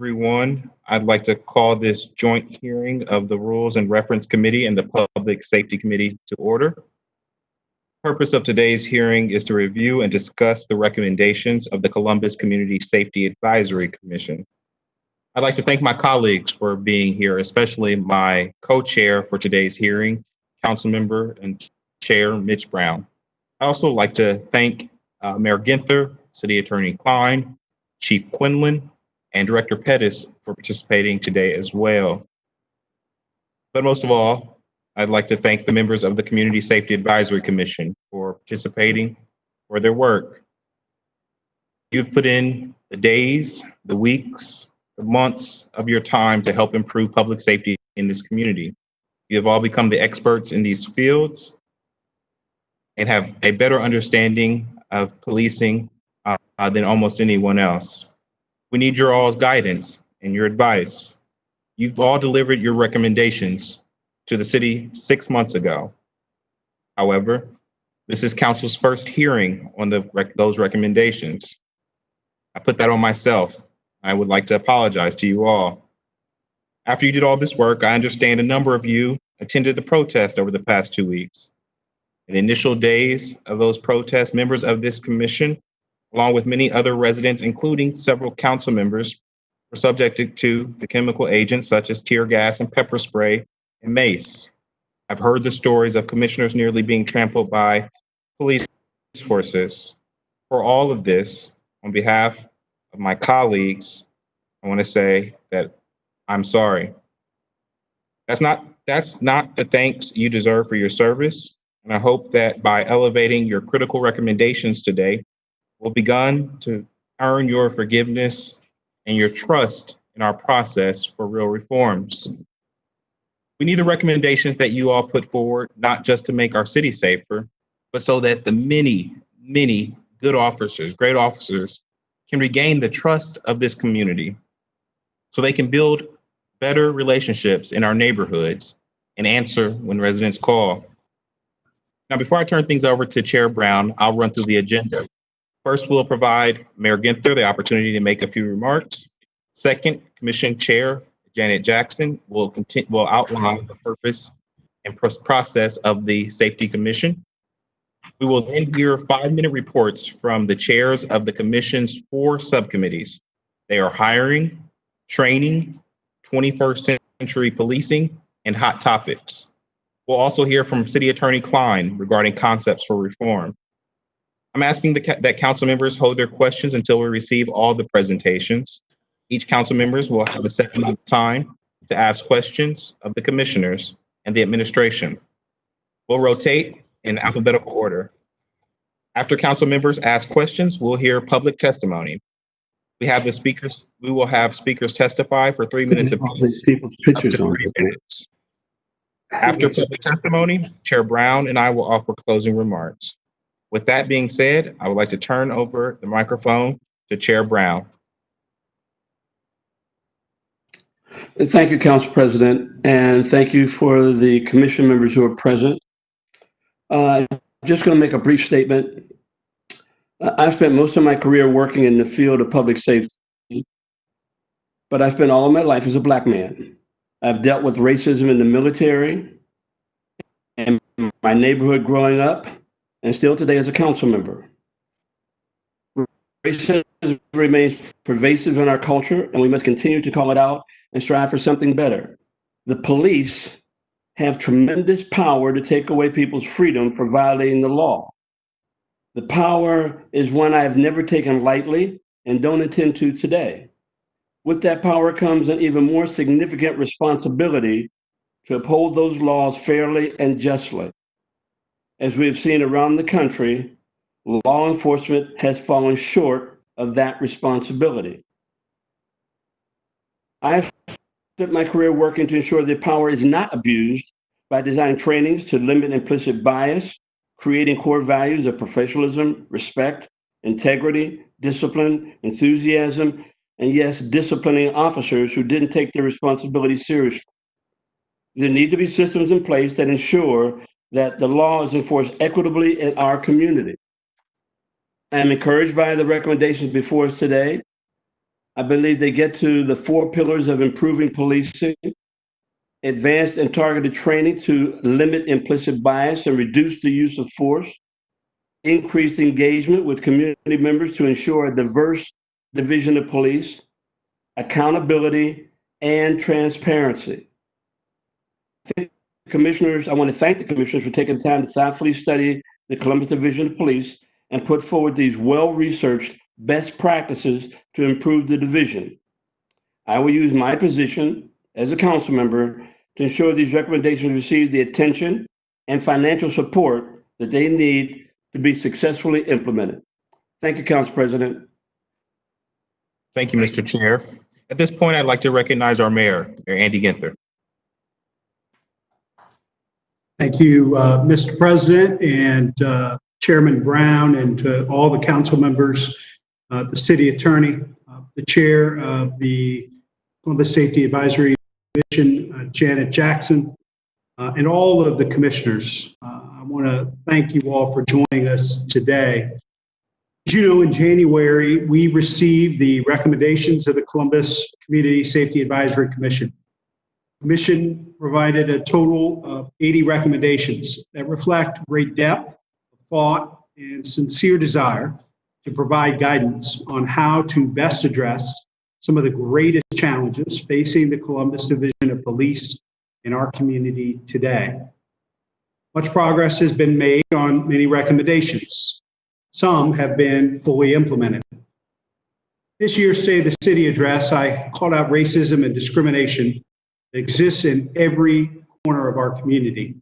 everyone. I'd like to call this joint hearing of the Rules and Reference Committee and the Public Safety Committee to order. The purpose of today's hearing is to review and discuss the recommendations of the Columbus Community Safety Advisory Commission. I'd like to thank my colleagues for being here, especially my co-chair for today's hearing, Councilmember and Chair Mitch Brown. I also like to thank Mayor Ginther, City Attorney Klein, Chief Quinlan, and Director Pettis for participating today as well. But most of all, I'd like to thank the members of the Community Safety Advisory Commission for participating, for their work. You've put in the days, the weeks, the months of your time to help improve public safety in this community. You have all become the experts in these fields and have a better understanding of policing than almost anyone else. We need your all's guidance and your advice. You've all delivered your recommendations to the city 6 months ago. However, this is council's first hearing on those recommendations. I put that on myself. I would like to apologize to you all. After you did all this work, I understand a number of you attended the protest over the past 2 weeks. In the initial days of those protests, members of this commission, along with many other residents, including several council members, were subjected to the chemical agents such as tear gas and pepper spray and mace. I've heard the stories of commissioners nearly being trampled by police forces. For all of this, on behalf of my colleagues, I want to say that I'm sorry. That's not the thanks you deserve for your service. And I hope that by elevating your critical recommendations today, we'll begun to earn your forgiveness and your trust in our process for real reforms. We need the recommendations that you all put forward, not just to make our city safer, but so that the many, many good officers, great officers, can regain the trust of this community so they can build better relationships in our neighborhoods and answer when residents call. Now, before I turn things over to Chair Brown, I'll run through the agenda. First, we'll provide Mayor Ginther the opportunity to make a few remarks. Second, Commission Chair Janet Jackson will outline the purpose and process of the Safety Commission. We will then hear 5-minute reports from the chairs of the Commission's 4 subcommittees. They are hiring, training, 21st century policing, and hot topics. We'll also hear from City Attorney Klein regarding concepts for reform. I'm asking that council members hold their questions until we receive all the presentations. Each council members will have a second of time to ask questions of the commissioners and the administration. We'll rotate in alphabetical order. After council members ask questions, we'll hear public testimony. We will have speakers testify for 3 minutes apiece, up to 3 minutes. After public testimony, Chair Brown and I will offer closing remarks. With that being said, I would like to turn over the microphone to Chair Brown. Thank you, Council President, and thank you for the commission members who are present. I'm just going to make a brief statement. I've spent most of my career working in the field of public safety, but I spent all of my life as a Black man. I've dealt with racism in the military, in my neighborhood growing up, and still today as a council member. Racism remains pervasive in our culture, and we must continue to call it out and strive for something better. The police have tremendous power to take away people's freedom for violating the law. The power is one I have never taken lightly and don't intend to today. With that power comes an even more significant responsibility to uphold those laws fairly and justly. As we have seen around the country, law enforcement has fallen short of that responsibility. I've spent my career working to ensure that power is not abused by designing trainings to limit implicit bias, creating core values of professionalism, respect, integrity, discipline, enthusiasm, and yes, disciplining officers who didn't take their responsibility seriously. There need to be systems in place that ensure that the law is enforced equitably in our community. I am encouraged by the recommendations before us today. I believe they get to the 4 pillars of improving policing, advanced and targeted training to limit implicit bias and reduce the use of force, increased engagement with community members to ensure a diverse division of police, accountability, and transparency. Commissioners, I want to thank the commissioners for taking the time to thoughtfully study the Columbus Division of Police and put forward these well-researched best practices to improve the division. I will use my position as a council member to ensure these recommendations receive the attention and financial support that they need to be successfully implemented. Thank you, Council President. Thank you, Mr. Chair. At this point, I'd like to recognize our Mayor Andy Ginther. Thank you, Mr. President and Chairman Brown, and to all the council members, the city attorney, the chair of the Columbus Safety Advisory Commission, Janet Jackson, and all of the commissioners. I want to thank you all for joining us today. As you know, in January, we received the recommendations of the Columbus Community Safety Advisory Commission. The Commission provided a total of 80 recommendations that reflect great depth, thought, and sincere desire to provide guidance on how to best address some of the greatest challenges facing the Columbus Division of Police in our community today. Much progress has been made on many recommendations. Some have been fully implemented. This year's Save the City address, I called out racism and discrimination that exists in every corner of our community.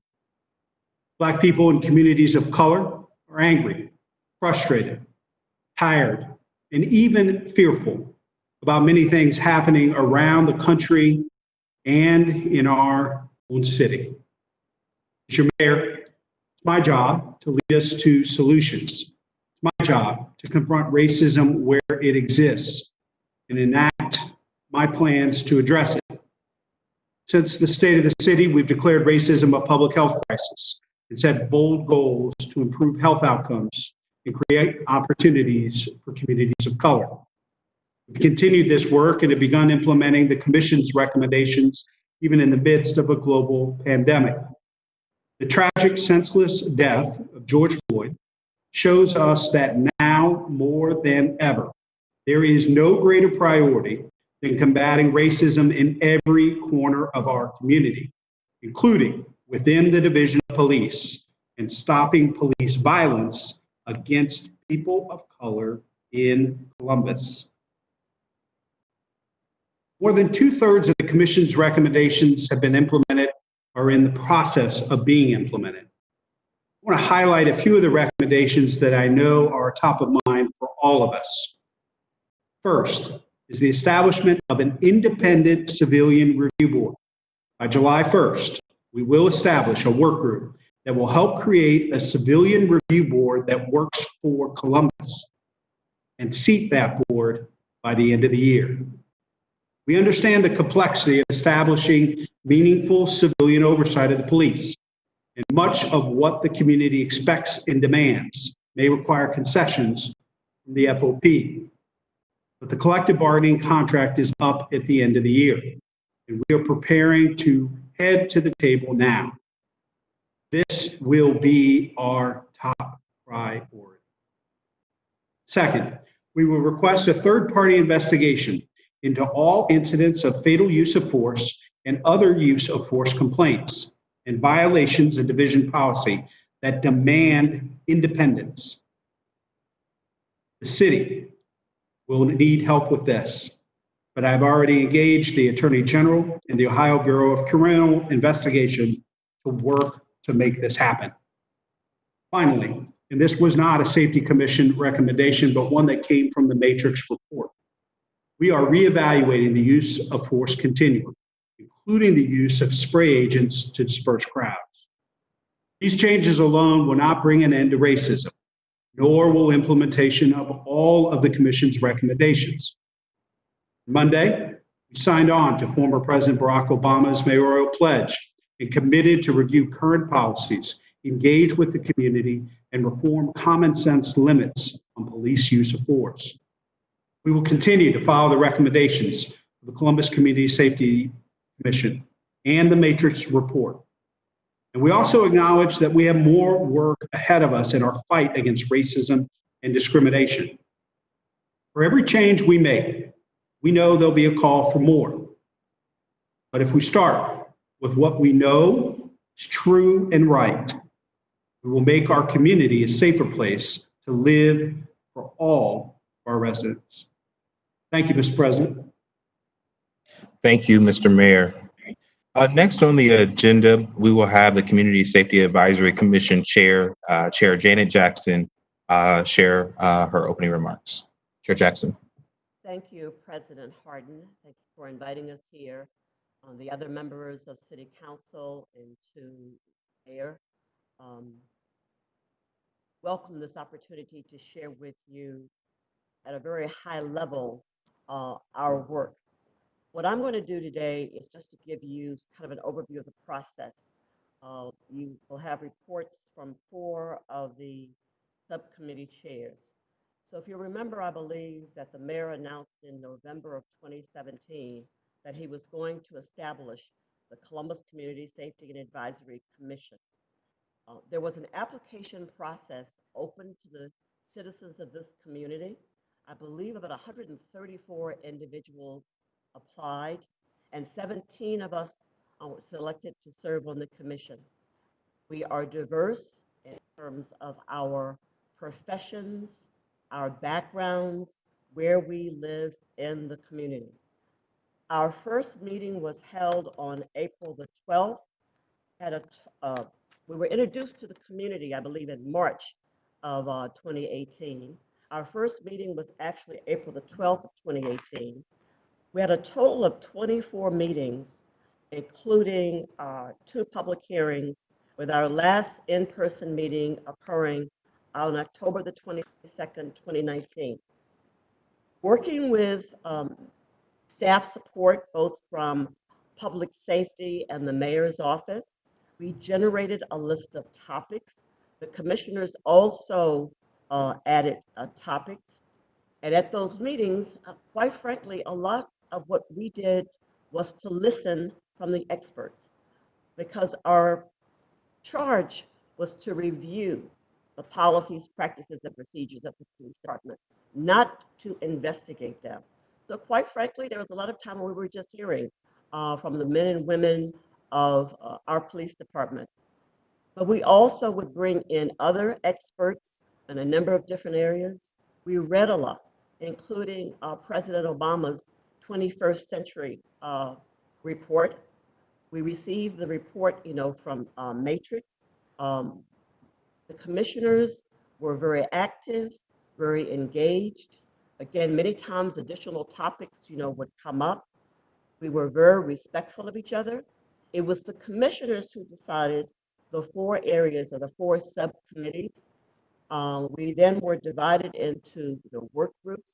Black people in communities of color are angry, frustrated, tired, and even fearful about many things happening around the country and in our own city. As your mayor, it's my job to lead us to solutions. It's my job to confront racism where it exists and enact my plans to address it. Since the state of the city, we've declared racism a public health crisis and set bold goals to improve health outcomes and create opportunities for communities of color. We've continued this work and have begun implementing the Commission's recommendations even in the midst of a global pandemic. The tragic, senseless death of George Floyd shows us that now more than ever, there is no greater priority than combating racism in every corner of our community, including within the Division of Police, and stopping police violence against people of color in Columbus. More than 2/3 of the Commission's recommendations have been implemented or in the process of being implemented. I want to highlight a few of the recommendations that I know are top of mind for all of us. First is the establishment of an independent civilian review board. By July 1st, we will establish a work group that will help create a civilian review board that works for Columbus and seat that board by the end of the year. We understand the complexity of establishing meaningful civilian oversight of the police, and much of what the community expects and demands may require concessions from the FOP. But the collective bargaining contract is up at the end of the year, and we are preparing to head to the table now. This will be our top priority. Second, we will request a third-party investigation into all incidents of fatal use of force and other use of force complaints and violations of division policy that demand independence. The city will need help with this, but I've already engaged the Attorney General and the Ohio Bureau of Criminal Investigation to work to make this happen. Finally, and this was not a Safety Commission recommendation, but one that came from the Matrix report, we are reevaluating the use of force continuum, including the use of spray agents to disperse crowds. These changes alone will not bring an end to racism, nor will implementation of all of the Commission's recommendations. Monday, we signed on to former President Barack Obama's mayoral pledge and committed to review current policies, engage with the community, and reform common sense limits on police use of force. We will continue to follow the recommendations of the Columbus Community Safety Commission and the Matrix Report. And we also acknowledge that we have more work ahead of us in our fight against racism and discrimination. For every change we make, we know there'll be a call for more. But if we start with what we know is true and right, we will make our community a safer place to live for all of our residents. Thank you, Mr. President. Thank you, Mr. Mayor. Next on the agenda, we will have the Community Safety Advisory Commission Chair, Chair Janet Jackson, share her opening remarks. Chair Jackson. Thank you, President Hardin. Thank you for inviting us here. The other members of City Council and to Mayor, welcome this opportunity to share with you at a very high level our work. What I'm going to do today is just to give you kind of an overview of the process. You will have reports from 4 of the subcommittee chairs. So if you remember, I believe that the mayor announced in November of 2017 that he was going to establish the Columbus Community Safety and Advisory Commission. There was an application process open to the citizens of this community. I believe about 134 individuals applied, and 17 of us were selected to serve on the commission. We are diverse in terms of our professions, our backgrounds, where we live in the community. Our first meeting was held on April the 12th. We were introduced to the community, I believe, in March of 2018. Our first meeting was actually April the 12th of 2018. We had a total of 24 meetings, including 2 public hearings, with our last in-person meeting occurring on October the 22nd, 2019. Working with staff support, both from public safety and the mayor's office, we generated a list of topics. The commissioners also added topics. And at those meetings, quite frankly, a lot of what we did was to listen from the experts, because our charge was to review the policies, practices, and procedures of the police department, not to investigate them. So quite frankly, there was a lot of time when we were just hearing from the men and women of our police department. But we also would bring in other experts in a number of different areas. We read a lot, including President Obama's 21st century report. We received the report, from Matrix. The commissioners were very active, very engaged. Again, many times additional topics, would come up. We were very respectful of each other. It was the commissioners who decided the 4 areas or the 4 subcommittees. We then were divided into work groups.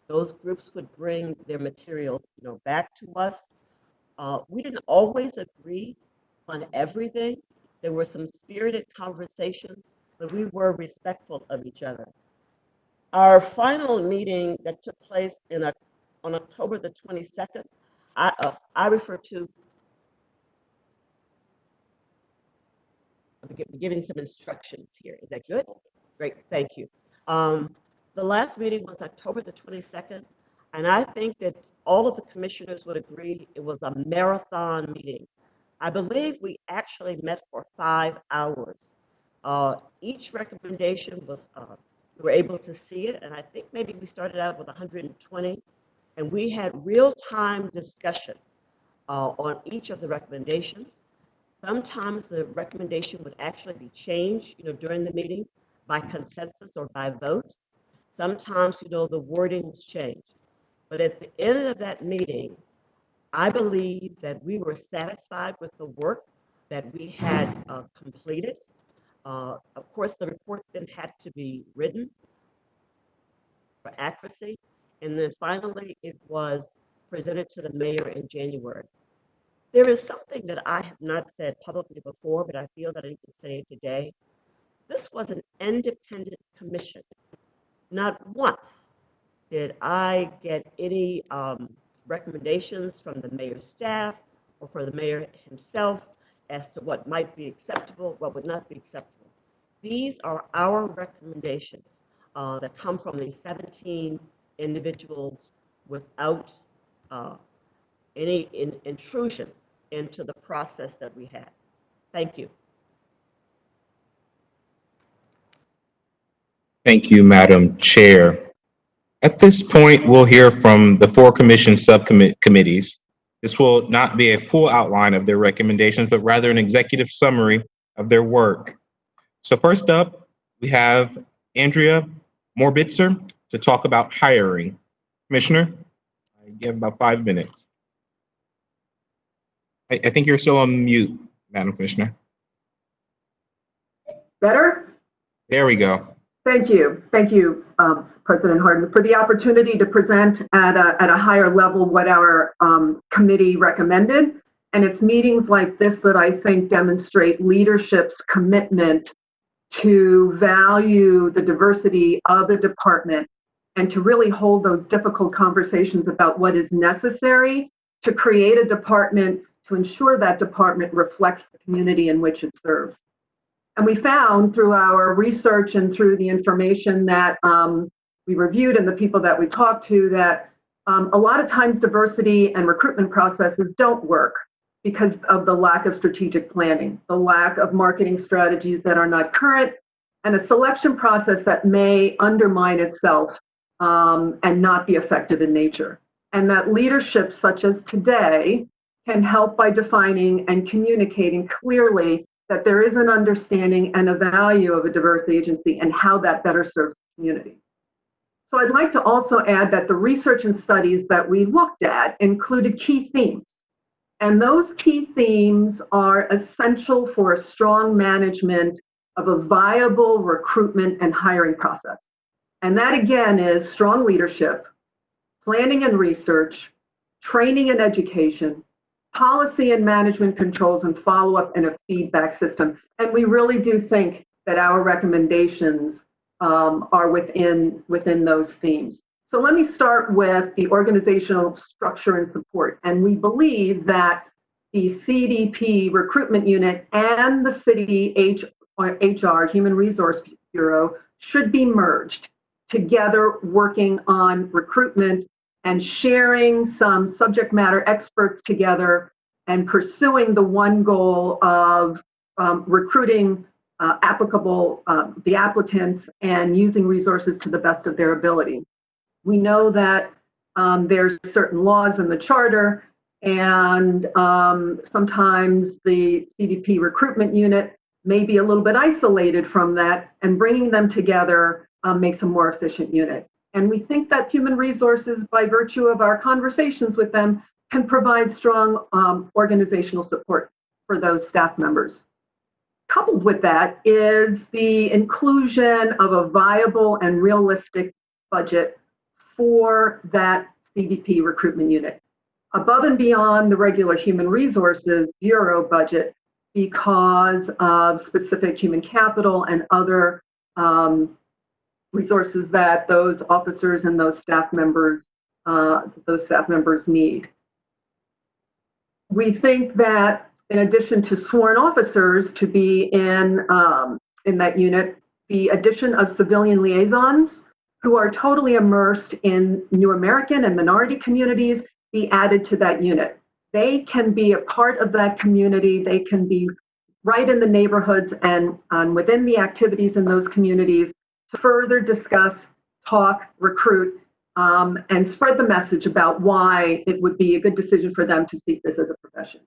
Those groups would bring their materials, back to us. We didn't always agree on everything. There were some spirited conversations, but we were respectful of each other. Our final meeting that took place on October the 22nd, I refer to, I'm giving some instructions here. Is that good? Great, thank you. The last meeting was October the 22nd, and I think that all of the commissioners would agree it was a marathon meeting. I believe we actually met for 5 hours. Each recommendation was, we were able to see it, and I think maybe we started out with 120, and we had real-time discussion on each of the recommendations. Sometimes the recommendation would actually be changed, during the meeting by consensus or by vote. Sometimes, the wording was changed. But at the end of that meeting, I believe that we were satisfied with the work that we had completed. Of course, the report then had to be written for accuracy. And then finally, it was presented to the mayor in January. There is something that I have not said publicly before, but I feel that I need to say it today. This was an independent commission. Not once Did I get any recommendations from the mayor's staff or for the mayor himself as to what might be acceptable, what would not be acceptable? These are our recommendations that come from these 17 individuals without any intrusion into the process that we had. Thank you. Thank you, Madam Chair. At this point, we'll hear from the four commission subcommittees. This will not be a full outline of their recommendations, but rather an executive summary of their work. So first up, we have Andrea Morbitzer to talk about hiring. Commissioner, you have about 5 minutes. I think you're still on mute, Madam Commissioner. Better? There we go. Thank you. Thank you, President Hardin, for the opportunity to present at a higher level what our committee recommended. And it's meetings like this that I think demonstrate leadership's commitment to value the diversity of the department and to really hold those difficult conversations about what is necessary to create a department to ensure that department reflects the community in which it serves. And we found through our research and through the information that we reviewed and the people that we talked to that a lot of times diversity and recruitment processes don't work because of the lack of strategic planning, the lack of marketing strategies that are not current, and a selection process that may undermine itself and not be effective in nature. And that leadership such as today can help by defining and communicating clearly that there is an understanding and a value of a diverse agency and how that better serves the community. So I'd like to also add that the research and studies that we looked at included key themes. And those key themes are essential for a strong management of a viable recruitment and hiring process. And that again is strong leadership, planning and research, training and education, policy and management controls, and follow-up and a feedback system. And we really do think that our recommendations are within those themes. So let me start with the organizational structure and support. And we believe that the CDP recruitment unit and the city HR, Human Resource Bureau, should be merged together, working on recruitment and sharing some subject matter experts together and pursuing the one goal of recruiting the applicants and using resources to the best of their ability. We know that there's certain laws in the charter, and sometimes the CDP recruitment unit may be a little bit isolated from that, and bringing them together makes a more efficient unit. And we think that human resources, by virtue of our conversations with them, can provide strong organizational support for those staff members. Coupled with that is the inclusion of a viable and realistic budget for that CDP recruitment unit, above and beyond the regular Human Resources Bureau budget, because of specific human capital and other resources that those officers and those staff members need. We think that in addition to sworn officers to be in that unit, the addition of civilian liaisons who are totally immersed in New American and minority communities be added to that unit. They can be a part of that community. They can be right in the neighborhoods and within the activities in those communities to further discuss, talk, recruit, and spread the message about why it would be a good decision for them to seek this as a profession.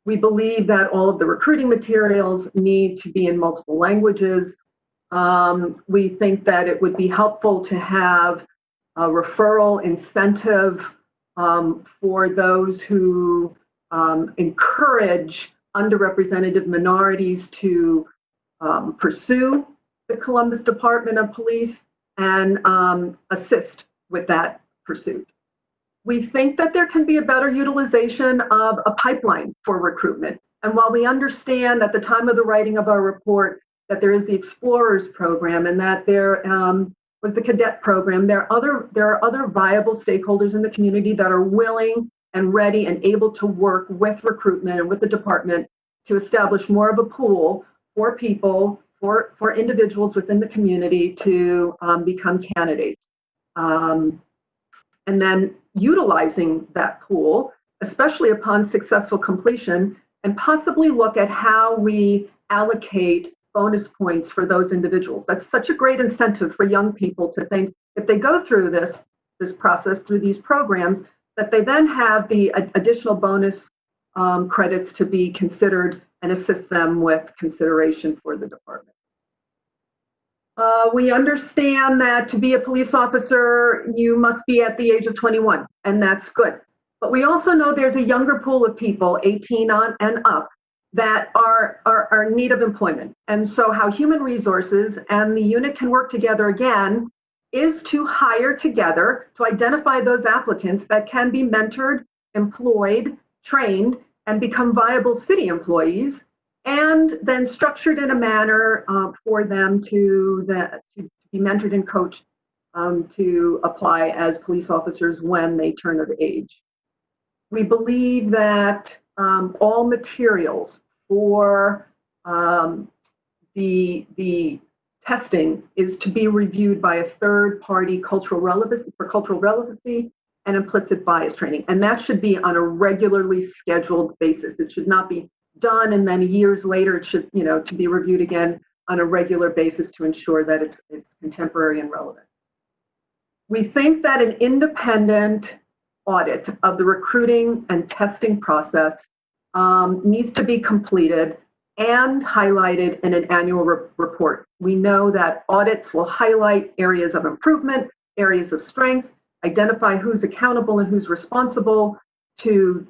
We believe that all of the recruiting materials need to be in multiple languages. We think that it would be helpful to have a referral incentive for those who encourage underrepresented minorities to pursue the Columbus Department of Police and assist with that pursuit. We think that there can be a better utilization of a pipeline for recruitment. And while we understand at the time of the writing of our report that there is the Explorers program and that there was the cadet program. There are other viable stakeholders in the community that are willing and ready and able to work with recruitment and with the department to establish more of a pool for people, for individuals within the community to become candidates. And then utilizing that pool, especially upon successful completion, and possibly look at how we allocate bonus points for those individuals. That's such a great incentive for young people to think if they go through this process, through these programs, that they then have the additional bonus credits to be considered and assist them with consideration for the department. We understand that to be a police officer, you must be at the age of 21, and that's good. But we also know there's a younger pool of people, 18 on and up, that are in need of employment. And so how human resources and the unit can work together again is to hire together to identify those applicants that can be mentored, employed, trained, and become viable city employees, and then structured in a manner for them to be mentored and coached to apply as police officers when they turn of age. We believe that all materials for the testing is to be reviewed by a third-party cultural relevancy and implicit bias training, and that should be on a regularly scheduled basis. It should not be done and then years later it should, to be reviewed again on a regular basis to ensure that it's contemporary and relevant. We think that an independent audit of the recruiting and testing process needs to be completed and highlighted in an annual report. We know that audits will highlight areas of improvement, areas of strength, identify who's accountable and who's responsible, to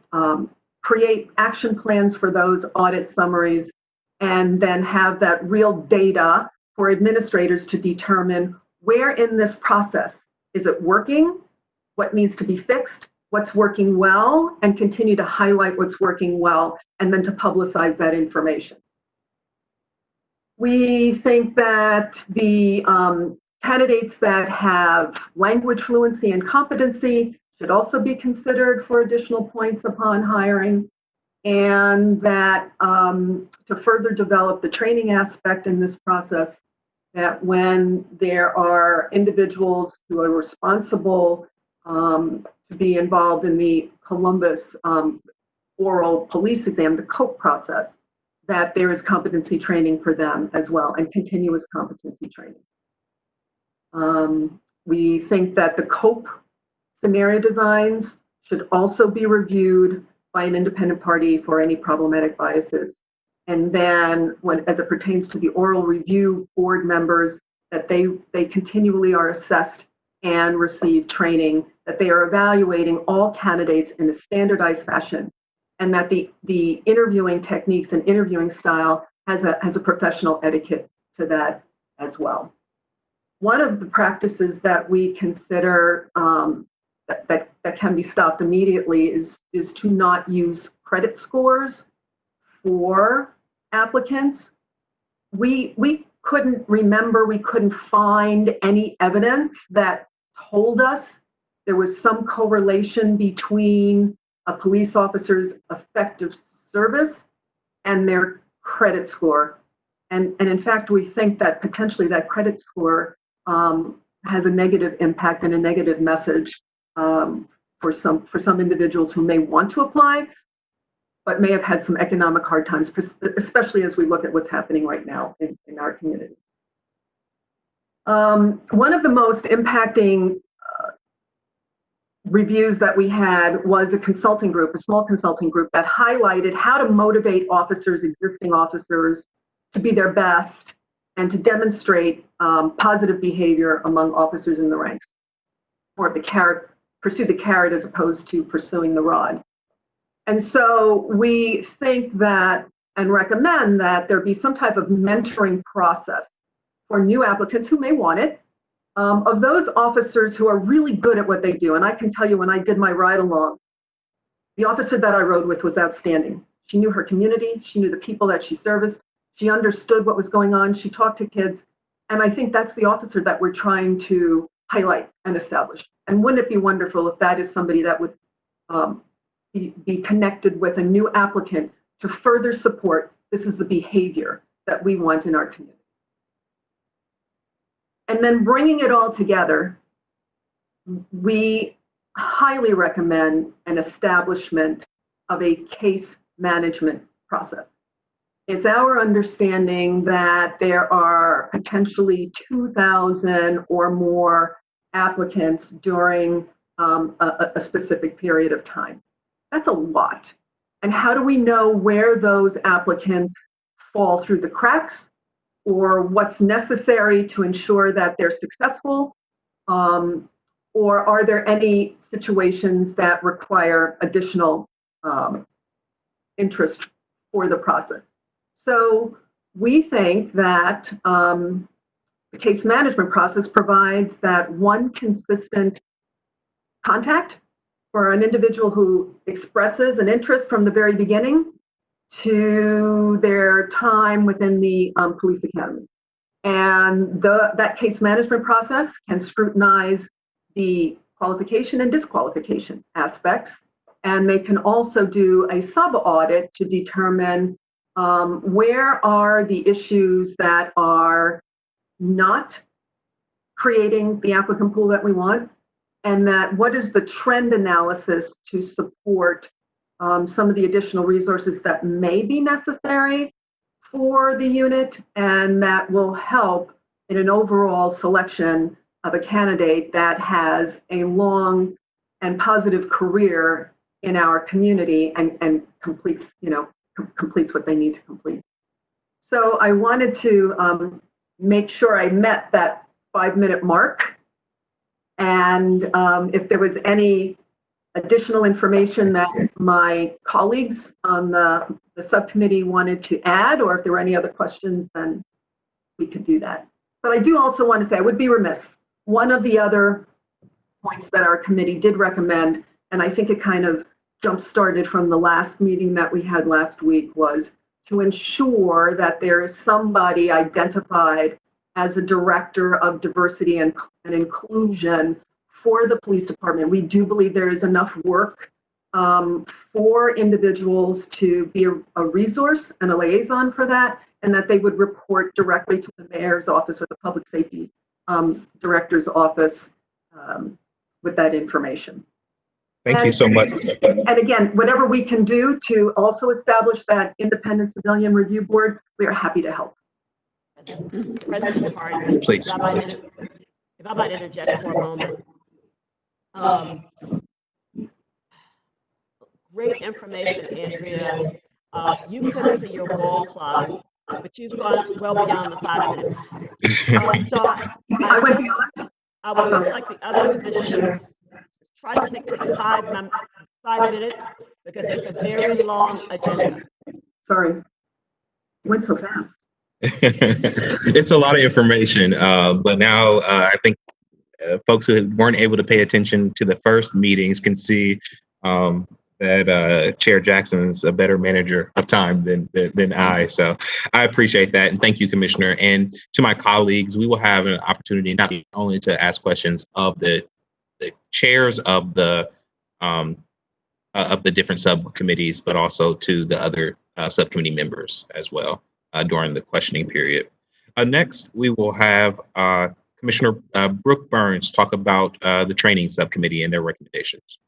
create action plans for those audit summaries, and then have that real data for administrators to determine where in this process is it working, what needs to be fixed, what's working well, and continue to highlight what's working well, and then to publicize that information. We think that the candidates that have language fluency and competency should also be considered for additional points upon hiring, and that to further develop the training aspect in this process, that when there are individuals who are responsible to be involved in the Columbus oral police exam, the COPE process, that there is competency training for them as well, and continuous competency training. We think that the COPE scenario designs should also be reviewed by an independent party for any problematic biases. And then as it pertains to the oral review board members, that they continually are assessed and receive training, that they are evaluating all candidates in a standardized fashion, and that the interviewing techniques and interviewing style has a professional etiquette to that as well. One of the practices that we consider that can be stopped immediately is to not use credit scores for applicants. We couldn't find any evidence that told us there was some correlation between a police officer's effective service and their credit score. And in fact, we think that potentially that credit score has a negative impact and a negative message for some individuals who may want to apply, but may have had some economic hard times, especially as we look at what's happening right now in our community. One of the most impacting reviews that we had was a consulting group, a small consulting group, that highlighted how to motivate existing officers, to be their best and to demonstrate positive behavior among officers in the ranks, or pursue the carrot as opposed to pursuing the rod. And so we think that and recommend that there be some type of mentoring process for new applicants who may want it, of those officers who are really good at what they do. And I can tell you, when I did my ride along, the officer that I rode with was outstanding. She knew her community, she knew the people that she serviced, she understood what was going on, she talked to kids, And I think that's the officer that we're trying to highlight and establish. And wouldn't it be wonderful if that is somebody that would be connected with a new applicant to further support, this is the behavior that we want in our community. And then bringing it all together, we highly recommend an establishment of a case management process. It's our understanding that there are potentially 2,000 or more applicants during a specific period of time. That's a lot. And how do we know where those applicants fall through the cracks, or what's necessary to ensure that they're successful? Or are there any situations that require additional interest for the process? So we think that the case management process provides that one consistent contact for an individual who expresses an interest from the very beginning to their time within the police academy. And that case management process can scrutinize the qualification and disqualification aspects. And they can also do a sub-audit to determine where are the issues that are not creating the applicant pool that we want, and that what is the trend analysis to support some of the additional resources that may be necessary for the unit, and that will help in an overall selection of a candidate that has a long and positive career in our community and completes, completes what they need to complete. So I wanted to make sure I met that 5-minute mark. And if there was any additional information that my colleagues on the subcommittee wanted to add, or if there were any other questions, then we could do that. But I do also want to say, I would be remiss. One of the other points that our committee did recommend, and I think it kind of jump-started from the last meeting that we had last week, was to ensure that there is somebody identified as a director of diversity and inclusion for the police department. We do believe there is enough work for individuals to be a resource and a liaison for that, and that they would report directly to the mayor's office or the public safety director's office with that information. Thank you so much. And again, whatever we can do to also establish that independent civilian review board, we are happy to help. President Hardin, Please. if I might interject for a moment. Great information, Andrea. You put us in your ball club, but you've gone well beyond the 5 minutes. So I would just like the other commissioners try to stick to the 5 minutes, because it's a very long agenda. Sorry, it went so fast. It's a lot of information, but now I think folks who weren't able to pay attention to the first meetings can see that Chair Jackson's a better manager of time than I. So I appreciate that. And thank you, Commissioner. And to my colleagues, we will have an opportunity not only to ask questions of the chairs of the different subcommittees, but also to the other subcommittee members as well during the questioning period. Next, we will have Commissioner Brooke Burns talk about the training subcommittee and their recommendations.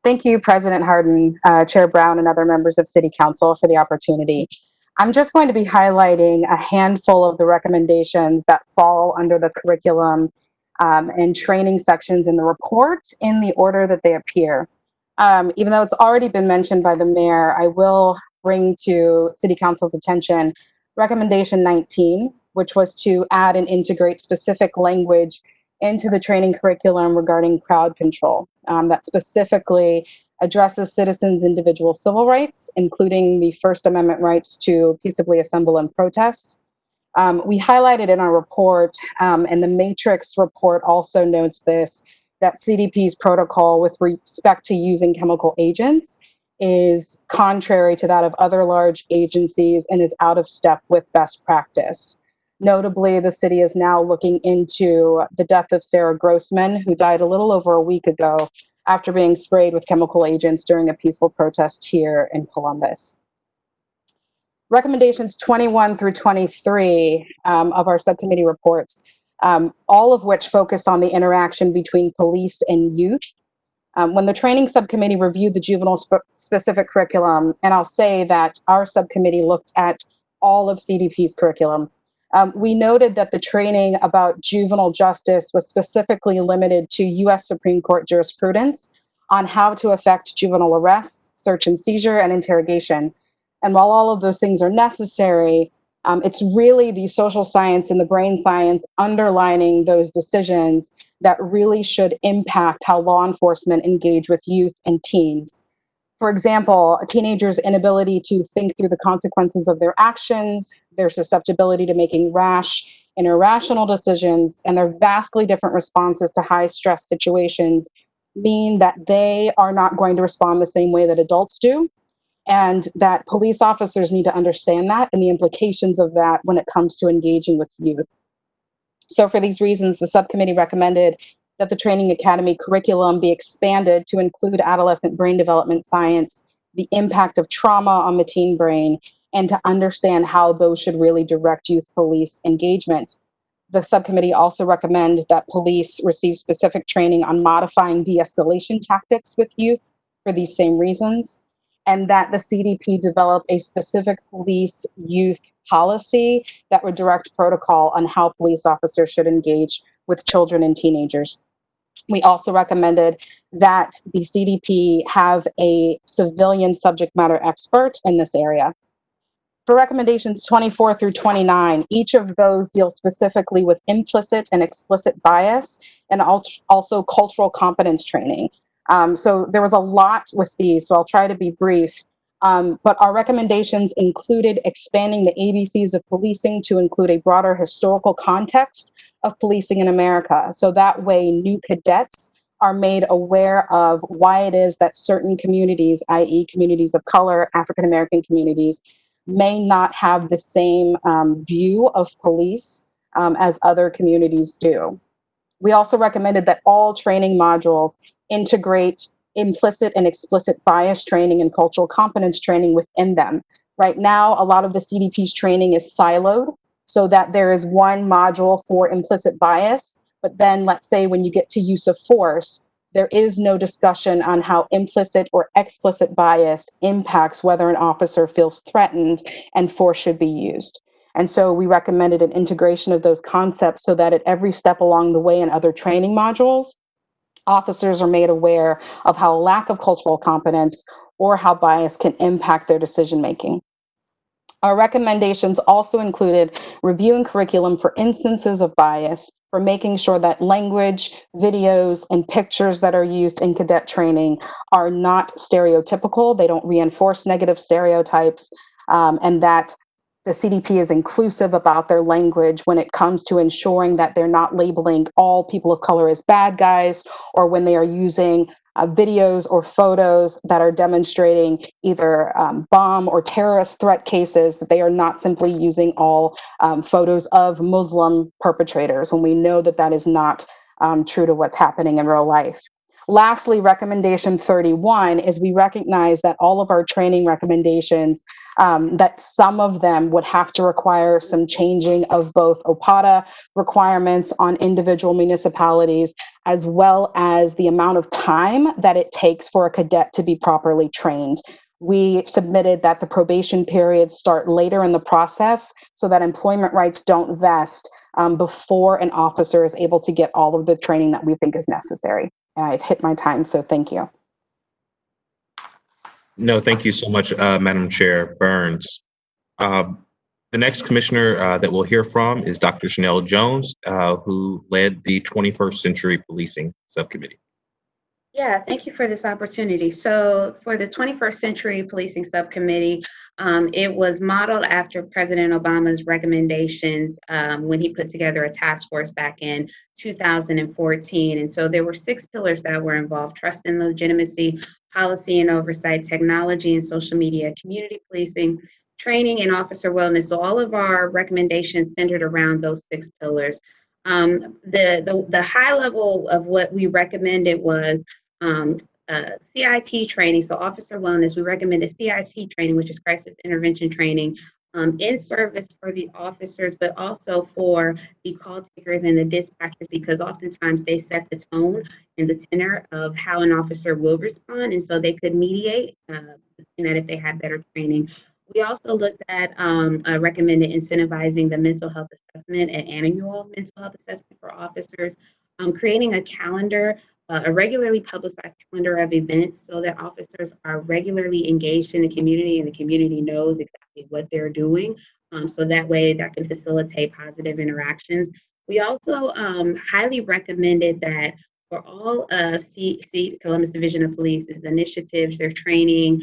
Thank you, President Hardin, Chair Brown, and other members of City Council for the opportunity. I'm just going to be highlighting a handful of the recommendations that fall under the curriculum and training sections in the report in the order that they appear. Even though it's already been mentioned by the mayor, I will bring to City Council's attention recommendation 19, which was to add and integrate specific language into the training curriculum regarding crowd control that specifically addresses citizens' individual civil rights, including the First Amendment rights to peaceably assemble and protest. We highlighted in our report, and the Matrix report also notes this, that CDP's protocol with respect to using chemical agents is contrary to that of other large agencies and is out of step with best practice. Notably, the city is now looking into the death of Sarah Grossman, who died a little over a week ago after being sprayed with chemical agents during a peaceful protest here in Columbus. Recommendations 21 through 23 of our subcommittee reports, all of which focus on the interaction between police and youth. When the training subcommittee reviewed the juvenile specific curriculum, and I'll say that our subcommittee looked at all of CDP's curriculum, we noted that the training about juvenile justice was specifically limited to U.S. Supreme Court jurisprudence on how to effect juvenile arrest, search and seizure, and interrogation. And while all of those things are necessary, it's really the social science and the brain science underlining those decisions that really should impact how law enforcement engage with youth and teens. For example, a teenager's inability to think through the consequences of their actions, their susceptibility to making rash and irrational decisions, and their vastly different responses to high stress situations mean that they are not going to respond the same way that adults do. And that police officers need to understand that and the implications of that when it comes to engaging with youth. So for these reasons, the subcommittee recommended that the Training Academy curriculum be expanded to include adolescent brain development science, the impact of trauma on the teen brain, and to understand how those should really direct youth police engagement. The subcommittee also recommended that police receive specific training on modifying de-escalation tactics with youth for these same reasons, and that the CDP develop a specific police youth policy that would direct protocol on how police officers should engage with children and teenagers. We also recommended that the CDP have a civilian subject matter expert in this area. For recommendations 24 through 29, each of those deal specifically with implicit and explicit bias and also cultural competence training. So there was a lot with these, so I'll try to be brief. But our recommendations included expanding the ABCs of policing to include a broader historical context of policing in America. So that way new cadets are made aware of why it is that certain communities, i.e. communities of color, African American communities, may not have the same view of police as other communities do. We also recommended that all training modules integrate implicit and explicit bias training and cultural competence training within them. Right now, a lot of the CDP's training is siloed so that there is one module for implicit bias, but then let's say when you get to use of force, there is no discussion on how implicit or explicit bias impacts whether an officer feels threatened and force should be used. And so we recommended an integration of those concepts so that at every step along the way in other training modules, officers are made aware of how lack of cultural competence or how bias can impact their decision-making. Our recommendations also included reviewing curriculum for instances of bias, for making sure that language, videos, and pictures that are used in cadet training are not stereotypical, they don't reinforce negative stereotypes, and that the CDP is inclusive about their language when it comes to ensuring that they're not labeling all people of color as bad guys, or when they are using videos or photos that are demonstrating either bomb or terrorist threat cases, that they are not simply using all photos of Muslim perpetrators, when we know that that is not true to what's happening in real life. Lastly, recommendation 31 is we recognize that all of our training recommendations, that some of them would have to require some changing of both OPATA requirements on individual municipalities, as well as the amount of time that it takes for a cadet to be properly trained. We submitted that the probation periods start later in the process so that employment rights don't vest before an officer is able to get all of the training that we think is necessary. I've hit my time, so thank you. No, thank you so much, Madam Chair Burns. The next commissioner that we'll hear from is Dr. Chanel Jones, who led the 21st Century Policing Subcommittee. Yeah, thank you for this opportunity. So for the 21st Century Policing Subcommittee, it was modeled after President Obama's recommendations when he put together a task force back in 2014. And so there were 6 pillars that were involved: trust and legitimacy, policy and oversight, technology and social media, community policing, training and officer wellness. So all of our recommendations centered around those 6 pillars. The high level of what we recommended was CIT training. So officer wellness, we recommended CIT training, which is crisis intervention training, in service for the officers, but also for the call takers and the dispatchers, because oftentimes they set the tone and the tenor of how an officer will respond, and so they could mediate, and that if they had better training. We also looked at recommended incentivizing the mental health assessment and annual mental health assessment for officers, creating a calendar, a regularly publicized calendar of events so that officers are regularly engaged in the community and the community knows exactly what they're doing. So that way that can facilitate positive interactions. We also highly recommended that for all of Columbus Division of Police's initiatives, their training,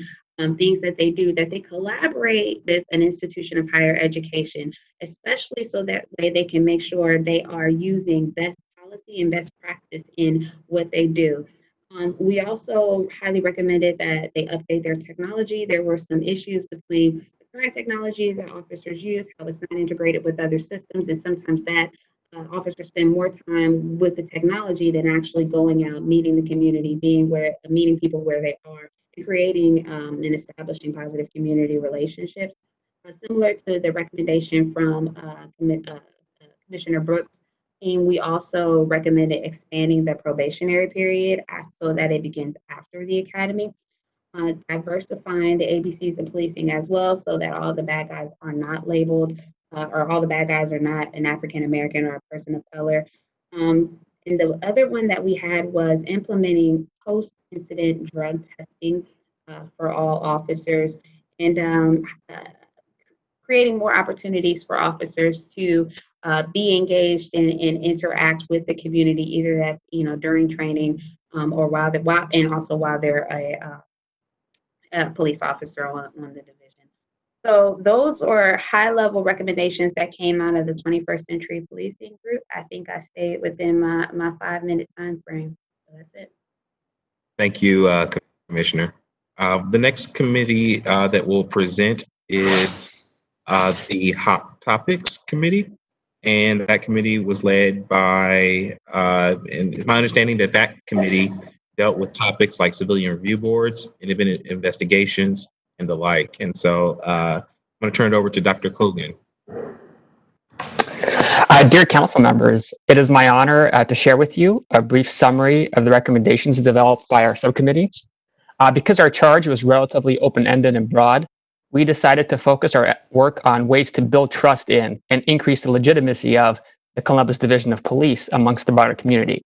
things that they do, that they collaborate with an institution of higher education, especially so that way they can make sure they are using best policy and best practice in what they do. We also highly recommended that they update their technology. There were some issues between the current technology that officers use, how it's not integrated with other systems, and sometimes that officers spend more time with the technology than actually going out, meeting the community, meeting people where they are, and creating and establishing positive community relationships. Similar to the recommendation from Commissioner Brooks, and we also recommended expanding the probationary period so that it begins after the academy. Diversifying the ABCs of policing as well, so that all the bad guys are not labeled, or all the bad guys are not an African American or a person of color. And the other one that we had was implementing post-incident drug testing for all officers, and creating more opportunities for officers to be engaged and interact with the community, either that's during training or while they're a police officer on the division. So those are high-level recommendations that came out of the 21st Century Policing Group. I think I stayed within my 5-minute time frame. So that's it. Thank you, Commissioner. The next committee that will present is the Hot Topics Committee. And that committee was led by, and it's my understanding that that committee dealt with topics like civilian review boards, independent investigations, and the like. And so I'm going to turn it over to Dr. Cogan. Dear council members, it is my honor to share with you a brief summary of the recommendations developed by our subcommittee. Because our charge was relatively open-ended and broad, we decided to focus our work on ways to build trust in and increase the legitimacy of the Columbus Division of Police amongst the broader community.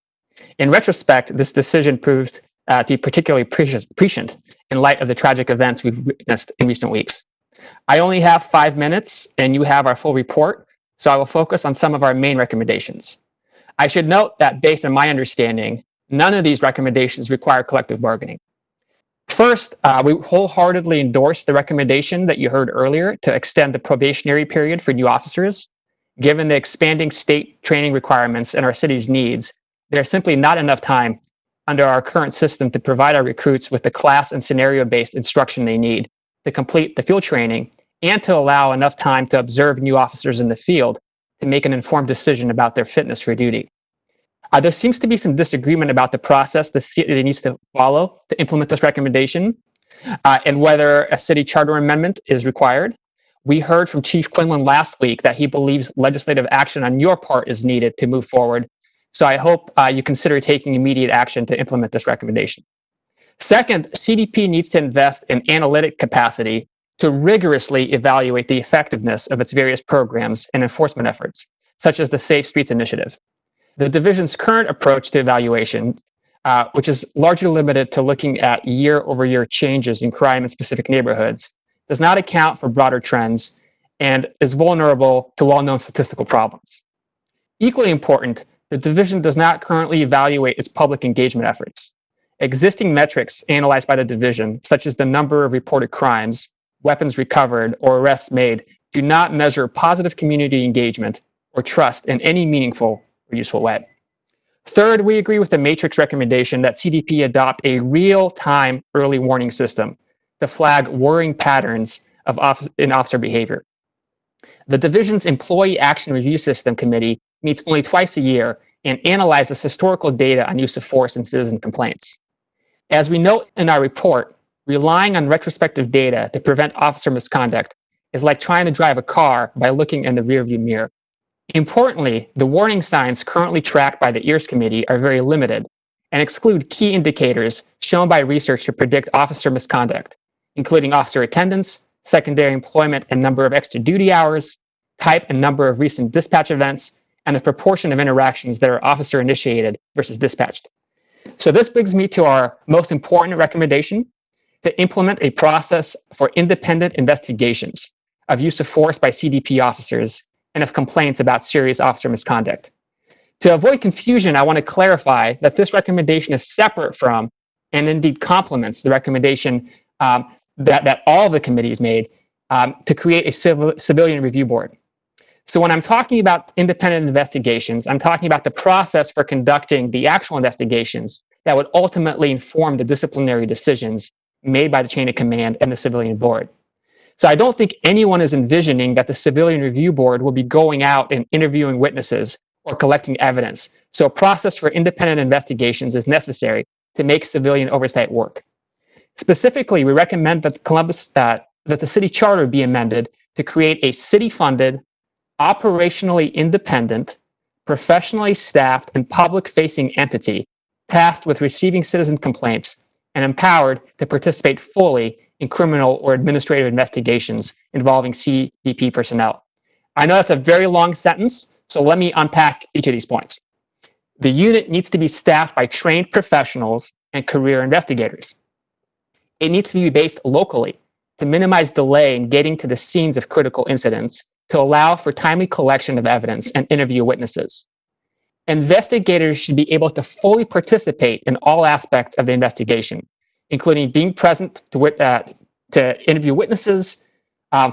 In retrospect, this decision proved to be particularly prescient in light of the tragic events we've witnessed in recent weeks. I only have 5 minutes, and you have our full report, so I will focus on some of our main recommendations. I should note that based on my understanding, none of these recommendations require collective bargaining. First, we wholeheartedly endorse the recommendation that you heard earlier to extend the probationary period for new officers. Given the expanding state training requirements and our city's needs, there's simply not enough time under our current system to provide our recruits with the class and scenario-based instruction they need to complete the field training and to allow enough time to observe new officers in the field to make an informed decision about their fitness for duty. There seems to be some disagreement about the process the city needs to follow to implement this recommendation and whether a city charter amendment is required. We heard from Chief Quinlan last week that he believes legislative action on your part is needed to move forward. So I hope you consider taking immediate action to implement this recommendation. Second, CDP needs to invest in analytic capacity to rigorously evaluate the effectiveness of its various programs and enforcement efforts, such as the Safe Streets Initiative. The division's current approach to evaluation, which is largely limited to looking at year-over-year changes in crime in specific neighborhoods, does not account for broader trends and is vulnerable to well-known statistical problems. Equally important, the division does not currently evaluate its public engagement efforts. Existing metrics analyzed by the division, such as the number of reported crimes, weapons recovered, or arrests made, do not measure positive community engagement or trust in any meaningful or useful way. Third, we agree with the Matrix recommendation that CDP adopt a real-time early warning system to flag worrying patterns in officer behavior. The division's Employee Action Review System Committee meets only twice a year and analyzes historical data on use of force and citizen complaints. As we note in our report, relying on retrospective data to prevent officer misconduct is like trying to drive a car by looking in the rearview mirror. Importantly, the warning signs currently tracked by the EARS Committee are very limited and exclude key indicators shown by research to predict officer misconduct, including officer attendance, secondary employment and number of extra duty hours, type and number of recent dispatch events, and the proportion of interactions that are officer initiated versus dispatched. So this brings me to our most important recommendation: to implement a process for independent investigations of use of force by CDP officers and of complaints about serious officer misconduct. To avoid confusion, I want to clarify that this recommendation is separate from, and indeed complements, the recommendation that all of the committees made to create a civilian review board. So when I'm talking about independent investigations, I'm talking about the process for conducting the actual investigations that would ultimately inform the disciplinary decisions made by the chain of command and the civilian board. So I don't think anyone is envisioning that the civilian review board will be going out and interviewing witnesses or collecting evidence. So a process for independent investigations is necessary to make civilian oversight work. Specifically, we recommend that the city charter be amended to create a city-funded, operationally independent, professionally staffed, and public-facing entity tasked with receiving citizen complaints and empowered to participate fully in criminal or administrative investigations involving CDP personnel. I know that's a very long sentence, so let me unpack each of these points. The unit needs to be staffed by trained professionals and career investigators. It needs to be based locally to minimize delay in getting to the scenes of critical incidents, to allow for timely collection of evidence and interview witnesses. Investigators should be able to fully participate in all aspects of the investigation, including being present to interview witnesses,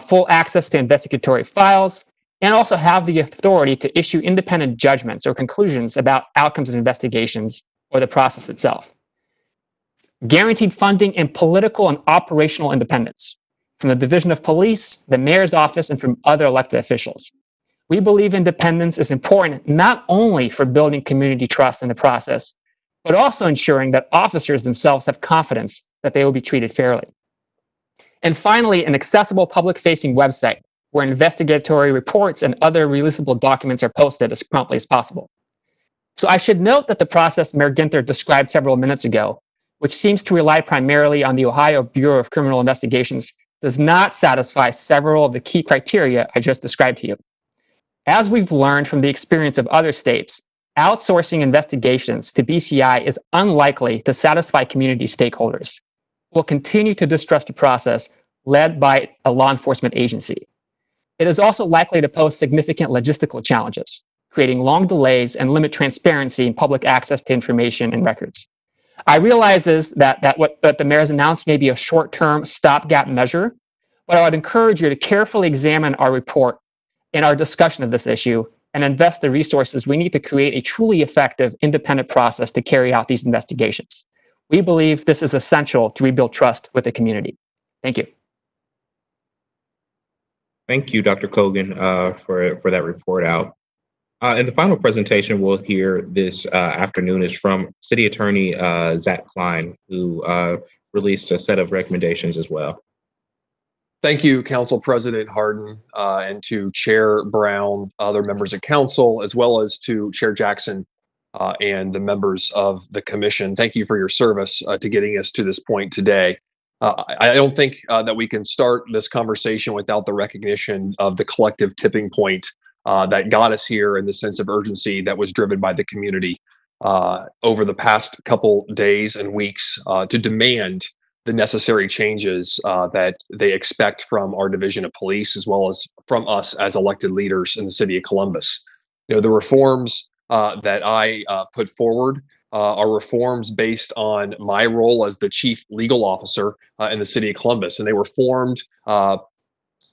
full access to investigatory files, and also have the authority to issue independent judgments or conclusions about outcomes of investigations or the process itself. Guaranteed funding and political and operational independence from the Division of Police, the Mayor's Office, and from other elected officials. We believe independence is important not only for building community trust in the process, but also ensuring that officers themselves have confidence that they will be treated fairly. And finally, an accessible public-facing website where investigatory reports and other releasable documents are posted as promptly as possible. So I should note that the process Mayor Ginther described several minutes ago, which seems to rely primarily on the Ohio Bureau of Criminal Investigations, does not satisfy several of the key criteria I just described to you. As we've learned from the experience of other states, outsourcing investigations to BCI is unlikely to satisfy community stakeholders. We'll continue to distrust a process led by a law enforcement agency. It is also likely to pose significant logistical challenges, creating long delays and limit transparency in public access to information and records. I realize that what the mayor's announced may be a short-term stopgap measure, but I would encourage you to carefully examine our report and our discussion of this issue and invest the resources we need to create a truly effective, independent process to carry out these investigations. We believe this is essential to rebuild trust with the community. Thank you. Thank you, Dr. Cogan, for that report out. And the final presentation we'll hear this afternoon is from City Attorney Zach Klein, who released a set of recommendations as well. Thank you, Council President Hardin, and to Chair Brown, other members of Council, as well as to Chair Jackson and the members of the Commission. Thank you for your service to getting us to this point today. I don't think that we can start this conversation without the recognition of the collective tipping point that got us here, and the sense of urgency that was driven by the community over the past couple days and weeks to demand the necessary changes that they expect from our Division of Police, as well as from us as elected leaders in the city of Columbus. You know, the reforms that I put forward are reforms based on my role as the chief legal officer in the city of Columbus, and they were formed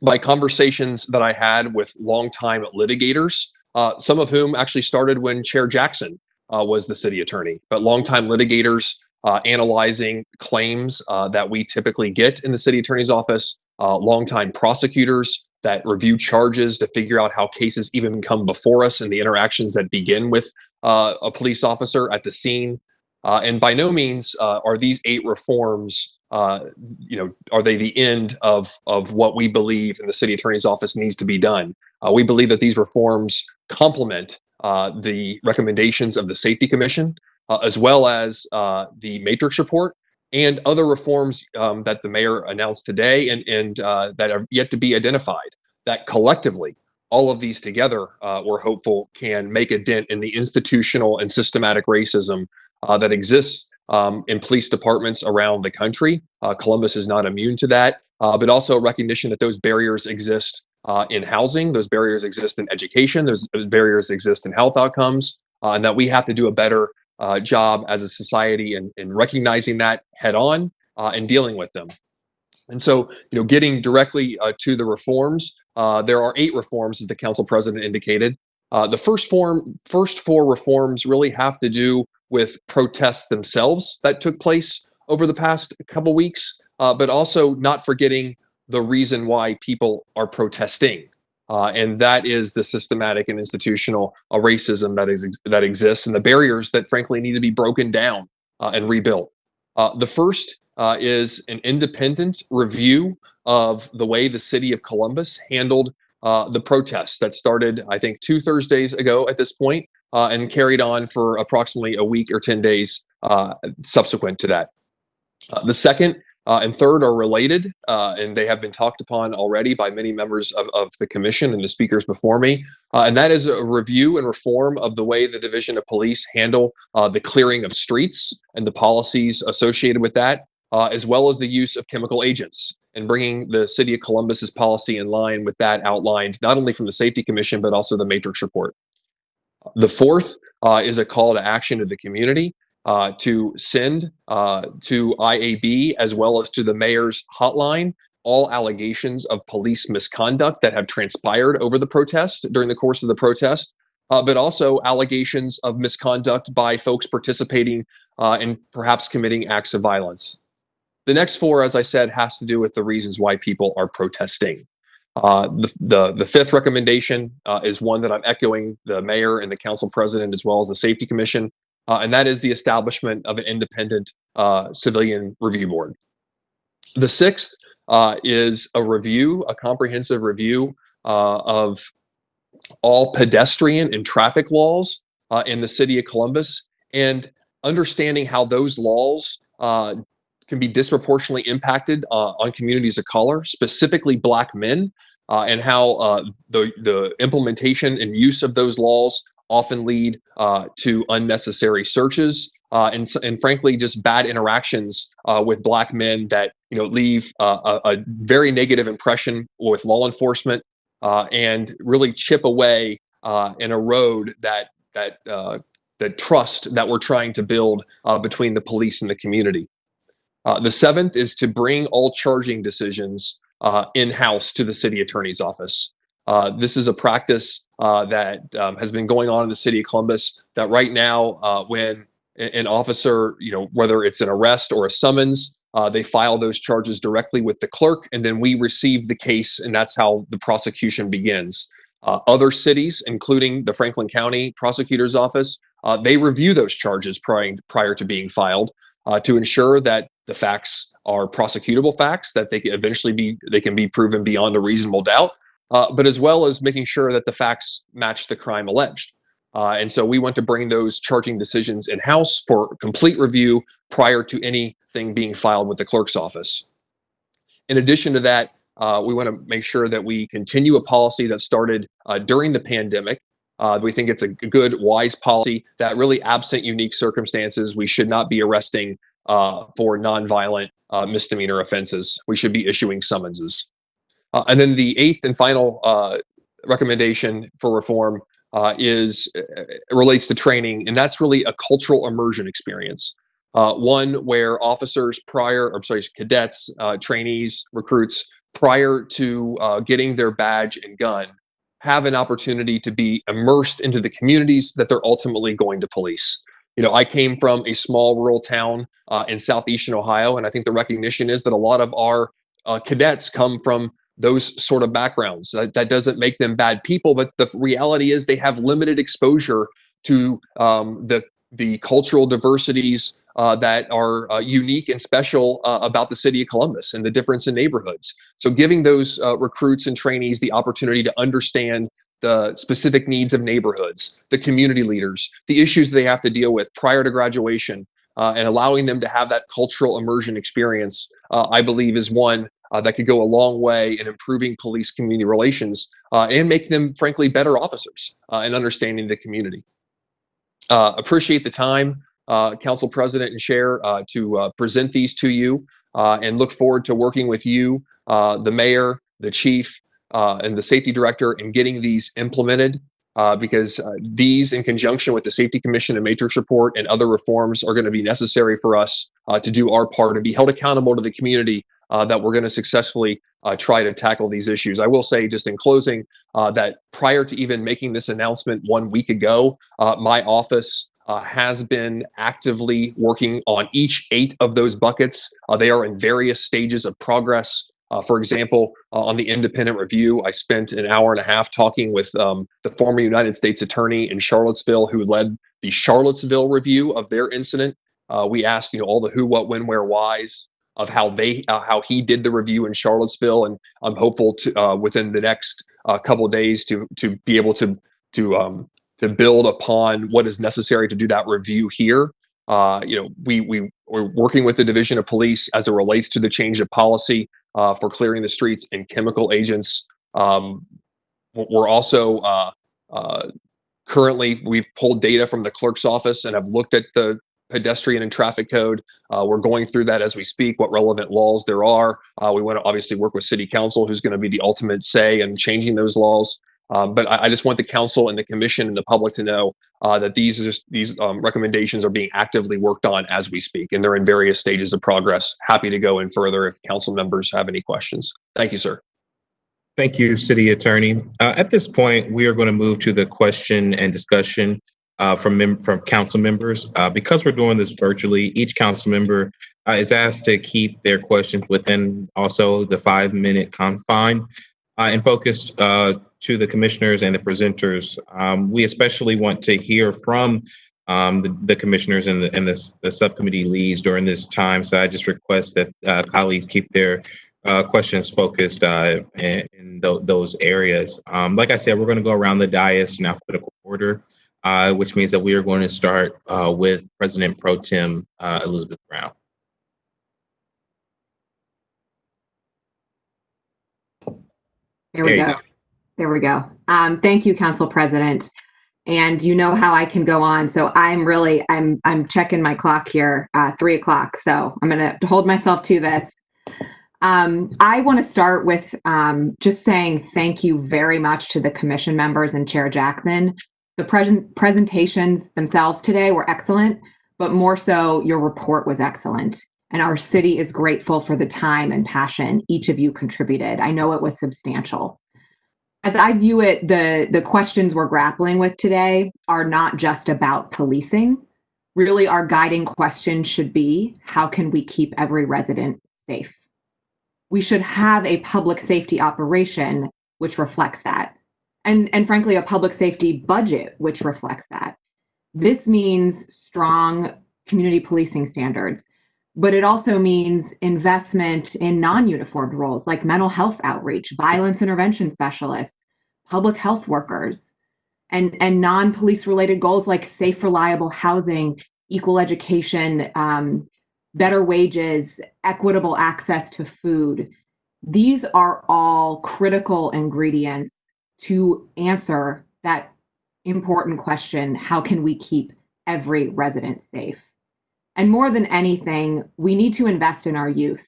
by conversations that I had with longtime litigators, some of whom actually started when Chair Jackson was the city attorney, but longtime litigators analyzing claims that we typically get in the city attorney's office longtime prosecutors that review charges to figure out how cases even come before us and the interactions that begin with a police officer at the scene. And by no means are these 8 reforms, are they the end of what we believe in the city attorney's office needs to be done. We believe that these reforms complement the recommendations of the Safety Commission, as well as the Matrix report and other reforms that the mayor announced today and that are yet to be identified, that collectively, all of these together, we're hopeful can make a dent in the institutional and systematic racism that exists in police departments around the country. Columbus is not immune to that, but also recognition that those barriers exist in housing, those barriers exist in education, those barriers exist in health outcomes, and that we have to do a better job as a society in recognizing that head on and dealing with them. And so, getting directly to the reforms, there are 8 reforms, as the council president indicated. The first 4 reforms really have to do with protests themselves that took place over the past couple weeks, but also not forgetting the reason why people are protesting. And that is the systematic and institutional racism that exists and the barriers that frankly need to be broken down and rebuilt. The first is an independent review of the way the city of Columbus handled the protests that started, I think, 2 Thursdays ago at this point, and carried on for approximately a week or 10 days subsequent to that. The second and third are related, and they have been talked upon already by many members of the commission and the speakers before me. And that is a review and reform of the way the Division of Police handle the clearing of streets and the policies associated with that, as well as the use of chemical agents, and bringing the city of Columbus's policy in line with that outlined not only from the Safety Commission, but also the Matrix report. The fourth is a call to action to the community to send to IAB as well as to the mayor's hotline all allegations of police misconduct that have transpired over the protest during the course of the protest, but also allegations of misconduct by folks participating in perhaps committing acts of violence. The next 4, as I said, has to do with the reasons why people are protesting. The fifth recommendation is one that I'm echoing the mayor and the council president as well as the Safety Commission, and that is the establishment of an independent civilian review board. The sixth is a comprehensive review of all pedestrian and traffic laws in the city of Columbus, and understanding how those laws can be disproportionately impacted on communities of color, specifically Black men, and how the implementation and use of those laws often lead to unnecessary searches and frankly just bad interactions with Black men that leave a very negative impression with law enforcement and really chip away and erode that trust that we're trying to build between the police and the community. The seventh is to bring all charging decisions in-house to the city attorney's office. This is a practice that has been going on in the city of Columbus, that right now when an officer, whether it's an arrest or a summons, they file those charges directly with the clerk, and then we receive the case, and that's how the prosecution begins. Other cities, including the Franklin County Prosecutor's Office, they review those charges prior to being filed to ensure that the facts are prosecutable facts, that they can be proven beyond a reasonable doubt, but as well as making sure that the facts match the crime alleged. And so we want to bring those charging decisions in-house for complete review prior to anything being filed with the clerk's office. In addition to that, we want to make sure that we continue a policy that started during the pandemic. We think it's a good, wise policy that really, absent unique circumstances, we should not be arresting for nonviolent misdemeanor offenses. We should be issuing summonses. And then the eighth and final recommendation for reform relates to training, and that's really a cultural immersion experience. One where cadets, trainees, recruits, prior to getting their badge and gun, have an opportunity to be immersed into the communities that they're ultimately going to police. I came from a small rural town in southeastern Ohio, and I think the recognition is that a lot of our cadets come from those sort of backgrounds. That doesn't make them bad people, but the reality is they have limited exposure to the cultural diversities that are unique and special about the city of Columbus and the difference in neighborhoods. So giving those recruits and trainees the opportunity to understand the specific needs of neighborhoods, the community leaders, the issues they have to deal with prior to graduation, and allowing them to have that cultural immersion experience, I believe is one that could go a long way in improving police community relations and make them, frankly, better officers in understanding the community. Appreciate the time, Council President and Chair, to present these to you, and look forward to working with you, the mayor, the chief, and the safety director in getting these implemented, because these, in conjunction with the Safety Commission and Matrix Report and other reforms, are going to be necessary for us to do our part and be held accountable to the community that we're going to successfully try to tackle these issues. I will say, just in closing, that prior to even making this announcement 1 week ago, my office has been actively working on each 8 of those buckets. They are in various stages of progress. For example, on the independent review, I spent an hour and a half talking with the former United States Attorney in Charlottesville, who led the Charlottesville review of their incident. We asked, all the who, what, when, where, whys of how he did the review in Charlottesville, and I'm hopeful to within the next couple of days to be able to build upon what is necessary to do that review here. We're working with the Division of Police as it relates to the change of policy for clearing the streets and chemical agents. We're also currently, we've pulled data from the clerk's office and have looked at the pedestrian and traffic code. We're going through that as we speak, what relevant laws there are. We want to obviously work with City Council, who's going to be the ultimate say in changing those laws. But I just want the council and the commission and the public to know that these recommendations are being actively worked on as we speak, and they're in various stages of progress. Happy to go in further if council members have any questions. Thank you, sir. Thank you, City Attorney. At this point, we are going to move to the question and discussion from council members. Because we're doing this virtually, each council member is asked to keep their questions within also the 5-minute confine and focused to the commissioners and the presenters. We especially want to hear from the commissioners and the subcommittee leads during this time. So I just request that colleagues keep their questions focused in those areas. Like I said, we're going to go around the dais in alphabetical order, which means that we are going to start with President Pro Tem Elizabeth Brown. There we go. There we go. Thank you, Council President. And you know how I can go on. So I'm checking my clock here, 3 o'clock. So I'm going to hold myself to this. I want to start with just saying thank you very much to the commission members and Chair Jackson. The presentations themselves today were excellent, but more so your report was excellent. And our city is grateful for the time and passion each of you contributed. I know it was substantial. As I view it, the questions we're grappling with today are not just about policing. Really, our guiding question should be, how can we keep every resident safe? We should have a public safety operation which reflects that. And frankly, a public safety budget which reflects that. This means strong community policing standards, but it also means investment in non-uniformed roles like mental health outreach, violence intervention specialists, public health workers, and non-police related goals like safe, reliable housing, equal education, better wages, equitable access to food. These are all critical ingredients to answer that important question, how can we keep every resident safe? And more than anything, we need to invest in our youth.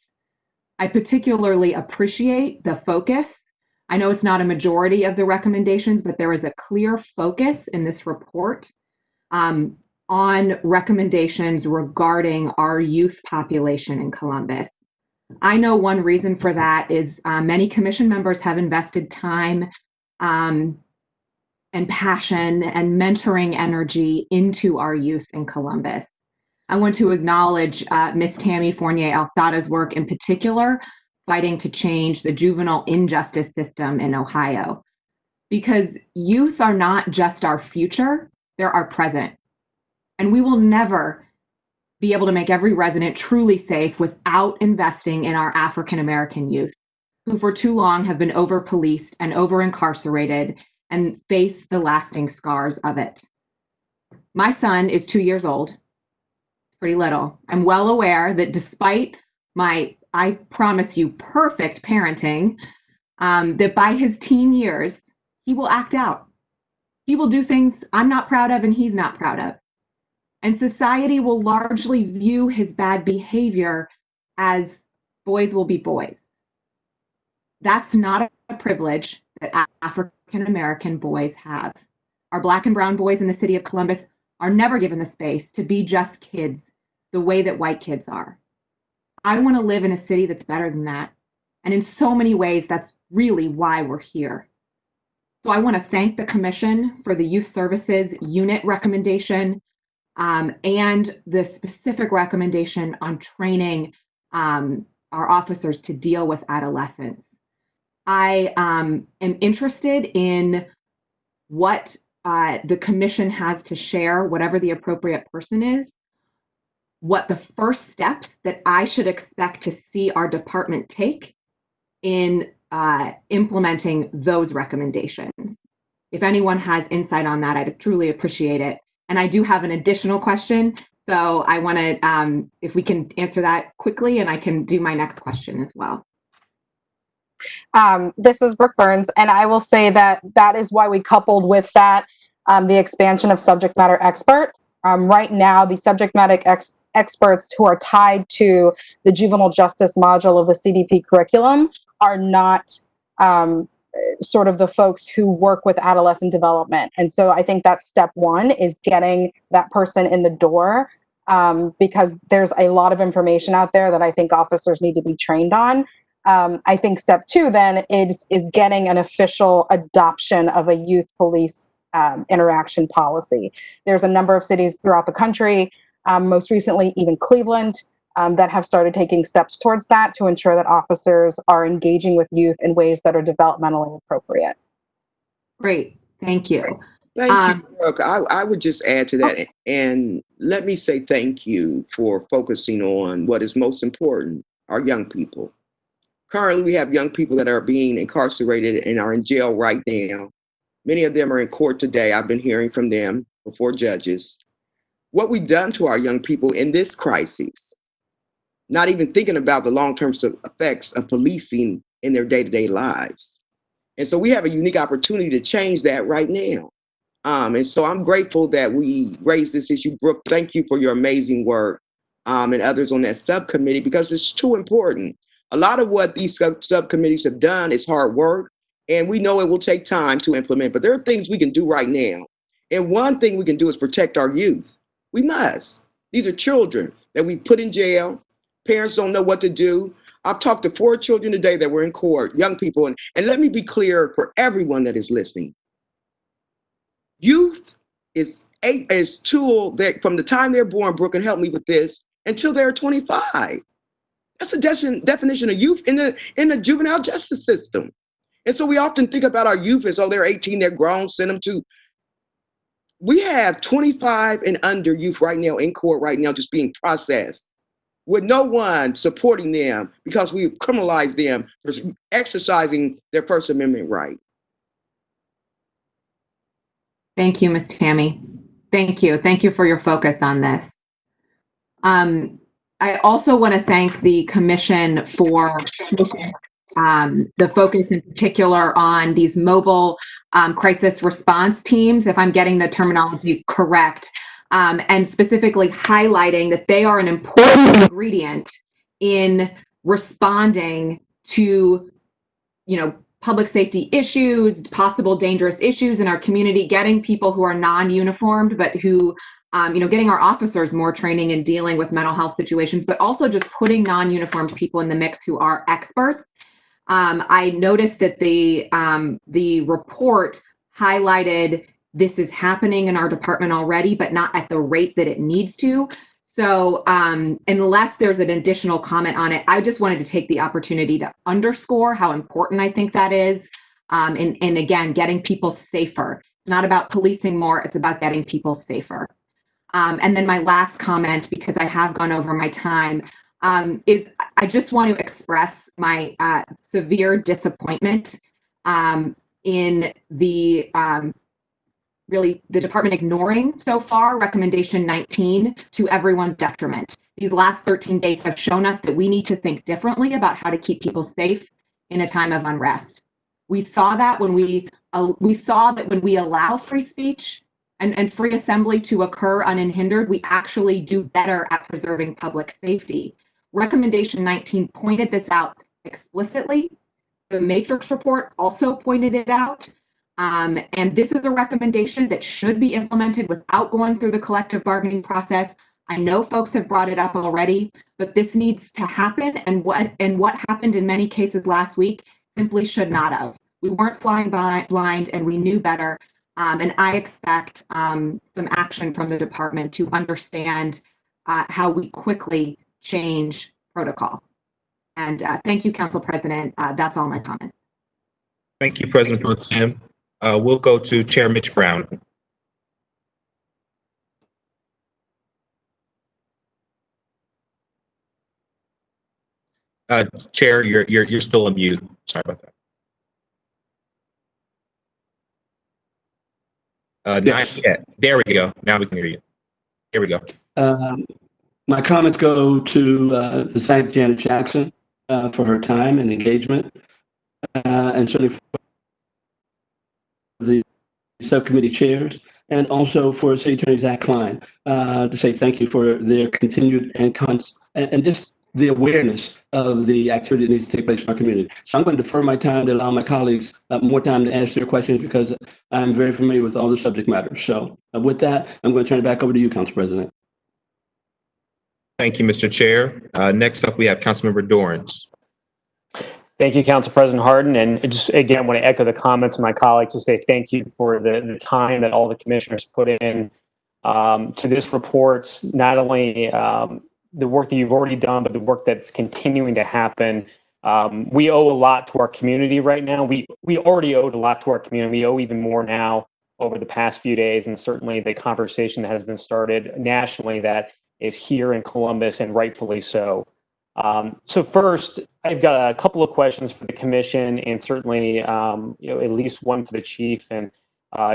I particularly appreciate the focus. I know it's not a majority of the recommendations, but there is a clear focus in this report on recommendations regarding our youth population in Columbus. I know one reason for that is many commission members have invested time and passion and mentoring energy into our youth in Columbus. I want to acknowledge Ms. Tammy Fournier-Alzada's work in particular, fighting to change the juvenile injustice system in Ohio. Because youth are not just our future, they're our present. And we will never be able to make every resident truly safe without investing in our African American youth, who for too long have been over-policed and over-incarcerated and face the lasting scars of it. My son is 2 years old, pretty little. I'm well aware that despite my, I promise you, perfect parenting, that by his teen years, he will act out. He will do things I'm not proud of and he's not proud of. And society will largely view his bad behavior as boys will be boys. That's not a privilege that African American boys have. Our Black and brown boys in the city of Columbus are never given the space to be just kids the way that white kids are. I want to live in a city that's better than that. And in so many ways, that's really why we're here. So I want to thank the Commission for the Youth Services Unit recommendation and the specific recommendation on training our officers to deal with adolescents. I am interested in what the Commission has to share, whatever the appropriate person is, what the first steps that I should expect to see our department take in implementing those recommendations. If anyone has insight on that, I'd truly appreciate it. And I do have an additional question, so I want to, if we can answer that quickly, and I can do my next question as well. This is Brooke Burns, and I will say that that is why we coupled with that the expansion of subject matter expert. Right now, the subject matter experts who are tied to the juvenile justice module of the CDP curriculum are not sort of the folks who work with adolescent development. And so I think that's step one, is getting that person in the door, because there's a lot of information out there that I think officers need to be trained on. I think step two then is getting an official adoption of a youth police interaction policy. There's a number of cities throughout the country, most recently even Cleveland, that have started taking steps towards that to ensure that officers are engaging with youth in ways that are developmentally appropriate. Great, thank you. Thank you, Brooke. I would just add to that, and let me say thank you for focusing on what is most important, our young people. Currently, we have young people that are being incarcerated and are in jail right now. Many of them are in court today. I've been hearing from them before judges. What we've done to our young people in this crisis, not even thinking about the long-term effects of policing in their day-to-day lives. And so we have a unique opportunity to change that right now. And so I'm grateful that we raised this issue. Brooke, thank you for your amazing work, and others on that subcommittee, because it's too important. A lot of what these subcommittees have done is hard work, and we know it will take time to implement, but there are things we can do right now. And one thing we can do is protect our youth. We must. These are children that we put in jail. Parents don't know what to do. I've talked to 4 children today that were in court, young people, and let me be clear for everyone that is listening. Youth is tool that from the time they're born, Brooke can help me with this, until they're 25. That's a definition of youth in the juvenile justice system. And so we often think about our youth as, oh, they're 18, they're grown, send them to. We have 25 and under youth right now in court right now just being processed with no one supporting them because we've criminalized them for exercising their First Amendment right. Thank you, Ms. Tammy. Thank you. Thank you for your focus on this. I also want to thank the Commission for the focus in particular on these mobile crisis response teams, if I'm getting the terminology correct, and specifically highlighting that they are an important ingredient in responding to, public safety issues, possible dangerous issues in our community, getting people who are non-uniformed, but who, getting our officers more training in dealing with mental health situations, but also just putting non-uniformed people in the mix who are experts. I noticed that the report highlighted this is happening in our department already, but not at the rate that it needs to. So unless there's an additional comment on it, I just wanted to take the opportunity to underscore how important I think that is. And again, getting people safer. It's not about policing more, it's about getting people safer. And then my last comment, because I have gone over my time, is I just want to express my severe disappointment in the really the department ignoring so far recommendation 19 to everyone's detriment. These last 13 days have shown us that we need to think differently about how to keep people safe in a time of unrest. We saw that when we allow free speech and free assembly to occur unhindered, we actually do better at preserving public safety. Recommendation 19 pointed this out explicitly. The Matrix report also pointed it out. And this is a recommendation that should be implemented without going through the collective bargaining process. I know folks have brought it up already, but this needs to happen. And what happened in many cases last week simply should not have. We weren't flying blind and we knew better. And I expect some action from the department to understand how we quickly change protocol. And thank you, Council President. That's all my comments. Thank you, President Pro Tem. We'll go to Chair Mitch Brown. Chair, you're still on mute. Sorry about that. Not yet. There we go. Now we can hear you. Here we go. My comments go to thank Janet Jackson for her time and engagement, and certainly for the subcommittee chairs, and also for City Attorney Zach Klein to say thank you for their continued and just the awareness of the activity that needs to take place in our community. So I'm going to defer my time to allow my colleagues more time to answer their questions because I'm very familiar with all the subject matters. So with that, I'm going to turn it back over to you, Council President. Thank you, Mr. Chair. Next up, we have Councilmember Dorrance. Thank you, Council President Hardin. And just again, want to echo the comments of my colleagues to say thank you for the time that all the commissioners put in to this report, not only the work that you've already done, but the work that's continuing to happen. We owe a lot to our community right now. We already owed a lot to our community. We owe even more now over the past few days, and certainly the conversation that has been started nationally that is here in Columbus, and rightfully so. So first, I've got a couple of questions for the commission, and certainly at least one for the chief. And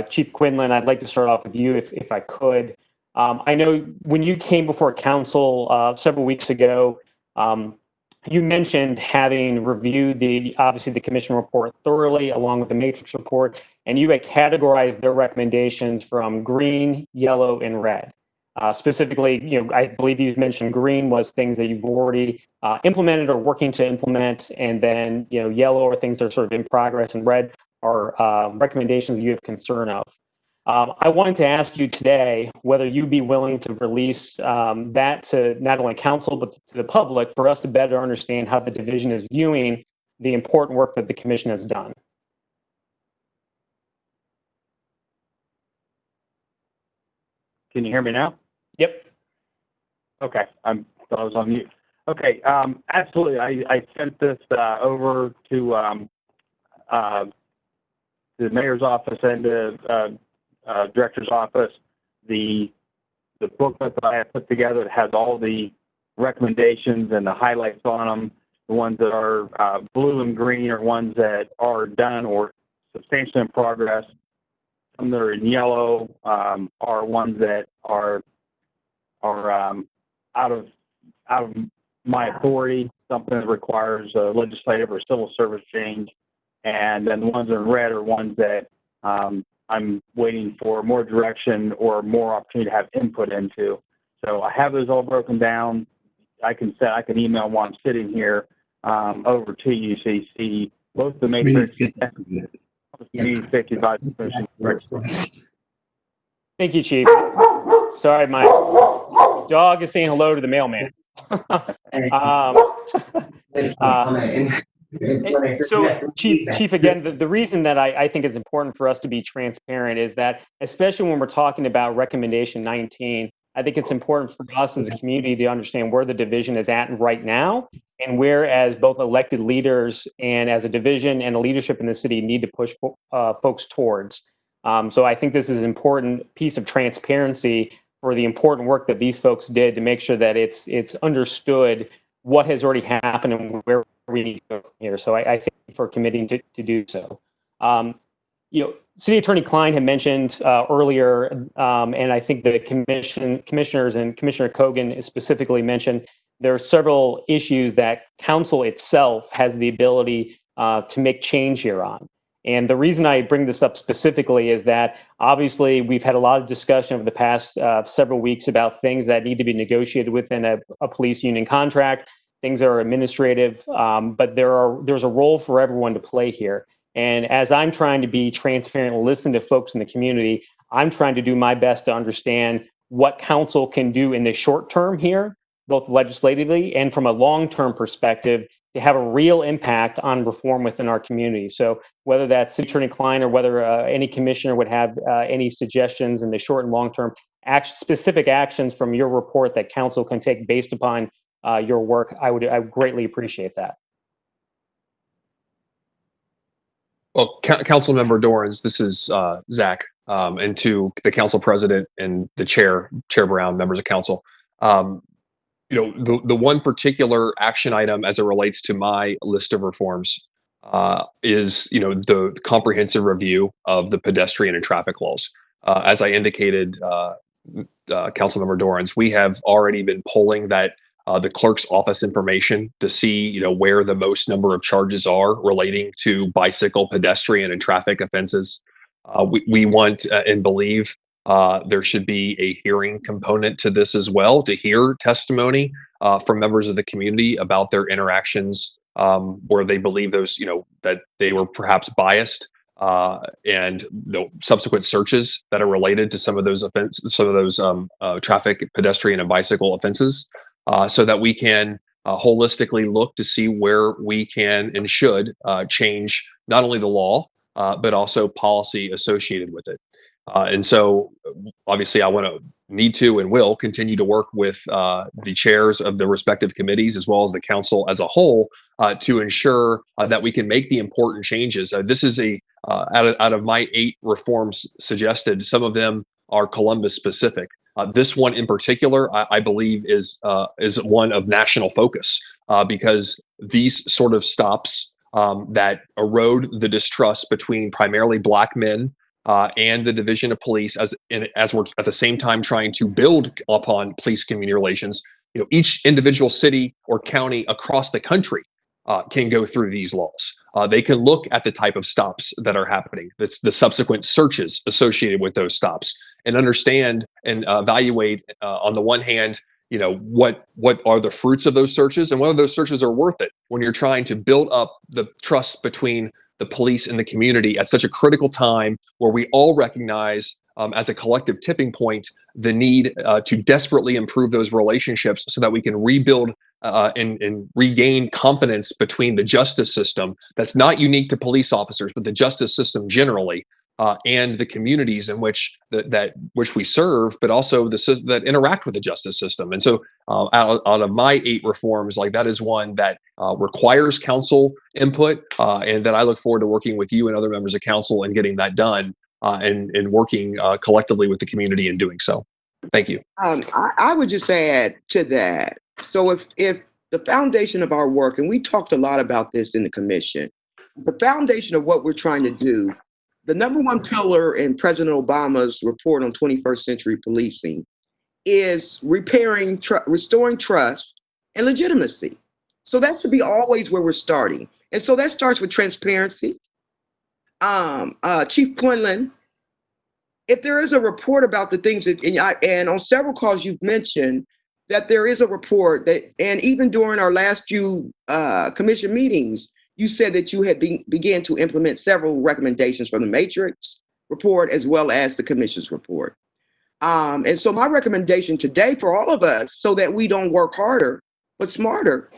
Chief Quinlan, I'd like to start off with you if I could. I know when you came before council several weeks ago, you mentioned having reviewed obviously the commission report thoroughly along with the matrix report, and you had categorized their recommendations from green, yellow, and red. Specifically, I believe you mentioned green was things that you've already implemented or working to implement, and then yellow are things that are sort of in progress, and red are recommendations you have concern of. I wanted to ask you today whether you'd be willing to release that to not only council but to the public for us to better understand how the division is viewing the important work that the commission has done. Can you hear me now? Yep. Okay, I thought I was on mute. Okay, absolutely. I sent this over to the mayor's office and the director's office. The booklet that I have put together that has all the recommendations and the highlights on them. The ones that are blue and green are ones that are done or substantially in progress. Some that are in yellow are ones that are out of my authority, something that requires a legislative or civil service change. And then the ones in red are ones that I'm waiting for more direction or more opportunity to have input into. So I have those all broken down. I can email while I'm sitting here over to you so you see both the matrix and the 55. Thank you, Chief. Sorry, my dog is saying hello to the mailman. So, Chief, again, the reason that I think it's important for us to be transparent is that, especially when we're talking about recommendation 19, I think it's important for us as a community to understand where the division is at right now, and where, as both elected leaders and as a division and a leadership in the city, need to push folks towards. So I think this is an important piece of transparency for the important work that these folks did to make sure that it's understood what has already happened and where we need to go from here. So I think for committing to do so. City Attorney Klein had mentioned earlier, and I think the commissioners and Commissioner Cogan specifically mentioned, there are several issues that council itself has the ability to make change here on. And the reason I bring this up specifically is that obviously we've had a lot of discussion over the past several weeks about things that need to be negotiated within a police union contract. Things are administrative, but there's a role for everyone to play here. And as I'm trying to be transparent and listen to folks in the community, I'm trying to do my best to understand what council can do in the short term here, both legislatively and from a long-term perspective, to have a real impact on reform within our community. So whether that's City Attorney Klein or whether any commissioner would have any suggestions in the short and long-term specific actions from your report that council can take based upon your work, I would greatly appreciate that. Well, Councilmember Dorans, this is Zach, and to the council president and the chair Brown, members of council. The one particular action item as it relates to my list of reforms is, the comprehensive review of the pedestrian and traffic laws. As I indicated, Councilmember Dorans, we have already been polling that the clerk's office information to see, where the most number of charges are relating to bicycle, pedestrian, and traffic offenses. We want and believe there should be a hearing component to this as well, to hear testimony from members of the community about their interactions where they believe those, that they were perhaps biased, and the subsequent searches that are related to some of those offenses, some of those traffic, pedestrian, and bicycle offenses. So that we can holistically look to see where we can and should change not only the law, but also policy associated with it. And so obviously I need to and will continue to work with the chairs of the respective committees as well as the council as a whole to ensure that we can make the important changes. This is out of my 8 reforms suggested, some of them are Columbus specific. This one in particular, I believe, is one of national focus because these sort of stops that erode the distrust between primarily Black men and the division of police, as we're at the same time trying to build upon police community relations. Each individual city or county across the country can go through these laws. They can look at the type of stops that are happening, the subsequent searches associated with those stops, and understand and evaluate on the one hand, what are the fruits of those searches and whether those searches are worth it when you're trying to build up the trust between the police and the community at such a critical time where we all recognize as a collective tipping point the need to desperately improve those relationships so that we can rebuild and regain confidence between the justice system that's not unique to police officers, but the justice system generally, and the communities in which which we serve, but also that interact with the justice system. And so out of my 8 reforms, like that is one that requires council input, and that I look forward to working with you and other members of council and getting that done, and working collectively with the community in doing so. Thank you. I would just add to that. So if the foundation of our work, and we talked a lot about this in the commission, the foundation of what we're trying to do, the number one pillar in President Obama's report on 21st century policing is restoring trust and legitimacy. So that should be always where we're starting. And so that starts with transparency. Chief Quinlan, if there is a report about the things that, and on several calls you've mentioned that there is a report that, and even during our last few commission meetings, you said that you had began to implement several recommendations from the Matrix report as well as the commission's report. And so my recommendation today for all of us, so that we don't work harder but smarter,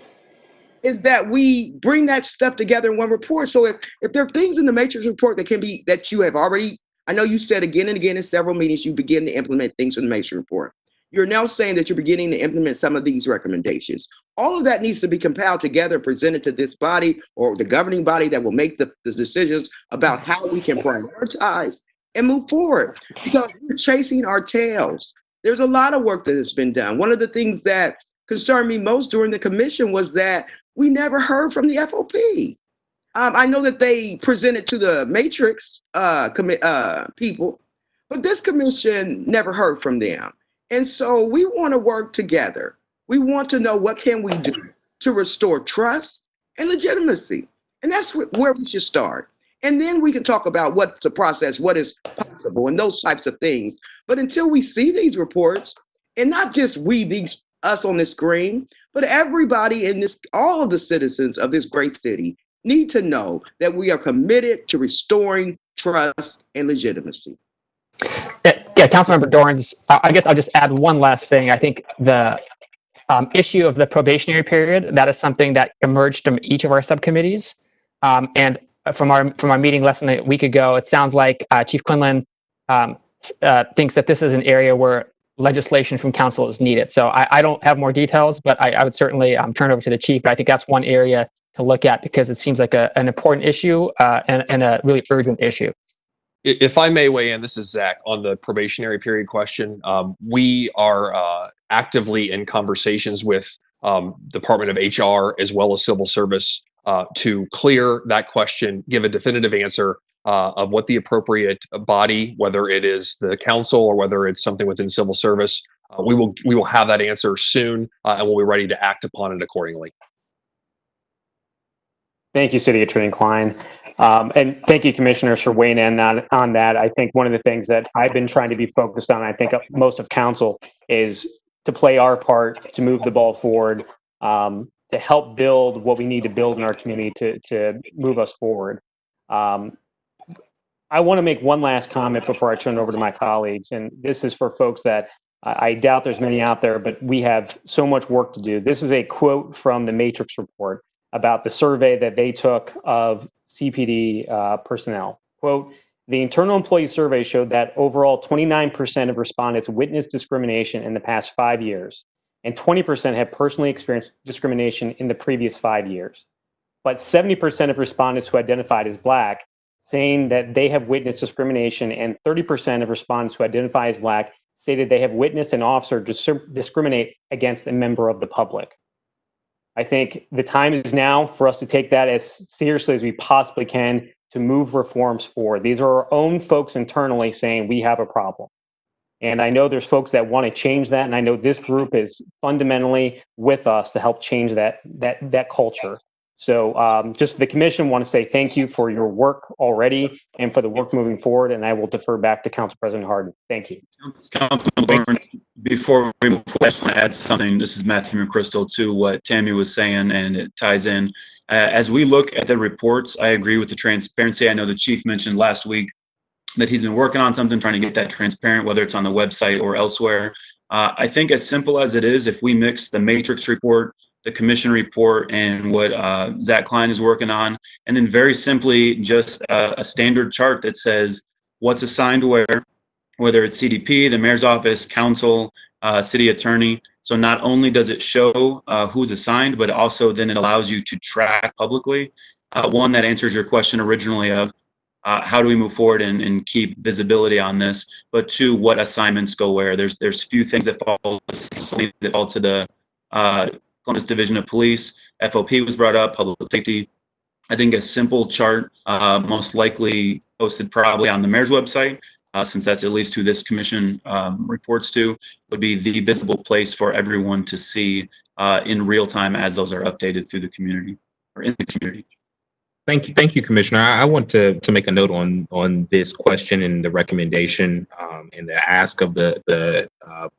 is that we bring that stuff together in one report. So if there are things in the Matrix report that you have already, I know you said again and again in several meetings, you begin to implement things from the Matrix report. You're now saying that you're beginning to implement some of these recommendations. All of that needs to be compiled together and presented to this body or the governing body that will make the decisions about how we can prioritize and move forward, because we're chasing our tails. There's a lot of work that has been done. One of the things that concerned me most during the commission was that we never heard from the FOP. I know that they presented to the Matrix people, but this commission never heard from them. And so we want to work together. We want to know what can we do to restore trust and legitimacy. And that's where we should start. And then we can talk about what's the process, what is possible, and those types of things. But until we see these reports, and not just us on the screen, but everybody in this, all of the citizens of this great city need to know that we are committed to restoring trust and legitimacy. Yeah, Councilmember Dorns, I guess I'll just add one last thing. I think the issue of the probationary period, that is something that emerged from each of our subcommittees. And from our meeting less than a week ago, it sounds like Chief Quinlan thinks that this is an area where legislation from council is needed. So I don't have more details, but I would certainly turn over to the chief. But I think that's one area to look at because it seems like an important issue and a really urgent issue. If I may weigh in, this is Zach on the probationary period question. We are actively in conversations with Department of HR as well as Civil Service to clear that question, give a definitive answer of what the appropriate body, whether it is the council or whether it's something within civil service. We will have that answer soon, and we'll be ready to act upon it accordingly. Thank you, City Attorney Klein. And thank you, commissioners, for weighing in on that. I think one of the things that I've been trying to be focused on, I think most of council, is to play our part to move the ball forward, to help build what we need to build in our community to move us forward. I want to make one last comment before I turn it over to my colleagues, and this is for folks that I doubt there's many out there, but we have so much work to do. This is a quote from the Matrix report about the survey that they took of CPD personnel. Quote, the internal employee survey showed that overall 29% of respondents witnessed discrimination in the past 5 years, and 20% have personally experienced discrimination in the previous 5 years. But 70% of respondents who identified as Black saying that they have witnessed discrimination, and 30% of respondents who identify as Black stated they have witnessed an officer discriminate against a member of the public. I think the time is now for us to take that as seriously as we possibly can to move reforms forward. These are our own folks internally saying we have a problem. And I know there's folks that want to change that, and I know this group is fundamentally with us to help change that culture. So just the commission want to say thank you for your work already and for the work moving forward, and I will defer back to Council President Hardin. Thank you. Councilmember, before we move forward, I just want to add something. This is Matthew McChrystal to what Tammy was saying, and it ties in. As we look at the reports, I agree with the transparency. I know the chief mentioned last week that he's been working on something, trying to get that transparent, whether it's on the website or elsewhere. I think as simple as it is, if we mix the Matrix report, the commission report, and what Zach Klein is working on, and then very simply just a standard chart that says what's assigned where, whether it's CDP, the mayor's office, council, city attorney. So not only does it show who's assigned, but also then it allows you to track publicly. One, that answers your question originally of how do we move forward and keep visibility on this, but two, what assignments go where. There's few things that fall to the Columbus Division of Police. FOP was brought up, public safety. I think a simple chart, most likely posted probably on the mayor's website, since that's at least who this commission reports to, would be the visible place for everyone to see in real time as those are updated through the community or in the community. Thank you, Commissioner. I want to make a note on this question and the recommendation and the ask of the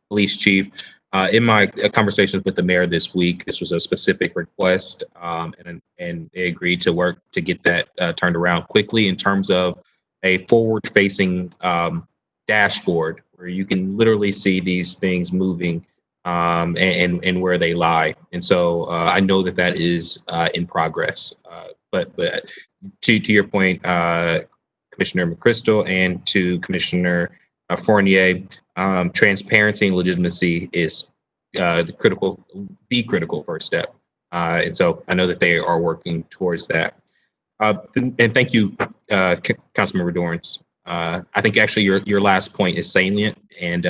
police chief. In my conversations with the mayor this week, this was a specific request, and they agreed to work to get that turned around quickly in terms of a forward-facing dashboard where you can literally see these things moving and where they lie. And so I know that is in progress. But to your point, Commissioner McChrystal, and to Commissioner Fournier, transparency and legitimacy is the critical first step. And so I know that they are working towards that. And thank you, Councilmember Dorrance. I think actually your last point is salient, and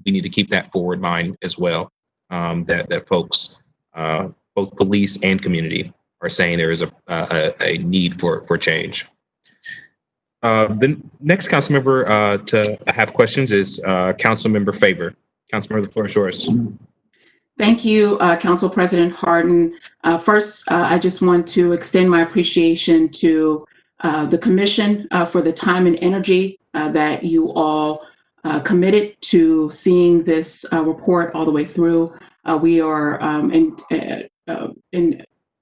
we need to keep that forward in mind as well. That folks, both police and community, are saying there is a need for change. The next council member to have questions is Councilmember Favor. Councilmember, the floor is yours. Thank you, Council President Hardin. First, I just want to extend my appreciation to the Commission for the time and energy that you all committed to seeing this report all the way through. We are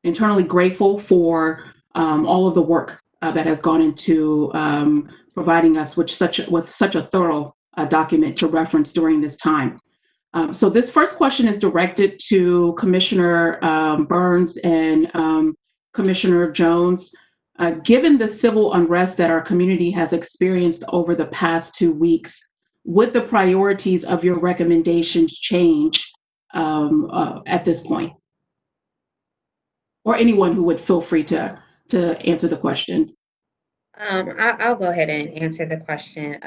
internally grateful for all of the work that has gone into providing us with such a thorough document to reference during this time. So this first question is directed to Commissioner Burns and Commissioner Jones. Given the civil unrest that our community has experienced over the past 2 weeks, would the priorities of your recommendations change at this point? Or anyone who would feel free to answer the question. I'll go ahead and answer the question,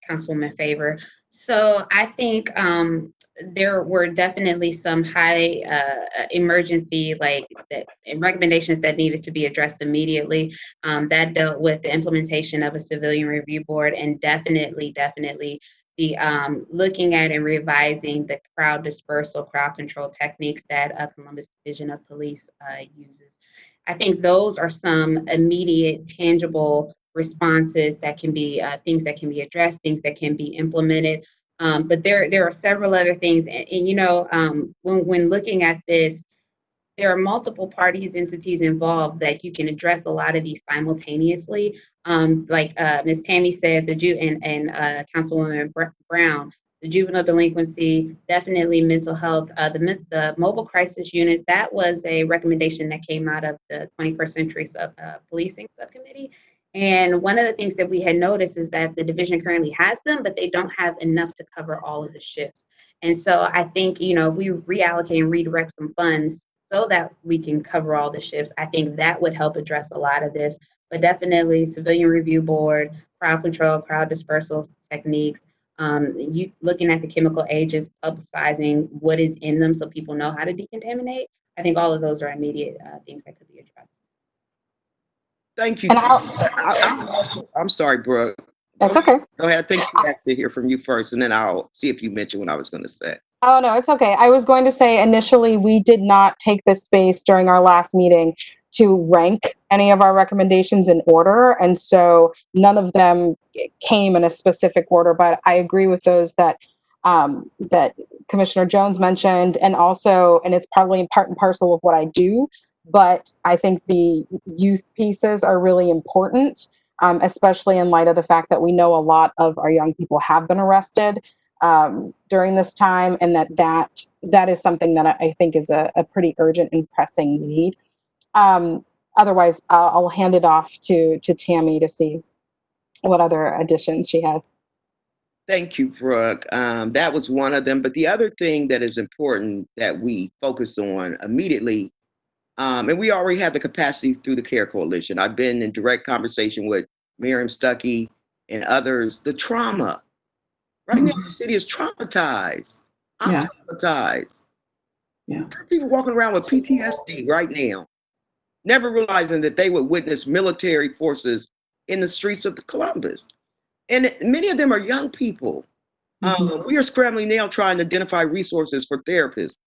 Councilwoman Favor. So I think there were definitely some high emergency recommendations that needed to be addressed immediately. That dealt with the implementation of a civilian review board, and definitely the looking at and revising the crowd dispersal, crowd control techniques that Columbus Division of Police uses. I think those are some immediate, tangible responses that can be things that can be addressed, things that can be implemented. But there are several other things, and when looking at this, there are multiple parties, entities involved that you can address a lot of these simultaneously. Like Ms. Tammy said, and Councilwoman Brown, the juvenile delinquency, definitely mental health, the mobile crisis unit, that was a recommendation that came out of the 21st Century Policing Subcommittee. And one of the things that we had noticed is that the division currently has them, but they don't have enough to cover all of the shifts. And so I think, if we reallocate and redirect some funds so that we can cover all the shifts, I think that would help address a lot of this. But definitely civilian review board, crowd control, crowd dispersal techniques, you looking at the chemical agents, publicizing what is in them so people know how to decontaminate. I think all of those are immediate things that could be addressed. Thank you. And I'm sorry, Brooke. That's okay. Go ahead. I think she has to hear from you first, and then I'll see if you mentioned what I was going to say. Oh, no, it's okay. I was going to say initially we did not take this space during our last meeting to rank any of our recommendations in order. And so none of them came in a specific order, but I agree with those that that Commissioner Jones mentioned, and it's probably part and parcel of what I do, but I think the youth pieces are really important, especially in light of the fact that we know a lot of our young people have been arrested during this time, and that is something that I think is a pretty urgent and pressing need. Otherwise, I'll hand it off to Tammy to see what other additions she has. Thank you, Brooke. That was one of them. But the other thing that is important that we focus on immediately, and we already have the capacity through the CARE Coalition. I've been in direct conversation with Miriam Stuckey and others. The trauma. Right now, the city is traumatized. I'm traumatized. Yeah. There are people walking around with PTSD right now, never realizing that they would witness military forces in the streets of Columbus. And many of them are young people. We are scrambling now trying to identify resources for therapists,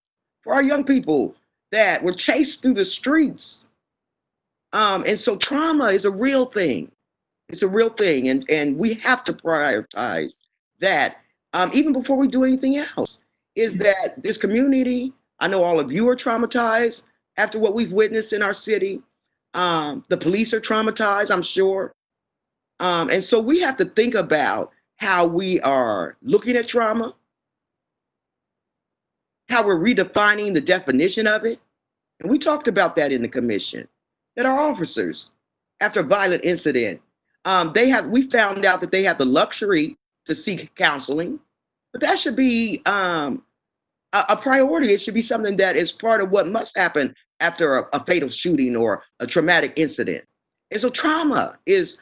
for our young people that were chased through the streets. And so trauma is a real thing. It's a real thing. And we have to prioritize that even before we do anything else, is that this community, I know all of you are traumatized after what we've witnessed in our city. The police are traumatized, I'm sure. And so we have to think about how we are looking at trauma, how we're redefining the definition of it. And we talked about that in the commission, that our officers, after a violent incident, we found out that they have the luxury to seek counseling. but that should be a priority. It should be something that is part of what must happen after a fatal shooting or a traumatic incident. And so trauma is,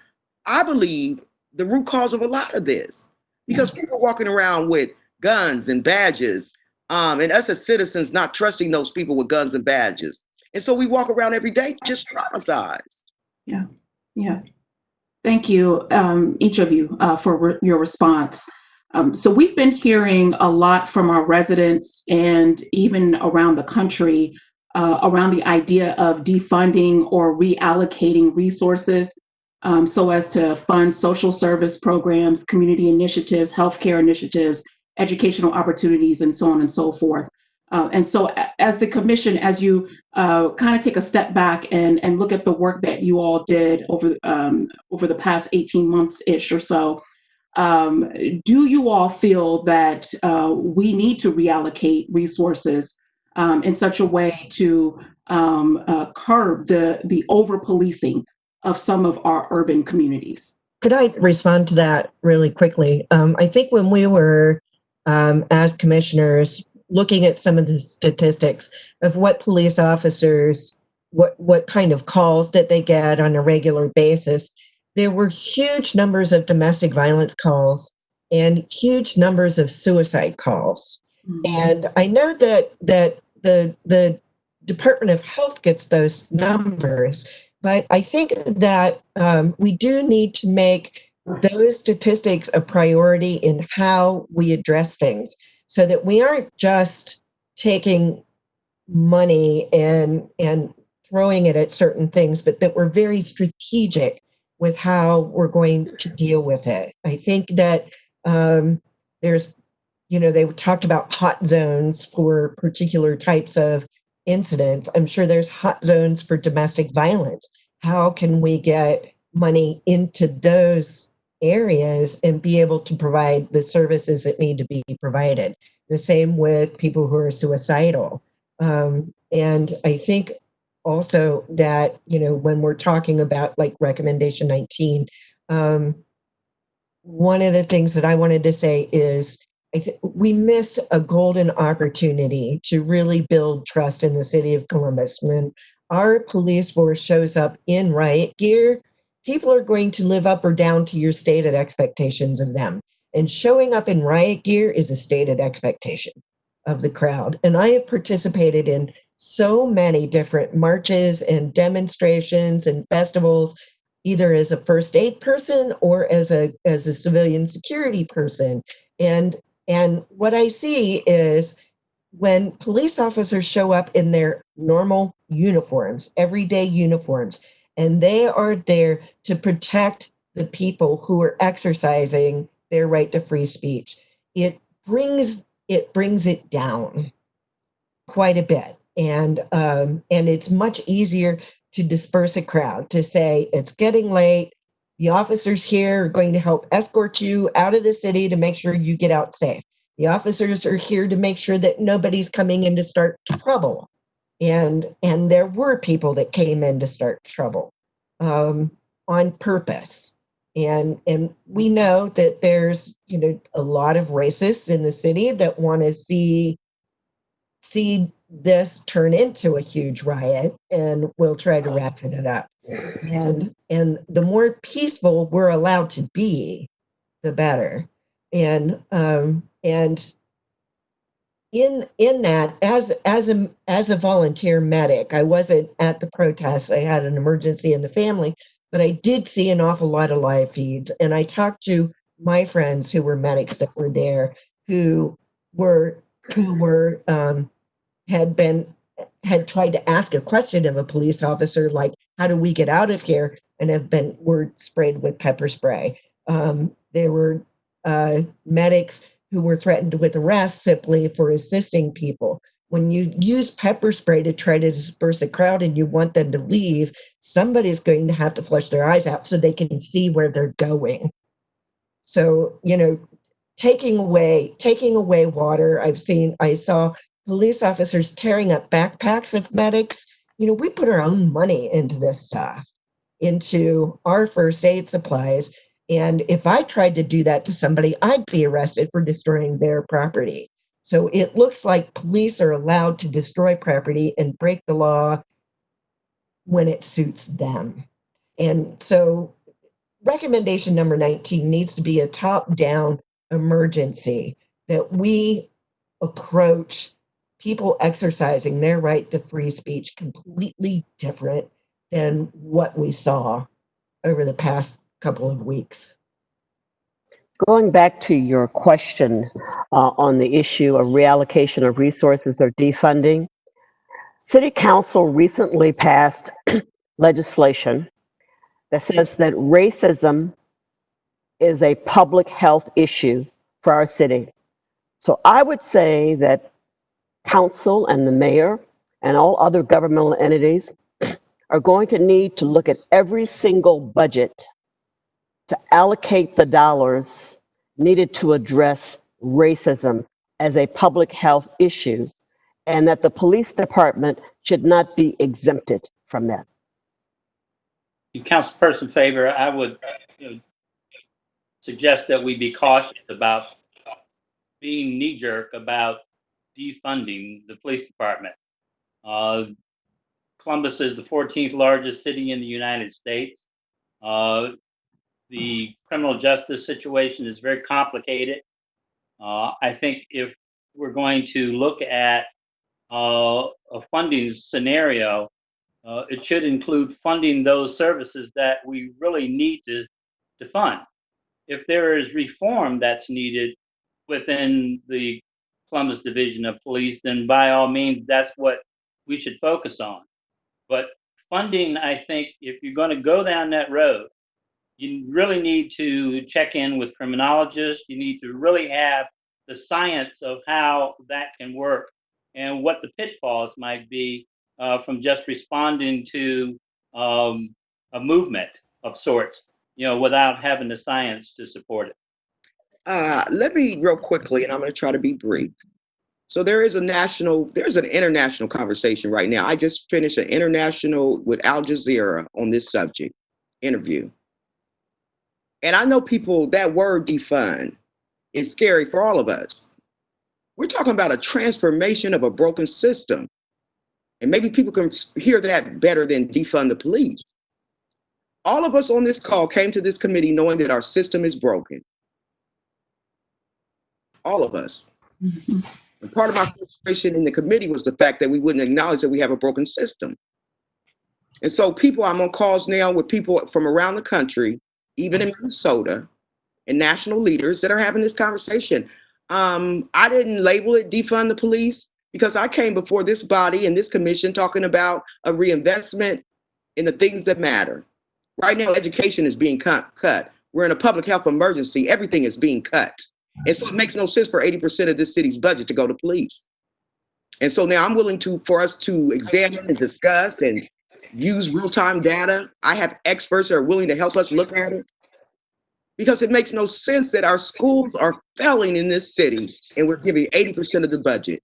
I believe, the root cause of a lot of this, because people walking around with guns and badges, and us as citizens not trusting those people with guns and badges. And so we walk around every day just traumatized. Yeah, yeah. Thank you, each of you, for your response. So we've been hearing a lot from our residents and even around the country around the idea of defunding or reallocating resources so as to fund social service programs, community initiatives, healthcare initiatives, educational opportunities, and so on and so forth. And so as the commission, as you kind of take a step back and look at the work that you all did over the past 18 months-ish or so, do you all feel that we need to reallocate resources in such a way to curb the over-policing of some of our urban communities? Could I respond to that really quickly? I think when we were, as commissioners, looking at some of the statistics of what police officers, what kind of calls that they get on a regular basis, there were huge numbers of domestic violence calls and huge numbers of suicide calls. Mm-hmm. And I know that the Department of Health gets those numbers, but I think that we do need to make those statistics a priority in how we address things, so that we aren't just taking money and throwing it at certain things, but that we're very strategic with how we're going to deal with it. I think that there's, they talked about hot zones for particular types of incidents. I'm sure there's hot zones for domestic violence. How can we get money into those areas and be able to provide the services that need to be provided? The same with people who are suicidal. And I think also that, when we're talking about like recommendation 19, one of the things that I wanted to say is we miss a golden opportunity to really build trust in the city of Columbus. When our police force shows up in riot gear, people are going to live up or down to your stated expectations of them. And showing up in riot gear is a stated expectation of the crowd. And I have participated in so many different marches and demonstrations and festivals, either as a first aid person or as a civilian security person. And what I see is when police officers show up in their normal uniforms, everyday uniforms, and they are there to protect the people who are exercising their right to free speech, it brings it down quite a bit. And it's much easier to disperse a crowd, to say it's getting late. The officers here are going to help escort you out of the city to make sure you get out safe. The officers are here to make sure that nobody's coming in to start trouble. And there were people that came in to start trouble on purpose. And we know that there's, a lot of racists in the city that want to see this turn into a huge riot, and we'll try to ratchet it up. And the more peaceful we're allowed to be, the better. And in that, as a volunteer medic, I wasn't at the protest. I had an emergency in the family, but I did see an awful lot of live feeds, and I talked to my friends who were medics that were there, who had tried to ask a question of a police officer, like, how do we get out of here? And were sprayed with pepper spray. There were medics who were threatened with arrest simply for assisting people. When you use pepper spray to try to disperse a crowd and you want them to leave, somebody's going to have to flush their eyes out so they can see where they're going. So, taking away water, I saw police officers tearing up backpacks of medics. We put our own money into this stuff, into our first aid supplies. And if I tried to do that to somebody, I'd be arrested for destroying their property. So it looks like police are allowed to destroy property and break the law when it suits them. And so recommendation number 19 needs to be a top-down emergency, that we approach people exercising their right to free speech completely different than what we saw over the past couple of weeks. Going back to your question on the issue of reallocation of resources or defunding, City Council recently passed legislation that says that racism is a public health issue for our city. So I would say that council and the mayor and all other governmental entities are going to need to look at every single budget to allocate the dollars needed to address racism as a public health issue, and that the police department should not be exempted from that. Councilperson Favor, I would suggest that we be cautious about being knee-jerk about defunding the police department. Columbus is the 14th largest city in the United States. The criminal justice situation is very complicated. I think if we're going to look at a funding scenario, it should include funding those services that we really need to fund. If there is reform that's needed within the Columbus Division of Police, then by all means, that's what we should focus on. But funding, I think, if you're going to go down that road, you really need to check in with criminologists. You need to really have the science of how that can work and what the pitfalls might be from just responding to a movement of sorts, without having the science to support it. Let me real quickly, and I'm going to try to be brief. So there's an international conversation right now. I just finished an international with Al Jazeera on this subject interview. And I know people, that word defund is scary for all of us. We're talking about a transformation of a broken system. And maybe people can hear that better than defund the police. All of us on this call came to this committee knowing that our system is broken. All of us. Mm-hmm. And part of my frustration in the committee was the fact that we wouldn't acknowledge that we have a broken system. And so I'm on calls now with people from around the country, even in Minnesota, and national leaders that are having this conversation. I didn't label it defund the police because I came before this body and this commission talking about a reinvestment in the things that matter. Right now, education is being cut. We're in a public health emergency. Everything is being cut. And so it makes no sense for 80% of this city's budget to go to police. And so now I'm willing for us to examine and discuss and use real-time data. I have experts that are willing to help us look at it, because it makes no sense that our schools are failing in this city and we're giving 80% of the budget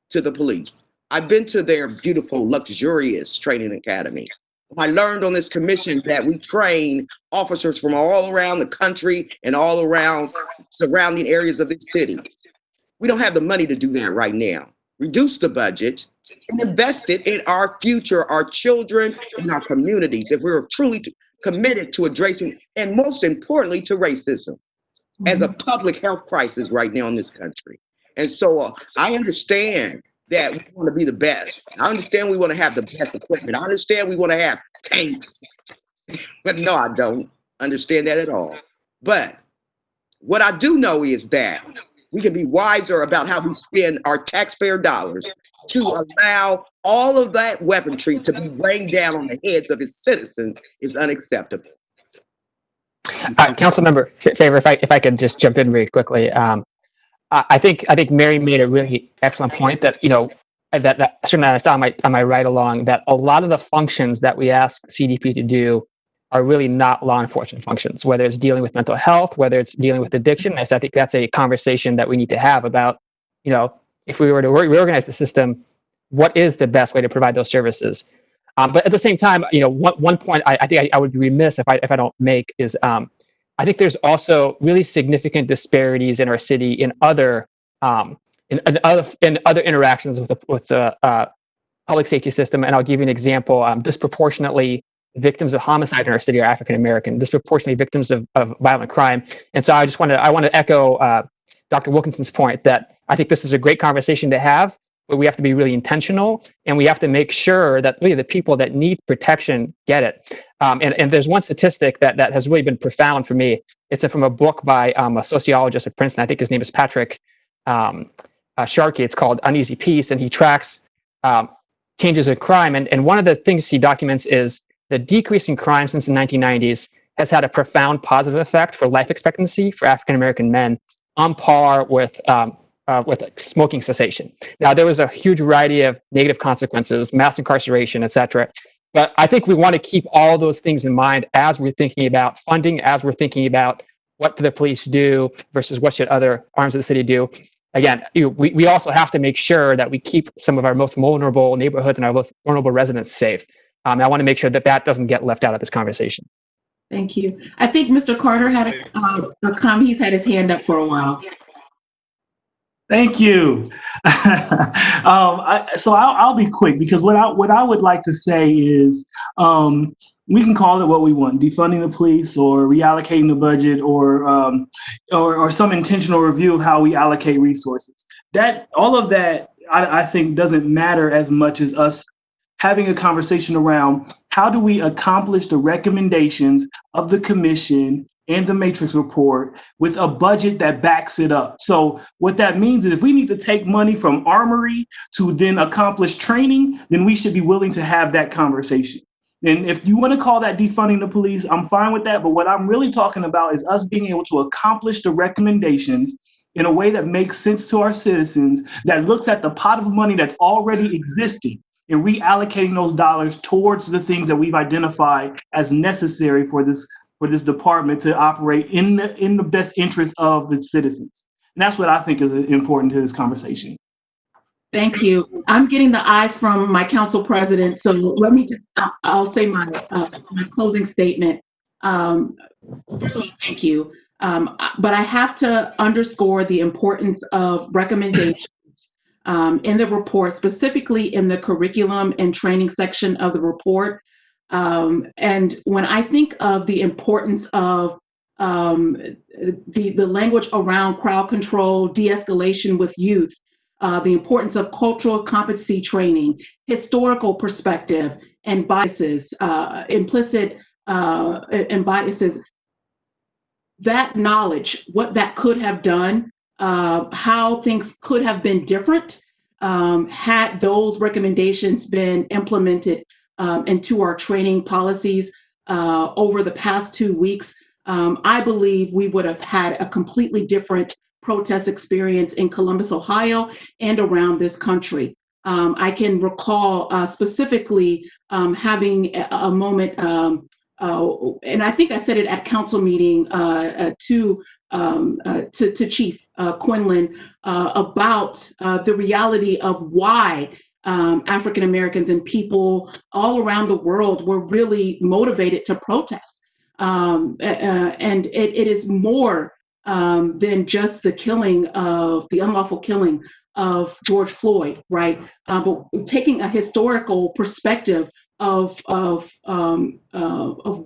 to the police. I've been to their beautiful, luxurious training academy. I learned on this commission that we train officers from all around the country and all around surrounding areas of this city. We don't have the money to do that right now. Reduce the budget and invest it in our future, our children, and our communities, if we're truly committed to addressing, and most importantly, to racism as a public health crisis right now in this country. And so I understand that we want to be the best. I understand we want to have the best equipment. I understand we want to have tanks. But no, I don't understand that at all. But what I do know is that we can be wiser about how we spend our taxpayer dollars to allow all of that weaponry to be rained down on the heads of its citizens is unacceptable. Councilmember Favor, if I could just jump in really quickly. I think Mary made a really excellent point that, that certainly I saw on my ride along, that a lot of the functions that we ask CDP to do are really not law enforcement functions, whether it's dealing with mental health, whether it's dealing with addiction. I think that's a conversation that we need to have about, if we were to reorganize the system, what is the best way to provide those services? But at the same time, one point I think I would be remiss if I don't make is, I I think there's also really significant disparities in our city in other interactions with the public safety system. And I'll give you an example. Disproportionately, victims of homicide in our city are African American. Disproportionately, victims of violent crime. And so I want to echo Dr. Wilkinson's point that I think this is a great conversation to have, but we have to be really intentional, and we have to make sure that really the people that need protection get it. And there's one statistic that has really been profound for me. It's from a book by a sociologist at Princeton. I think his name is Patrick Sharkey. It's called Uneasy Peace, and he tracks changes in crime. And one of the things he documents is the decrease in crime since the 1990s has had a profound positive effect for life expectancy for African American men, on par with smoking cessation. Now, there was a huge variety of negative consequences, mass incarceration, et cetera. But I think we want to keep all those things in mind as we're thinking about funding, as we're thinking about what do the police do versus what should other arms of the city do. Again, we also have to make sure that we keep some of our most vulnerable neighborhoods and our most vulnerable residents safe. I want to make sure that that doesn't get left out of this conversation. Thank you. I think Mr. Carter had a comment. He's had his hand up for a while. Thank you. So I'll be quick, because what I would like to say is we can call it what we want: defunding the police, or reallocating the budget, or some intentional review of how we allocate resources. That all of that I think doesn't matter as much as us having a conversation around how do we accomplish the recommendations of the commission and the matrix report with a budget that backs it up. So what that means is if we need to take money from armory to then accomplish training, then we should be willing to have that conversation. And if you want to call that defunding the police, I'm fine with that. But what I'm really talking about is us being able to accomplish the recommendations in a way that makes sense to our citizens, that looks at the pot of money that's already existing and reallocating those dollars towards the things that we've identified as necessary for this department to operate in the best interest of the citizens. And that's what I think is important to this conversation. Thank you. I'm getting the eyes from my council president, so let me just, I'll say my closing statement. First of all, thank you. But I have to underscore the importance of recommendations in the report, specifically in the curriculum and training section of the report. And when I think of the importance of the language around crowd control, de-escalation with youth, the importance of cultural competency training, historical perspective, and biases, implicit and biases, that knowledge, what that could have done, how things could have been different had those recommendations been implemented into our training policies over the past 2 weeks, I believe we would have had a completely different protest experience in Columbus, Ohio, and around this country. I can recall specifically having a moment, and I think I said it at council meeting to Chief Quinlan about the reality of why African Americans and people all around the world were really motivated to protest. And it is more than just the killing of the unlawful killing of George Floyd, right? But taking a historical perspective of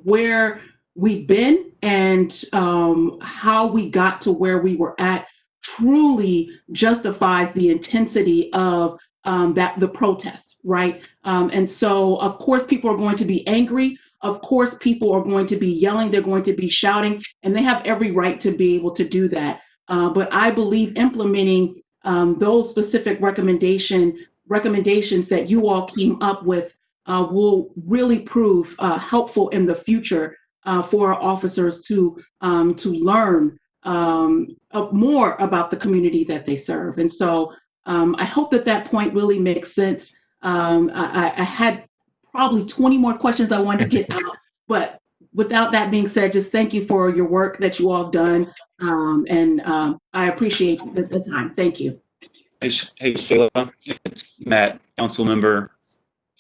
where we've been and how we got to where we were at truly justifies the intensity of the protest, right? And so, of course, people are going to be angry. Of course, people are going to be yelling. They're going to be shouting, and they have every right to be able to do that. But I believe implementing those specific recommendations that you all came up with will really prove helpful in the future for our officers to learn more about the community that they serve. And so I hope that point really makes sense. I had probably 20 more questions I wanted to get out, but without that being said, just thank you for your work that you all have done. And I appreciate the time. Thank you. Hey, Sheila, it's Matt, Councilmember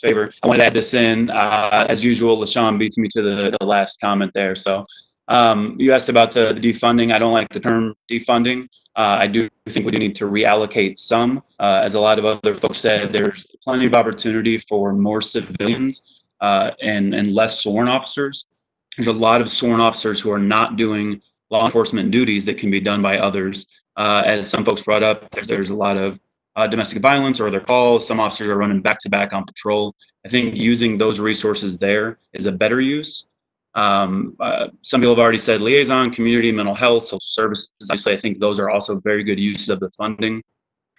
Favor. I wanted to add this in. As usual, LaShawn beats me to the last comment there. So You asked about the defunding. I don't like the term defunding. I do think we do need to reallocate some. As a lot of other folks said, there's plenty of opportunity for more civilians and less sworn officers. There's a lot of sworn officers who are not doing law enforcement duties that can be done by others. As some folks brought up, there's a lot of domestic violence or other calls. Some officers are running back to back on patrol. I think using those resources there is a better use. Some people have already said liaison, community, mental health, social services. Obviously, I think those are also very good uses of the funding.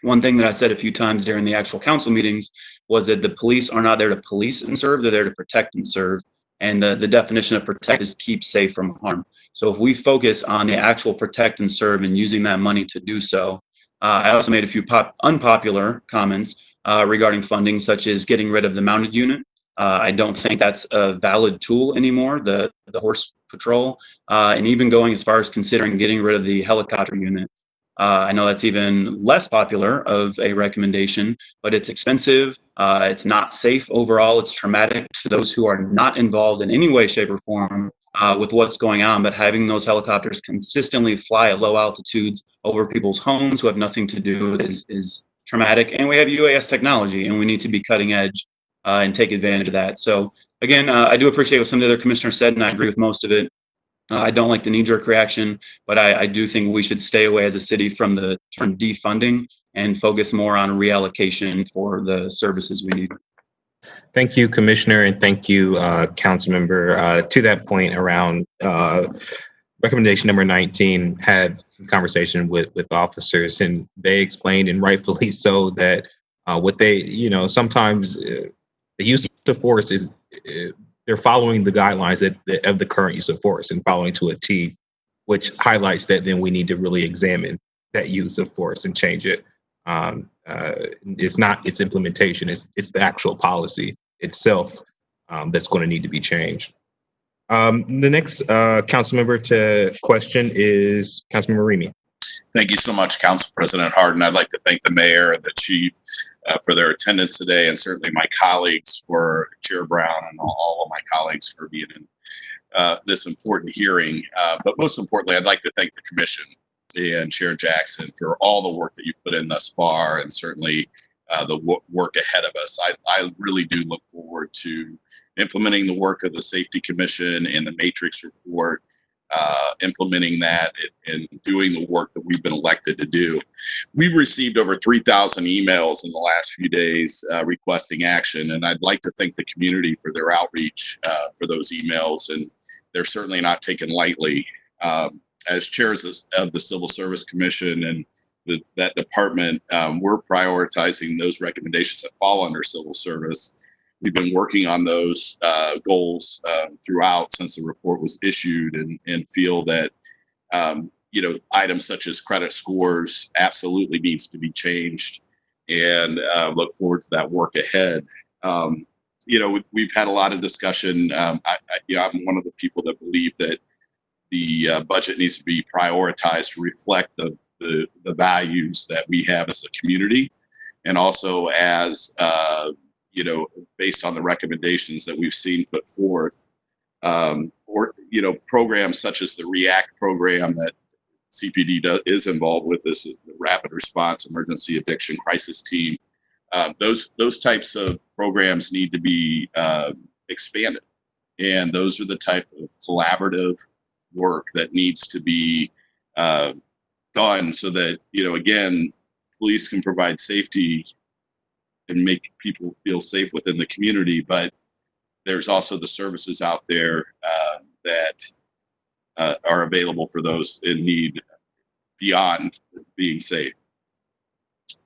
One thing that I said a few times during the actual council meetings was that the police are not there to police and serve, they're there to protect and serve. And the definition of protect is keep safe from harm. So if we focus on the actual protect and serve and using that money to do so, I also made a few unpopular comments regarding funding, such as getting rid of the mounted unit. I don't think that's a valid tool anymore, the horse patrol, and even going as far as considering getting rid of the helicopter unit. I know that's even less popular of a recommendation, but it's expensive. It's not safe overall. It's traumatic to those who are not involved in any way, shape, or form with what's going on. But having those helicopters consistently fly at low altitudes over people's homes who have nothing to do with it is traumatic. And we have UAS technology, and we need to be cutting edge and take advantage of that. So again, I do appreciate what some of the other commissioners said, and I agree with most of it. I don't like the knee-jerk reaction, but I do think we should stay away as a city from the term defunding and focus more on reallocation for the services we need. Thank you, Commissioner, and thank you, Councilmember. To that point around recommendation number 19, had a conversation with officers, and they explained, and rightfully so, that what they, sometimes the use of force is they're following the guidelines of the current use of force and following to a T, which highlights that then we need to really examine that use of force and change it. It's not its implementation, it's the actual policy itself that's going to need to be changed. The next council member to question is Councilmember Remy. Thank you so much, Council President Hardin. I'd like to thank the mayor and the chief for their attendance today, and certainly my colleagues, for Chair Brown and all of my colleagues for being in this important hearing. But most importantly, I'd like to thank the commission and Chair Jackson for all the work that you've put in thus far, and certainly the work ahead of us. I really do look forward to implementing the work of the Safety Commission and the Matrix Report, implementing that and doing the work that we've been elected to do. We've received over 3,000 emails in the last few days requesting action, and I'd like to thank the community for their outreach for those emails, and they're certainly not taken lightly. As chairs of the Civil Service Commission and that department, we're prioritizing those recommendations that fall under civil service. We've been working on those goals throughout since the report was issued, and feel that items such as credit scores absolutely needs to be changed, and look forward to that work ahead. We've had a lot of discussion. I'm one of the people that believe that the budget needs to be prioritized to reflect the values that we have as a community, and also as based on the recommendations that we've seen put forth, programs such as the REACT program that CPD is involved with, this the Rapid Response Emergency Addiction Crisis Team. Those types of programs need to be expanded, and those are the type of collaborative work that needs to be done, so that again, police can provide safety and make people feel safe within the community, but there's also the services out there that are available for those in need beyond being safe.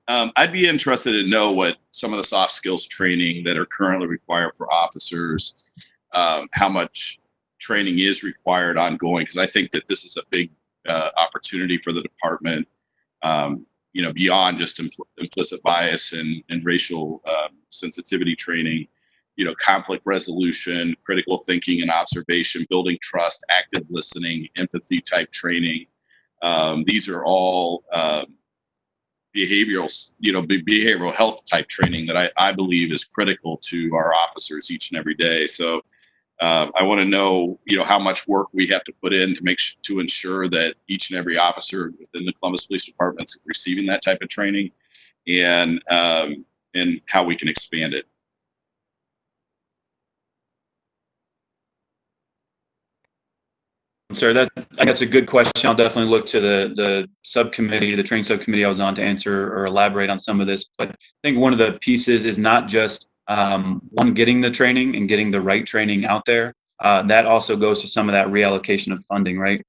I'd be interested to know what some of the soft skills training that are currently required for officers, how much training is required ongoing, because I think that this is a big opportunity for the department, beyond just implicit bias and racial sensitivity training, conflict resolution, critical thinking and observation, building trust, active listening, empathy type training. These are all behavioral health type training that I believe is critical to our officers each and every day. So I want to know, how much work we have to put in to ensure that each and every officer within the Columbus Police Department is receiving that type of training, and how we can expand it. Sir, that's a good question. I'll definitely look to the subcommittee, the training subcommittee I was on, to answer or elaborate on some of this. But I think one of the pieces is not just one, getting the training and getting the right training out there. That also goes to some of that reallocation of funding, right?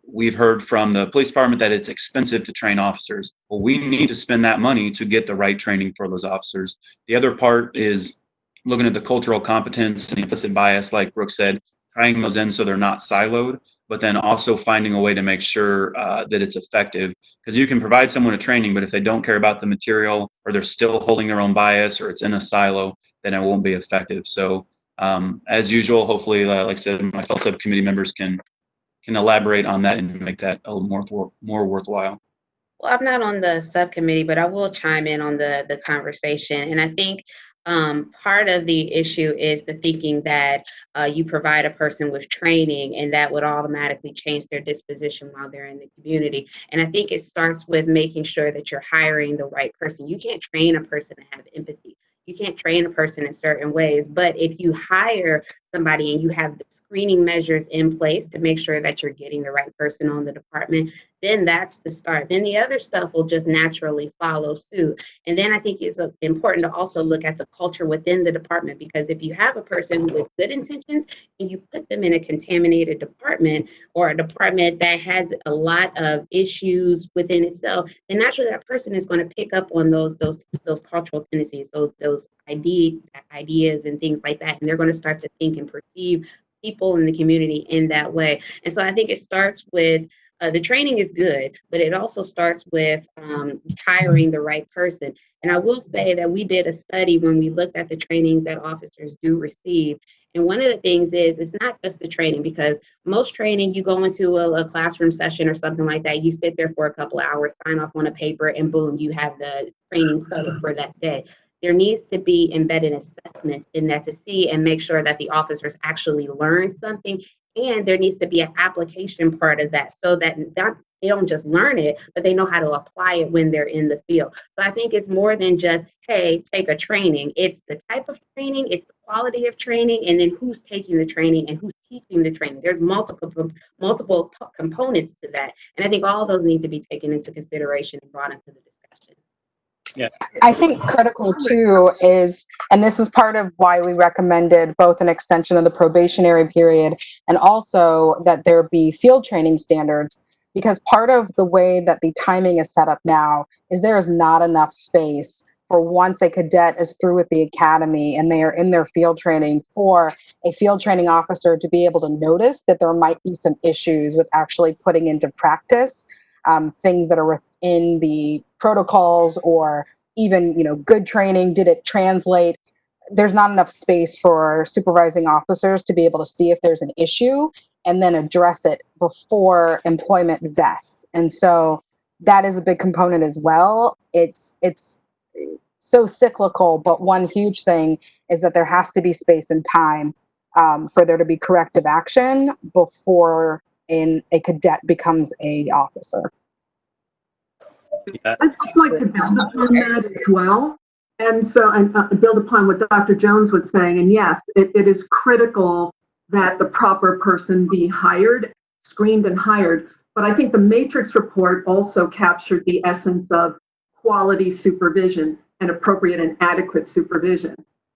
We've heard from the police department that it's expensive to train officers. Well, we need to spend that money to get the right training for those officers. The other part is looking at the cultural competence and implicit bias, like Brooke said, tying those in so they're not siloed, but then also finding a way to make sure that it's effective. Because you can provide someone a training, but if they don't care about the material, or they're still holding their own bias, or it's in a silo, then it won't be effective. So as usual, hopefully, like I said, my fellow subcommittee members can elaborate on that and make that a little more worthwhile. Well, I'm not on the subcommittee, but I will chime in on the conversation. And I think part of the issue is the thinking that you provide a person with training and that would automatically change their disposition while they're in the community. And I think it starts with making sure that you're hiring the right person. You can't train a person to have empathy. You can't train a person in certain ways, but if you hire somebody and you have the screening measures in place to make sure that you're getting the right person on the department, then that's the start. Then the other stuff will just naturally follow suit. And then I think it's important to also look at the culture within the department, because if you have a person with good intentions and you put them in a contaminated department, or a department that has a lot of issues within itself, then naturally that person is going to pick up on those cultural tendencies, those ideas and things like that, and they're going to start to think and perceive people in the community in that way. And so I think it starts with the training is good, but it also starts with hiring the right person. And I will say that we did a study when we looked at the trainings that officers do receive. And one of the things is, it's not just the training, because most training, you go into a classroom session or something like that, you sit there for a couple of hours, sign off on a paper, and boom, you have the training credit for that day. There needs to be embedded assessments in that to see and make sure that the officers actually learn something. And there needs to be an application part of that, so that they don't just learn it, but they know how to apply it when they're in the field. So I think it's more than just, hey, take a training. It's the type of training, it's the quality of training, and then who's taking the training and who's teaching the training. There's multiple components to that. And I think all of those need to be taken into consideration and brought into the discussion. Yeah. I think critical too is, and this is part of why we recommended both an extension of the probationary period and also that there be field training standards, because part of the way that the timing is set up now is there is not enough space for, once a cadet is through with the academy and they are in their field training, for a field training officer to be able to notice that there might be some issues with actually putting into practice things that are within the protocols, or even, good training. Did it translate? There's not enough space for supervising officers to be able to see if there's an issue and then address it before employment vests. And so that is a big component as well. It's so cyclical, but one huge thing is that there has to be space and time for there to be corrective action before a cadet becomes a officer. I'd just like to build upon that as well. And so, build upon what Dr. Jones was saying. And yes, it is critical that the proper person be hired, screened and hired. But I think the Matrix report also captured the essence of quality supervision and appropriate and adequate supervision.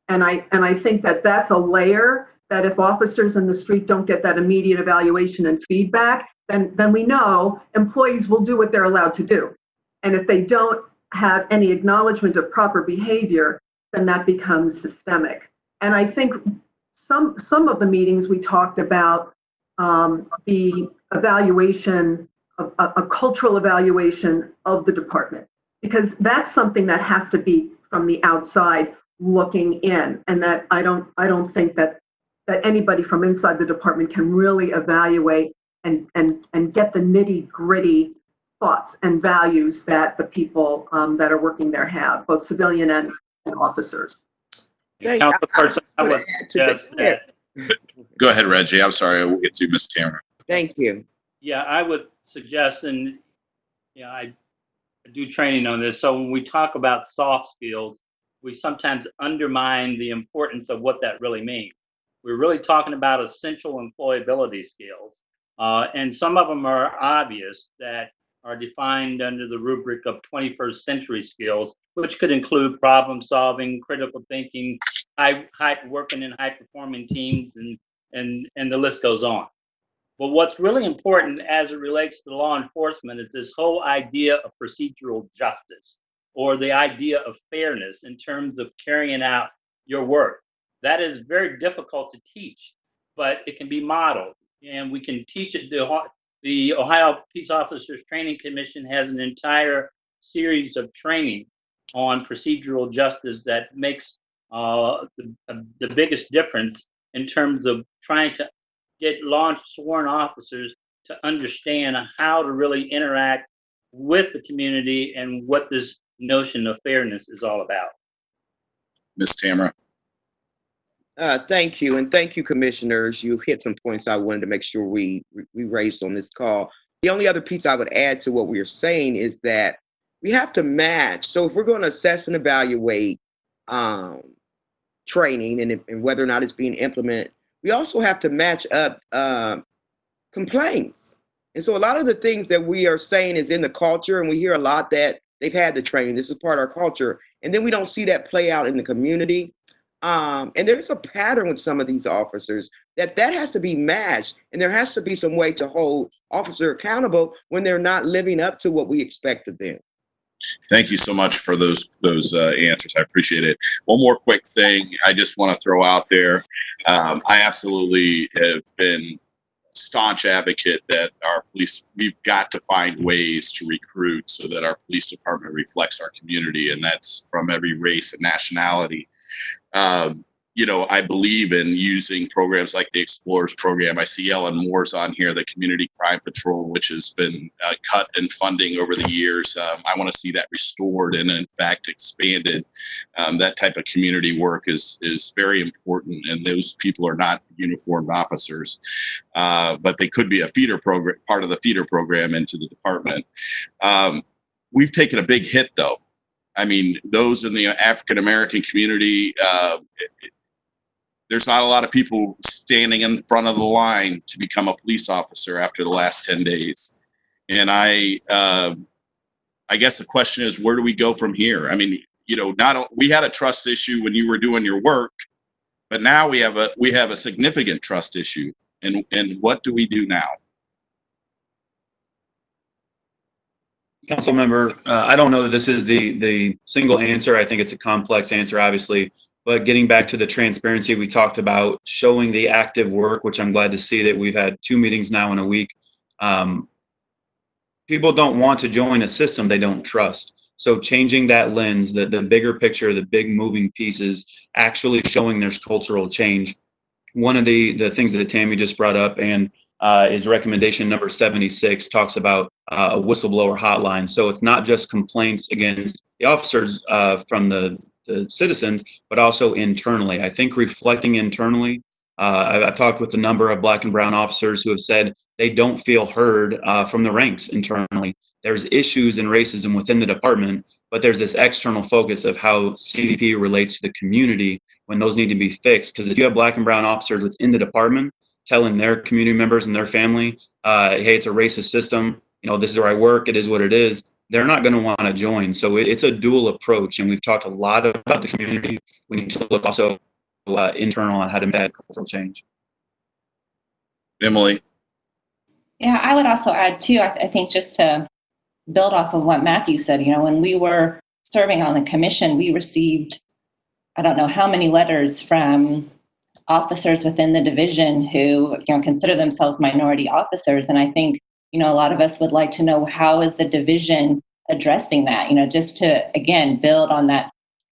And I think that that's a layer that if officers in the street don't get that immediate evaluation and feedback, then we know employees will do what they're allowed to do. And if they don't have any acknowledgement of proper behavior, then that becomes systemic. And I think some of the meetings we talked about the evaluation, a cultural evaluation of the department, because that's something that has to be from the outside looking in, and that I don't think that anybody from inside the department can really evaluate and get the nitty-gritty thoughts and values that the people that are working there have, both civilian and officers. Councilperson, I would suggest that Go ahead, Reggie. I'm sorry. We'll get to Ms. Tamara. Thank you. Yeah, I would suggest, and yeah, I do training on this. So when we talk about soft skills, we sometimes undermine the importance of what that really means. We're really talking about essential employability skills. And some of them are obvious that are defined under the rubric of 21st century skills, which could include problem solving, critical thinking, working in high performing teams, and the list goes on. But what's really important as it relates to law enforcement is this whole idea of procedural justice, or the idea of fairness in terms of carrying out your work. That is very difficult to teach, but it can be modeled, and we can teach it. The Ohio Peace Officers Training Commission has an entire series of training on procedural justice that makes the biggest difference in terms of trying to get law sworn officers to understand how to really interact with the community and what this notion of fairness is all about. Ms. Tamara. Thank you, and thank you, commissioners. You hit some points I wanted to make sure we raised on this call. The only other piece I would add to what we are saying is that we have to match. So if we're going to assess and evaluate training and whether or not it's being implemented, we also have to match up complaints. And so a lot of the things that we are saying is in the culture, and we hear a lot that they've had the training, this is part of our culture, and then we don't see that play out in the community. And there's a pattern with some of these officers that has to be matched, and there has to be some way to hold officer accountable when they're not living up to what we expect of them. Thank you so much for those answers. I appreciate it. One more quick thing I just want to throw out there. I absolutely have been a staunch advocate that our police, we've got to find ways to recruit so that our police department reflects our community, and that's from every race and nationality. You know, I believe in using programs like the Explorers program. I see Ellen Moore's on here, the Community Crime Patrol, which has been cut in funding over the years. I want to see that restored and, in fact, expanded. That type of community work is very important, and those people are not uniformed officers, but they could be a feeder program, part of the feeder program into the department. We've taken a big hit, though. I mean, those in the African American community, there's not a lot of people standing in front of the line to become a police officer after the last 10 days. And I guess the question is, where do we go from here? I mean, you know, we had a trust issue when you were doing your work, but now we have a significant trust issue. And what do we do now? Councilmember, I don't know that this is the single answer. I think it's a complex answer, obviously. But getting back to the transparency we talked about, showing the active work, which I'm glad to see that we've had 2 meetings now in a week. People don't want to join a system they don't trust. So changing that lens, the bigger picture, the big moving pieces, actually showing there's cultural change. One of the things that Tammy just brought up and is recommendation number 76 talks about a whistleblower hotline. So it's not just complaints against the officers from the citizens, but also internally. I think reflecting internally, I've talked with a number of Black and brown officers who have said they don't feel heard from the ranks internally. There's issues and racism within the department, but there's this external focus of how CDP relates to the community when those need to be fixed. Because if you have Black and brown officers within the department telling their community members and their family, hey, it's a racist system, you know, this is where I work, it is what it is, they're not going to want to join. So it's a dual approach. And we've talked a lot about the community. We need to look also internal on how to embed cultural change. Emily. Yeah, I would also add too, I think just to build off of what Matthew said, you know, when we were serving on the commission, we received, I don't know how many letters from officers within the division who, you know, consider themselves minority officers. And I think, you know, a lot of us would like to know, how is the division addressing that? You know, just to, again, build on that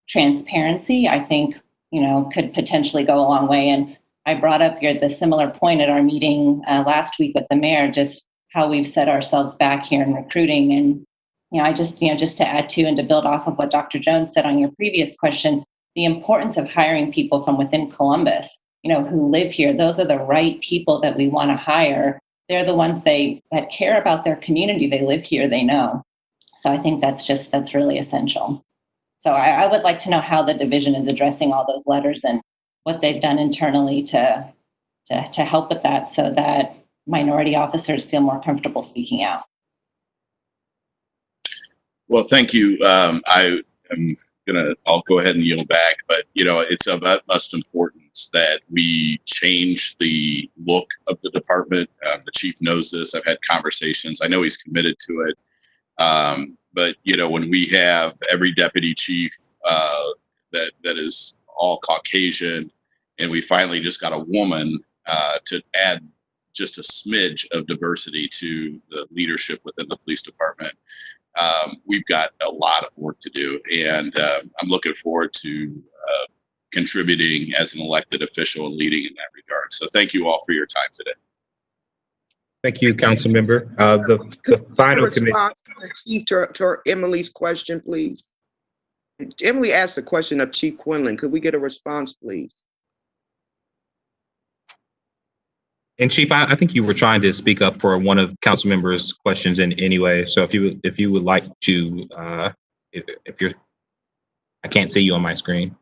transparency, I think, you know, could potentially go a long way. And I brought up here the similar point at our meeting last week with the mayor, just how we've set ourselves back here in recruiting. And, you know, I just, you know, just to add to and to build off of what Dr. Jones said on your previous question, the importance of hiring people from within Columbus. who live here. Those are the right people that we want to hire. They're the ones that care about their community. They live here, they know. So I think that's really essential. So I would like to know how the division is addressing all those letters and what they've done internally to help with that, so that minority officers feel more comfortable speaking out. Well, thank you. I'll go ahead and yield back, but it's of utmost importance that we change the look of the department. The chief knows this. I've had conversations. I know he's committed to it. But when we have every deputy chief that is all Caucasian, and we finally just got a woman to add just a smidge of diversity to the leadership within the police department, we've got a lot of work to do, and I'm looking forward to contributing as an elected official and leading in that regard. So thank you all for your time today. Thank you, Councilmember. The final committee. Chief, to Emily's question, please. Emily asked a question of Chief Quinlan. Could we get a response, please? And Chief, I think you were trying to speak up for one of Councilmember's questions in anyway. So if you would like to, if you're, I can't see you on my screen.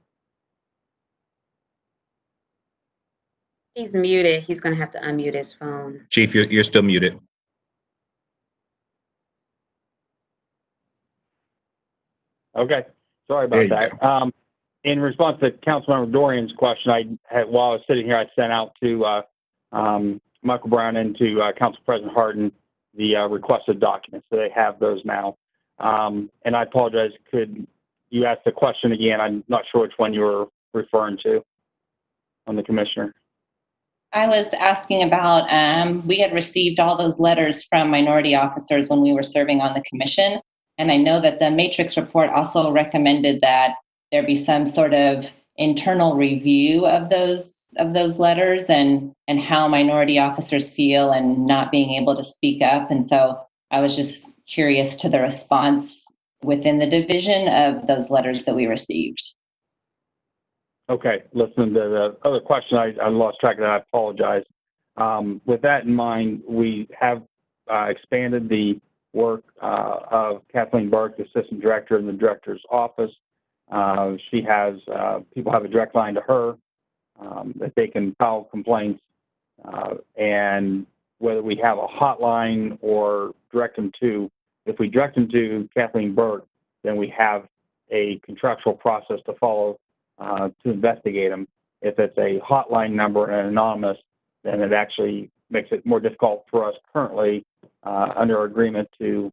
He's muted. He's going to have to unmute his phone. Chief, you're still muted. Okay, sorry about that. In response to Councilmember Dorian's question, while I was sitting here, I sent out to Michael Brown and to Council President Hardin the requested documents, so they have those now. And I apologize, could you ask the question again? I'm not sure which one you were referring to on the commissioner. I was asking about, we had received all those letters from minority officers when we were serving on the commission. And I know that the matrix report also recommended that there be some sort of internal review of those letters and how minority officers feel and not being able to speak up. And so I was just curious to the response within the division of those letters that we received. Okay, listen to the other question. I lost track of that. I apologize. With that in mind, we have expanded the work of Kathleen Burke, the assistant director in the director's office. She has, people have a direct line to her that they can file complaints, and whether we have a hotline or direct them to, if we direct them to Kathleen Burke, then we have a contractual process to follow to investigate them. If it's a hotline number and anonymous, then it actually makes it more difficult for us currently under our agreement to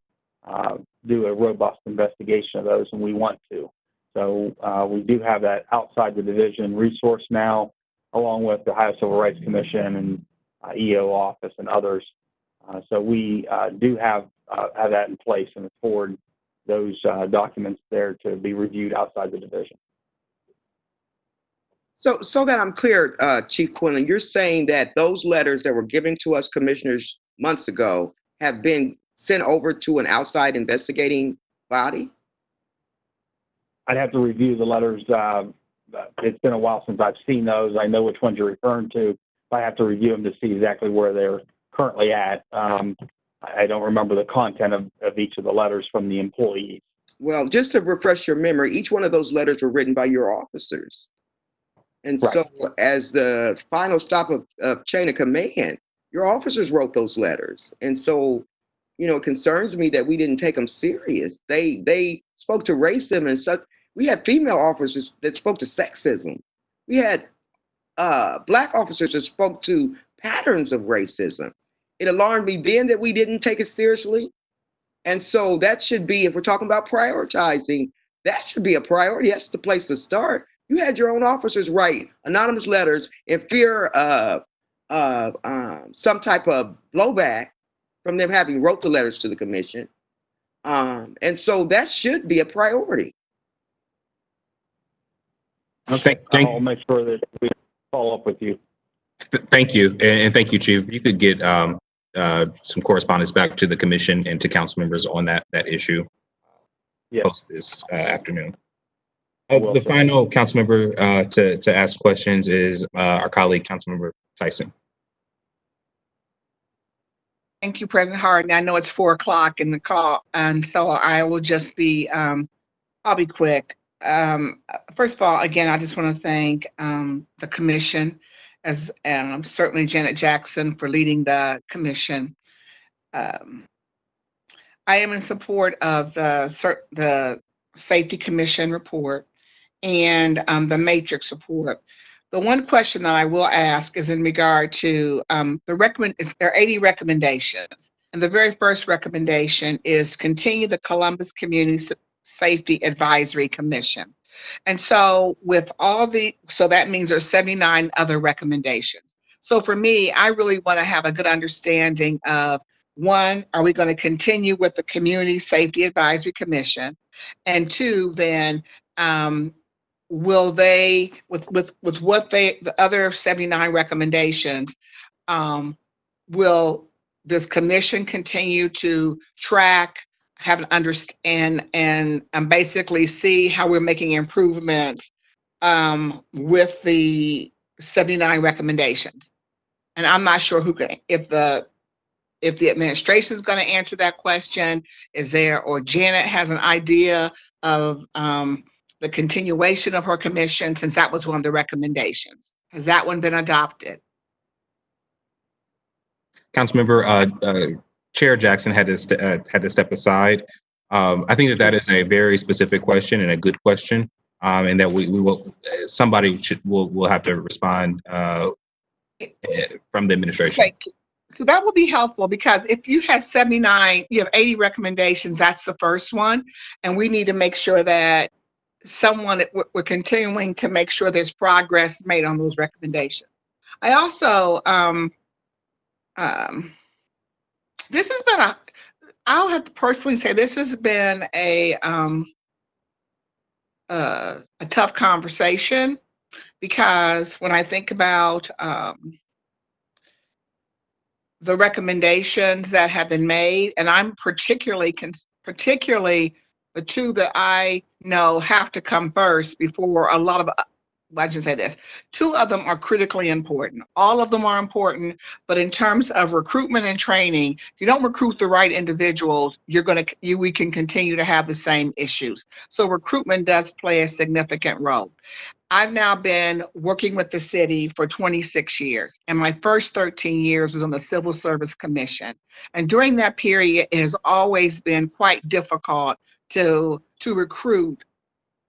do a robust investigation of those, and we want to. So we do have that outside the division resource now, along with the Ohio Civil Rights Commission and EO office and others. So we do have that in place and forward those documents there to be reviewed outside the division. So that I'm clear, Chief Quinlan, you're saying that those letters that were given to us commissioners months ago have been sent over to an outside investigating body? I'd have to review the letters. It's been a while since I've seen those. I know which ones you're referring to. I have to review them to see exactly where they're currently at. I don't remember the content of each of the letters from the employees. Well, just to refresh your memory, each one of those letters were written by your officers. And right. So as the final stop of chain of command, your officers wrote those letters. And so, it concerns me that we didn't take them serious. They spoke to racism and such. We had female officers that spoke to sexism. We had Black officers that spoke to patterns of racism. It alarmed me then that we didn't take it seriously. And so that should be, if we're talking about prioritizing, that should be a priority. That's the place to start. You had your own officers write anonymous letters in fear of some type of blowback from them having wrote the letters to the commission. And so that should be a priority. Okay, I'll make sure that we follow up with you. Thank you. And thank you, Chief. You could get some correspondence back to the commission and to council members on that issue. Yes. Post this afternoon. The final council member to ask questions is our colleague, Councilmember Tyson. Thank you, President Hardin. I know it's 4 o'clock in the call, and so I will just be, I'll be quick. First of all, again, I just want to thank the commission, as certainly Janet Jackson for leading the commission. I am in support of the Safety Commission report and the matrix report. The one question that I will ask is in regard to there are 80 recommendations. And the very first recommendation is continue the Columbus Community Safety Advisory Commission. And so so that means there's 79 other recommendations. So for me, I really want to have a good understanding of, one, are we going to continue with the Community Safety Advisory Commission? And two, then, will they, with the other 79 recommendations, will this commission continue to track, have an understand, and basically see how we're making improvements with the 79 recommendations? And I'm not sure if the administration is going to answer that question, or Janet has an idea of the continuation of her commission, since that was one of the recommendations. Has that one been adopted? Councilmember, Chair Jackson had to step aside. I think that is a very specific question and a good question, and that we will will have to respond from the administration. Okay. So that will be helpful, because if you have 79, you have 80 recommendations, that's the first one. And we need to make sure that we're continuing to make sure there's progress made on those recommendations. I also, this has been I'll have to personally say, this has been a tough conversation, because when I think about the recommendations that have been made, and I'm particularly the two that I know have to come first before a lot of, I should say this, two of them are critically important. All of them are important, but in terms of recruitment and training, if you don't recruit the right individuals, we can continue to have the same issues. So recruitment does play a significant role. I've now been working with the city for 26 years, and my first 13 years was on the Civil Service Commission. And during that period, it has always been quite difficult to recruit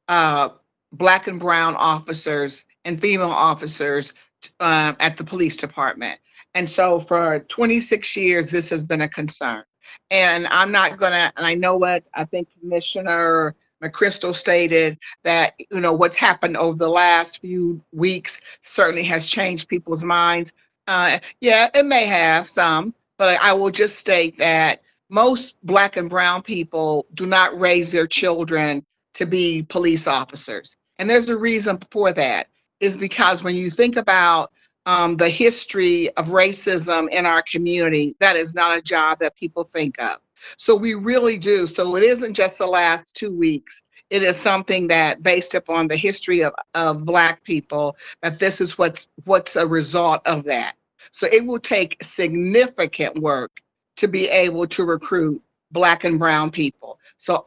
Black and brown officers and female officers at the police department. And so for 26 years, this has been a concern. And I'm not gonna, and I know what I think Commissioner McChrystal stated, that, what's happened over the last few weeks certainly has changed people's minds. Yeah, it may have some, but I will just state that most Black and brown people do not raise their children to be police officers. And there's a reason for that, is because when you think about the history of racism in our community, that is not a job that people think of. So we really do. So it isn't just the last 2 weeks. It is something that, based upon the history of Black people, that this is what's a result of that. So it will take significant work to be able to recruit Black and brown people. So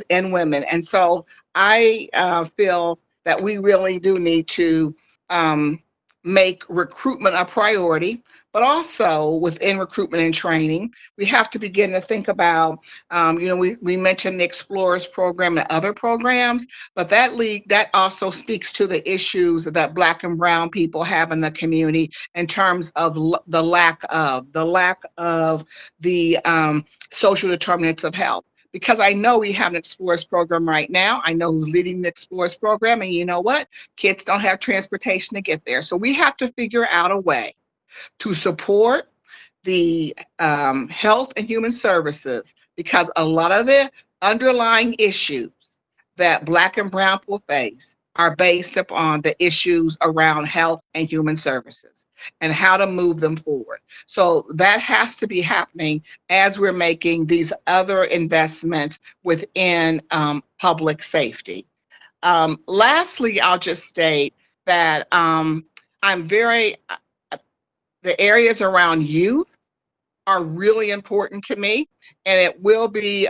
and women. And so I feel that we really do need to make recruitment a priority, but also within recruitment and training, we have to begin to think about, we mentioned the Explorers program and other programs, but that also speaks to the issues that Black and brown people have in the community in terms of the lack of the social determinants of health. Because I know we have an Explorers program right now. I know who's leading the Explorers program, and you know what? Kids don't have transportation to get there. So we have to figure out a way to support the health and human services, because a lot of the underlying issues that Black and brown people face are based upon the issues around health and human services and how to move them forward. So that has to be happening as we're making these other investments within public safety. Lastly, I'll just state that the areas around youth are really important to me, and it will be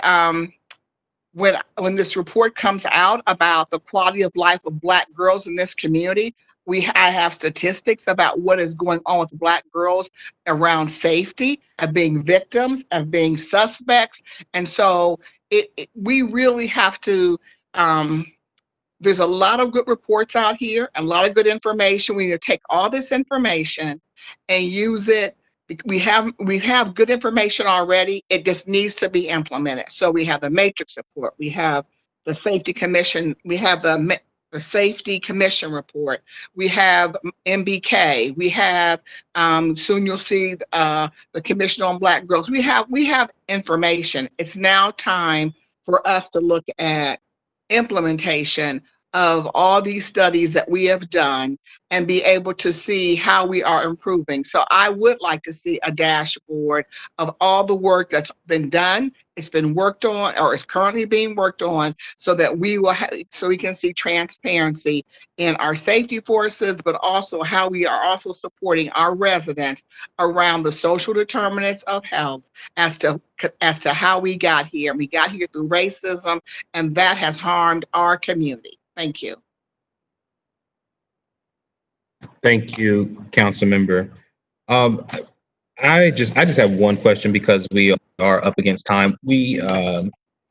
when this report comes out about the quality of life of Black girls in this community. I have statistics about what is going on with Black girls around safety, of being victims, of being suspects, and so we really have to. There's a lot of good reports out here, a lot of good information. We need to take all this information and use it. We have good information already. It just needs to be implemented. So we have the matrix report, we have the safety commission, we have the safety commission report, we have MBK, we have soon you'll see the Commission on Black Girls. We have information. It's now time for us to look at implementation of all these studies that we have done and be able to see how we are improving. So I would like to see a dashboard of all the work that's been done, it's been worked on, or is currently being worked on, so that we can see transparency in our safety forces, but also how we are also supporting our residents around the social determinants of health as to how we got here. We got here through racism, and that has harmed our community. Thank you. Thank you, Councilmember. I just have one question because we are up against time. We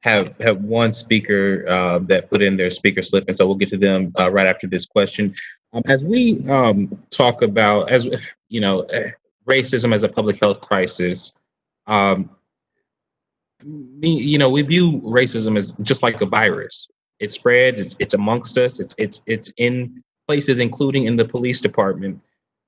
have one speaker that put in their speaker slip, and so we'll get to them right after this question. As we talk about, racism as a public health crisis, we view racism as just like a virus. It spreads. It's amongst us. It's in places, including in the police department.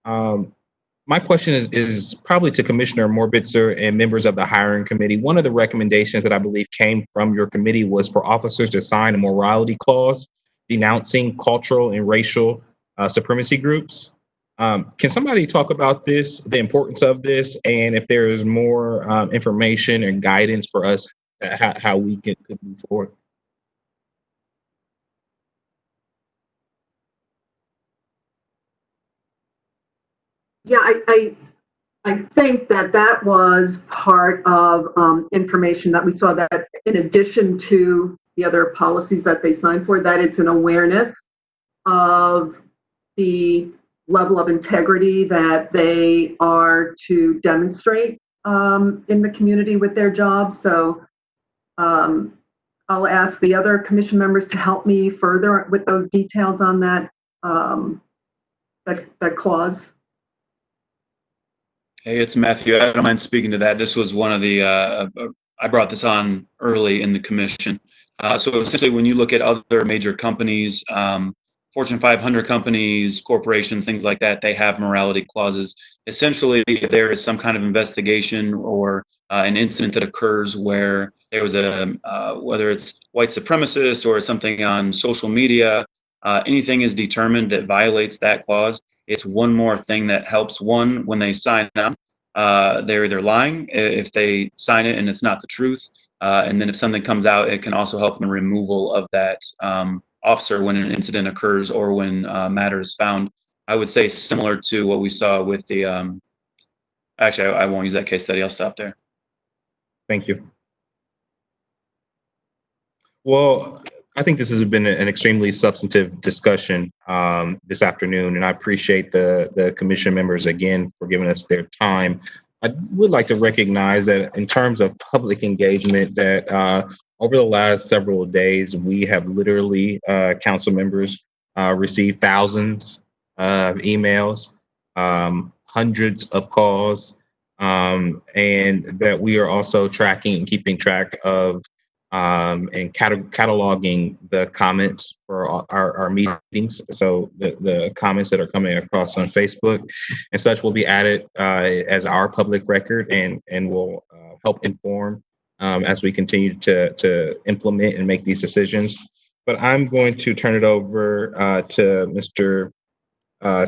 My question is probably to Commissioner Morbitzer and members of the hiring committee. One of the recommendations that I believe came from your committee was for officers to sign a morality clause denouncing cultural and racial supremacy groups. Can somebody talk about this, the importance of this, and if there is more information and guidance for us how we could move forward? Yeah, I think that was part of information that we saw, that in addition to the other policies that they signed for, that it's an awareness of the level of integrity that they are to demonstrate in the community with their jobs. So I'll ask the other commission members to help me further with those details on that clause. Hey, it's Matthew. I don't mind speaking to that. This was one of the, I brought this on early in the commission. So essentially, when you look at other major companies, Fortune 500 companies, corporations, things like that, they have morality clauses. Essentially, if there is some kind of investigation or an incident that occurs where there was whether it's white supremacist or something on social media, anything is determined that violates that clause, it's one more thing that helps one when they sign on. They're either lying if they sign it and it's not the truth. And then if something comes out, it can also help in the removal of that officer when an incident occurs or when matter is found. I would say similar to what we saw with the, actually, I won't use that case study. I'll stop there. Thank you. Well, I think this has been an extremely substantive discussion this afternoon, and I appreciate the commission members again for giving us their time. I would like to recognize that in terms of public engagement, that over the last several days, we have literally, council members, received thousands of emails, hundreds of calls, and that we are also tracking and keeping track of and cataloging the comments for our meetings. So the comments that are coming across on Facebook and such will be added as our public record and will help inform as we continue to implement and make these decisions. But I'm going to turn it over to Mr.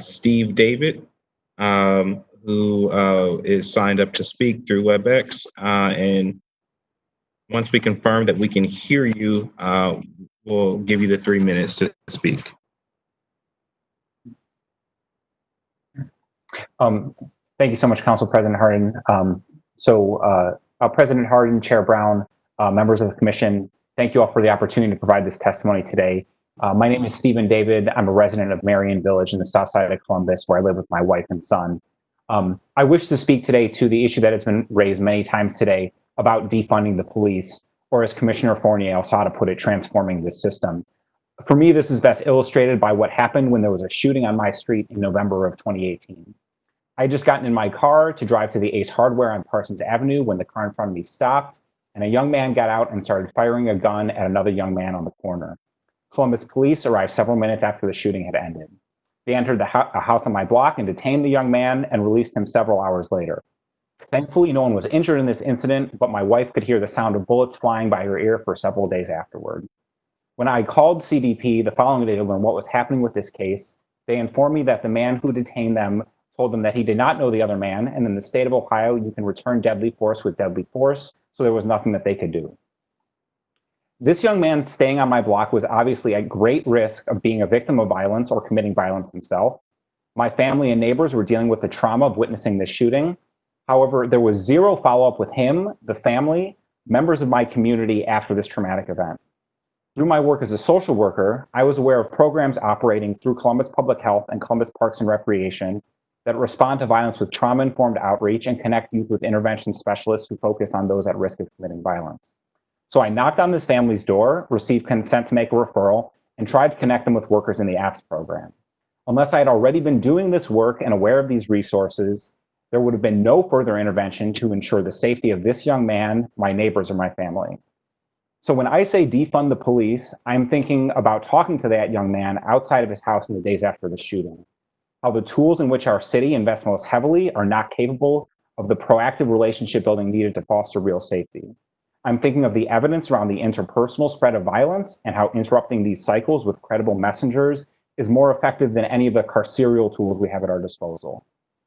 Steve David, who is signed up to speak through WebEx. And once we confirm that we can hear you, We'll give you the 3 minutes to speak. Thank you so much, Council President Hardin. President Hardin, Chair Brown, members of the commission, thank you all for the opportunity to provide this testimony today. My name is Stephen David. I'm a resident of Marion Village in the south side of Columbus, where I live with my wife and son. I wish to speak today to the issue that has been raised many times today about defunding the police, or as Commissioner Fournier-Alsada put it, transforming this system. For me, this is best illustrated by what happened when there was a shooting on my street in November of 2018. I had just gotten in my car to drive to the Ace Hardware on Parsons Avenue when the car in front of me stopped, and a young man got out and started firing a gun at another young man on the corner. Columbus police arrived several minutes after the shooting had ended. They entered a house on my block and detained the young man and released him several hours later. Thankfully, no one was injured in this incident, but my wife could hear the sound of bullets flying by her ear for several days afterward. When I called CBP the following day to learn what was happening with this case, they informed me that the man who detained them told them that he did not know the other man, and in the state of Ohio, you can return deadly force with deadly force, so there was nothing that they could do. This young man staying on my block was obviously at great risk of being a victim of violence or committing violence himself. My family and neighbors were dealing with the trauma of witnessing this shooting. However, there was zero follow-up with him, the family, members of my community after this traumatic event. Through my work as a social worker, I was aware of programs operating through Columbus Public Health and Columbus Parks and Recreation that respond to violence with trauma-informed outreach and connect youth with intervention specialists who focus on those at risk of committing violence. So I knocked on this family's door, received consent to make a referral, and tried to connect them with workers in the APPS program. Unless I had already been doing this work and aware of these resources, there would have been no further intervention to ensure the safety of this young man, my neighbors, or my family. So when I say defund the police, I'm thinking about talking to that young man outside of his house in the days after the shooting. How the tools in which our city invests most heavily are not capable of the proactive relationship building needed to foster real safety. I'm thinking of the evidence around the interpersonal spread of violence and how interrupting these cycles with credible messengers is more effective than any of the carceral tools we have at our disposal.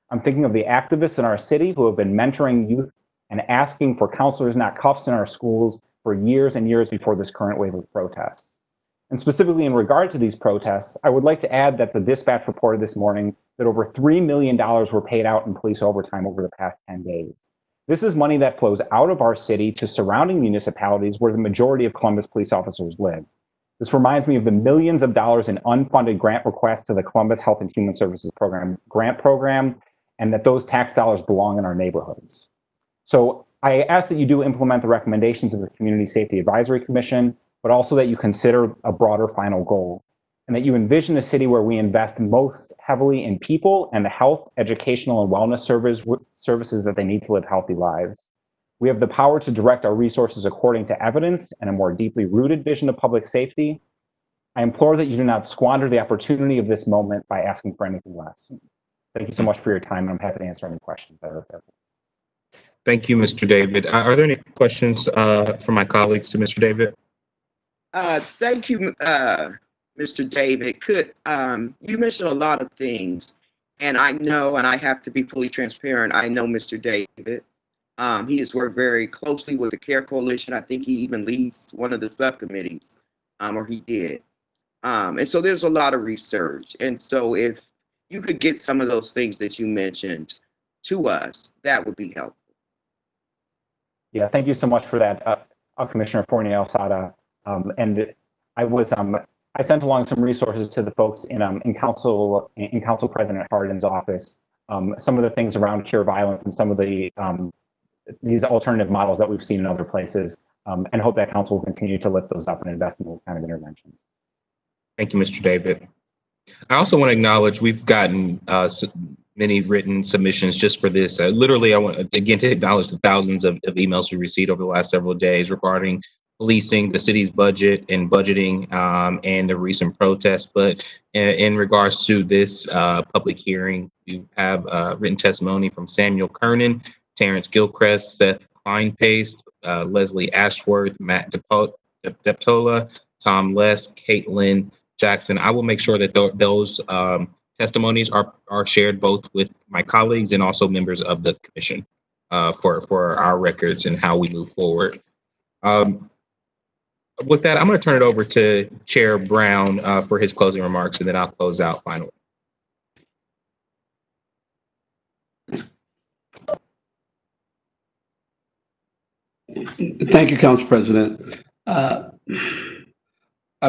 I'm thinking of the activists in our city who have been mentoring youth and asking for counselors, not cuffs, in our schools for years and years before this current wave of protests. And specifically in regard to these protests, I would like to add that the dispatch reported this morning that over $3 million were paid out in police overtime over the past 10 days. This is money that flows out of our city to surrounding municipalities where the majority of Columbus police officers live. This reminds me of the millions of dollars in unfunded grant requests to the Columbus Health and Human Services Program grant program, and that those tax dollars belong in our neighborhoods. So I ask that you do implement the recommendations of the Community Safety Advisory Commission, but also that you consider a broader final goal, and that you envision a city where we invest most heavily in people and the health, educational, and wellness services that they need to live healthy lives. We have the power to direct our resources according to evidence and a more deeply rooted vision of public safety. I implore that you do not squander the opportunity of this moment by asking for anything less. Thank you so much for your time, and I'm happy to answer any questions that are there. Thank you, Mr. David. Are there any questions from my colleagues to Mr. David? Thank you, Mr. David. You mentioned a lot of things, and I know, and I have to be fully transparent, I know Mr. David. He has worked very closely with the CARE Coalition. I think he even leads one of the subcommittees, or he did. And so there's a lot of research. And so if you could get some of those things that you mentioned to us, that would be helpful. Yeah, thank you so much for that, Commissioner Fournier-Alsada. And I sent along some resources to the folks in Council President Hardin's office. Some of the things around cure violence and some of the these alternative models that we've seen in other places, and hope that Council will continue to lift those up and invest in those kind of interventions. Thank you, Mr. David. I also want to acknowledge we've gotten many written submissions just for this. Literally, I want again to acknowledge the thousands of emails we received over the last several days regarding policing, the city's budget and budgeting, and the recent protests. But in regards to this public hearing, we have written testimony from Samuel Kernan, Terrence Gilchrist, Seth Kleinpaste, Leslie Ashworth, Matt Deptola, Tom Less, Caitlin Jackson. I will make sure that those testimonies are shared both with my colleagues and also members of the commission for our records and how we move forward. With that, I'm going to turn it over to Chair Brown for his closing remarks, and then I'll close out finally. Thank you, Council President. I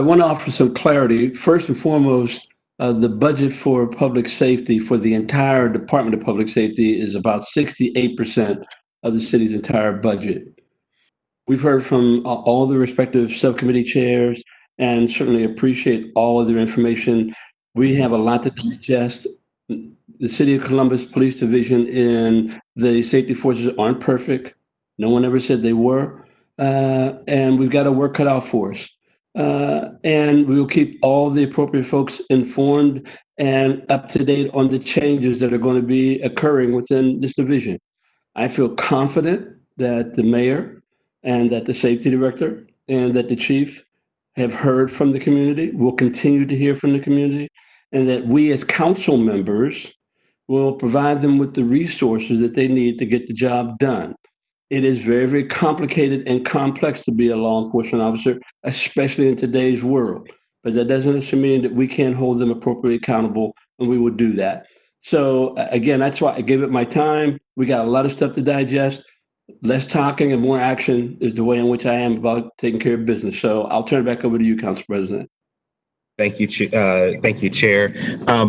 want to offer some clarity. First and foremost, the budget for public safety for the entire Department of Public Safety is about 68% of the city's entire budget. We've heard from all the respective subcommittee chairs and certainly appreciate all of their information. We have a lot to digest. The City of Columbus Police Division and the safety forces aren't perfect. No one ever said they were. And we've got a work cut out for us. And we will keep all the appropriate folks informed and up to date on the changes that are going to be occurring within this division. I feel confident that the mayor and that the safety director and that the chief have heard from the community, will continue to hear from the community, and that we as council members will provide them with the resources that they need to get the job done. It is very, very complicated and complex to be a law enforcement officer, especially in today's world. But that doesn't necessarily mean that we can't hold them appropriately accountable, and we will do that. So again, that's why I gave it my time. We got a lot of stuff to digest. Less talking and more action is the way in which I am about taking care of business. So I'll turn it back over to you, Council President. Thank you, Chair.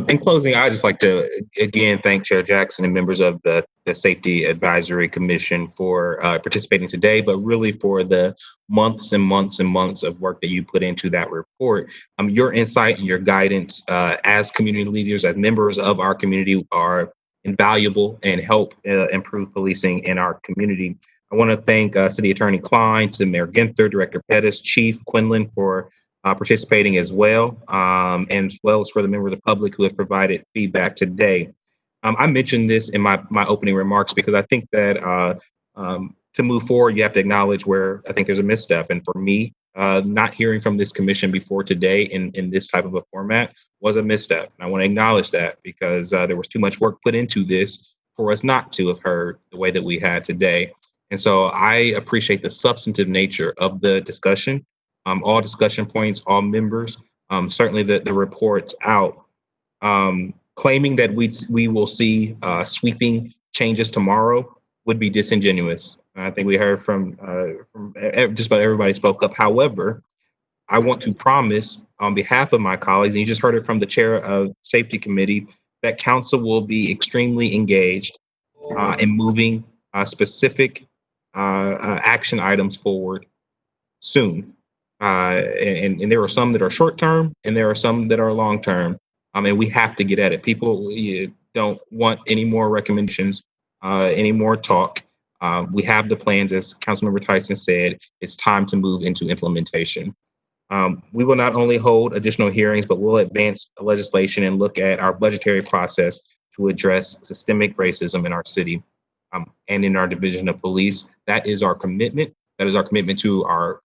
In closing, I'd just like to again thank Chair Jackson and members of the Safety Advisory Commission for participating today, but really for the months and months and months of work that you put into that report. Your insight and your guidance as community leaders, as members of our community, are invaluable and help improve policing in our community. I want to thank City Attorney Klein, to Mayor Ginther, Director Pettis, Chief Quinlan for participating as well, and as well as for the members of the public who have provided feedback today. I mentioned this in my opening remarks because I think that to move forward, you have to acknowledge where I think there's a misstep. And for me, not hearing from this commission before today in this type of a format was a misstep. And I want to acknowledge that because there was too much work put into this for us not to have heard the way that we had today. And so I appreciate the substantive nature of the discussion. All discussion points, all members, certainly the reports out, claiming that we will see sweeping changes tomorrow would be disingenuous. I think we heard from just about everybody spoke up. However, I want to promise on behalf of my colleagues, and you just heard it from the chair of Safety Committee, that council will be extremely engaged in moving specific action items forward soon. And there are some that are short term and there are some that are long term. And we have to get at it. People don't want any more recommendations, any more talk. We have the plans, as Councilmember Tyson said. It's time to move into implementation. We will not only hold additional hearings, but we'll advance legislation and look at our budgetary process to address systemic racism in our city and in our division of police. That is our commitment. That is our commitment to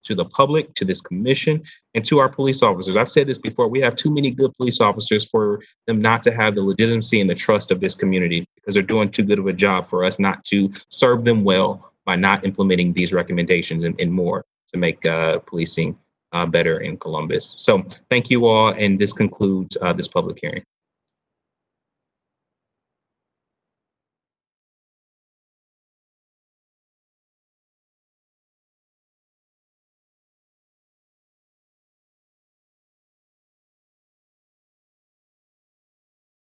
the public, to this commission, and to our police officers. I've said this before, we have too many good police officers for them not to have the legitimacy and the trust of this community because they're doing too good of a job for us not to serve them well by not implementing these recommendations and more to make policing better in Columbus. So thank you all, and this concludes this public hearing.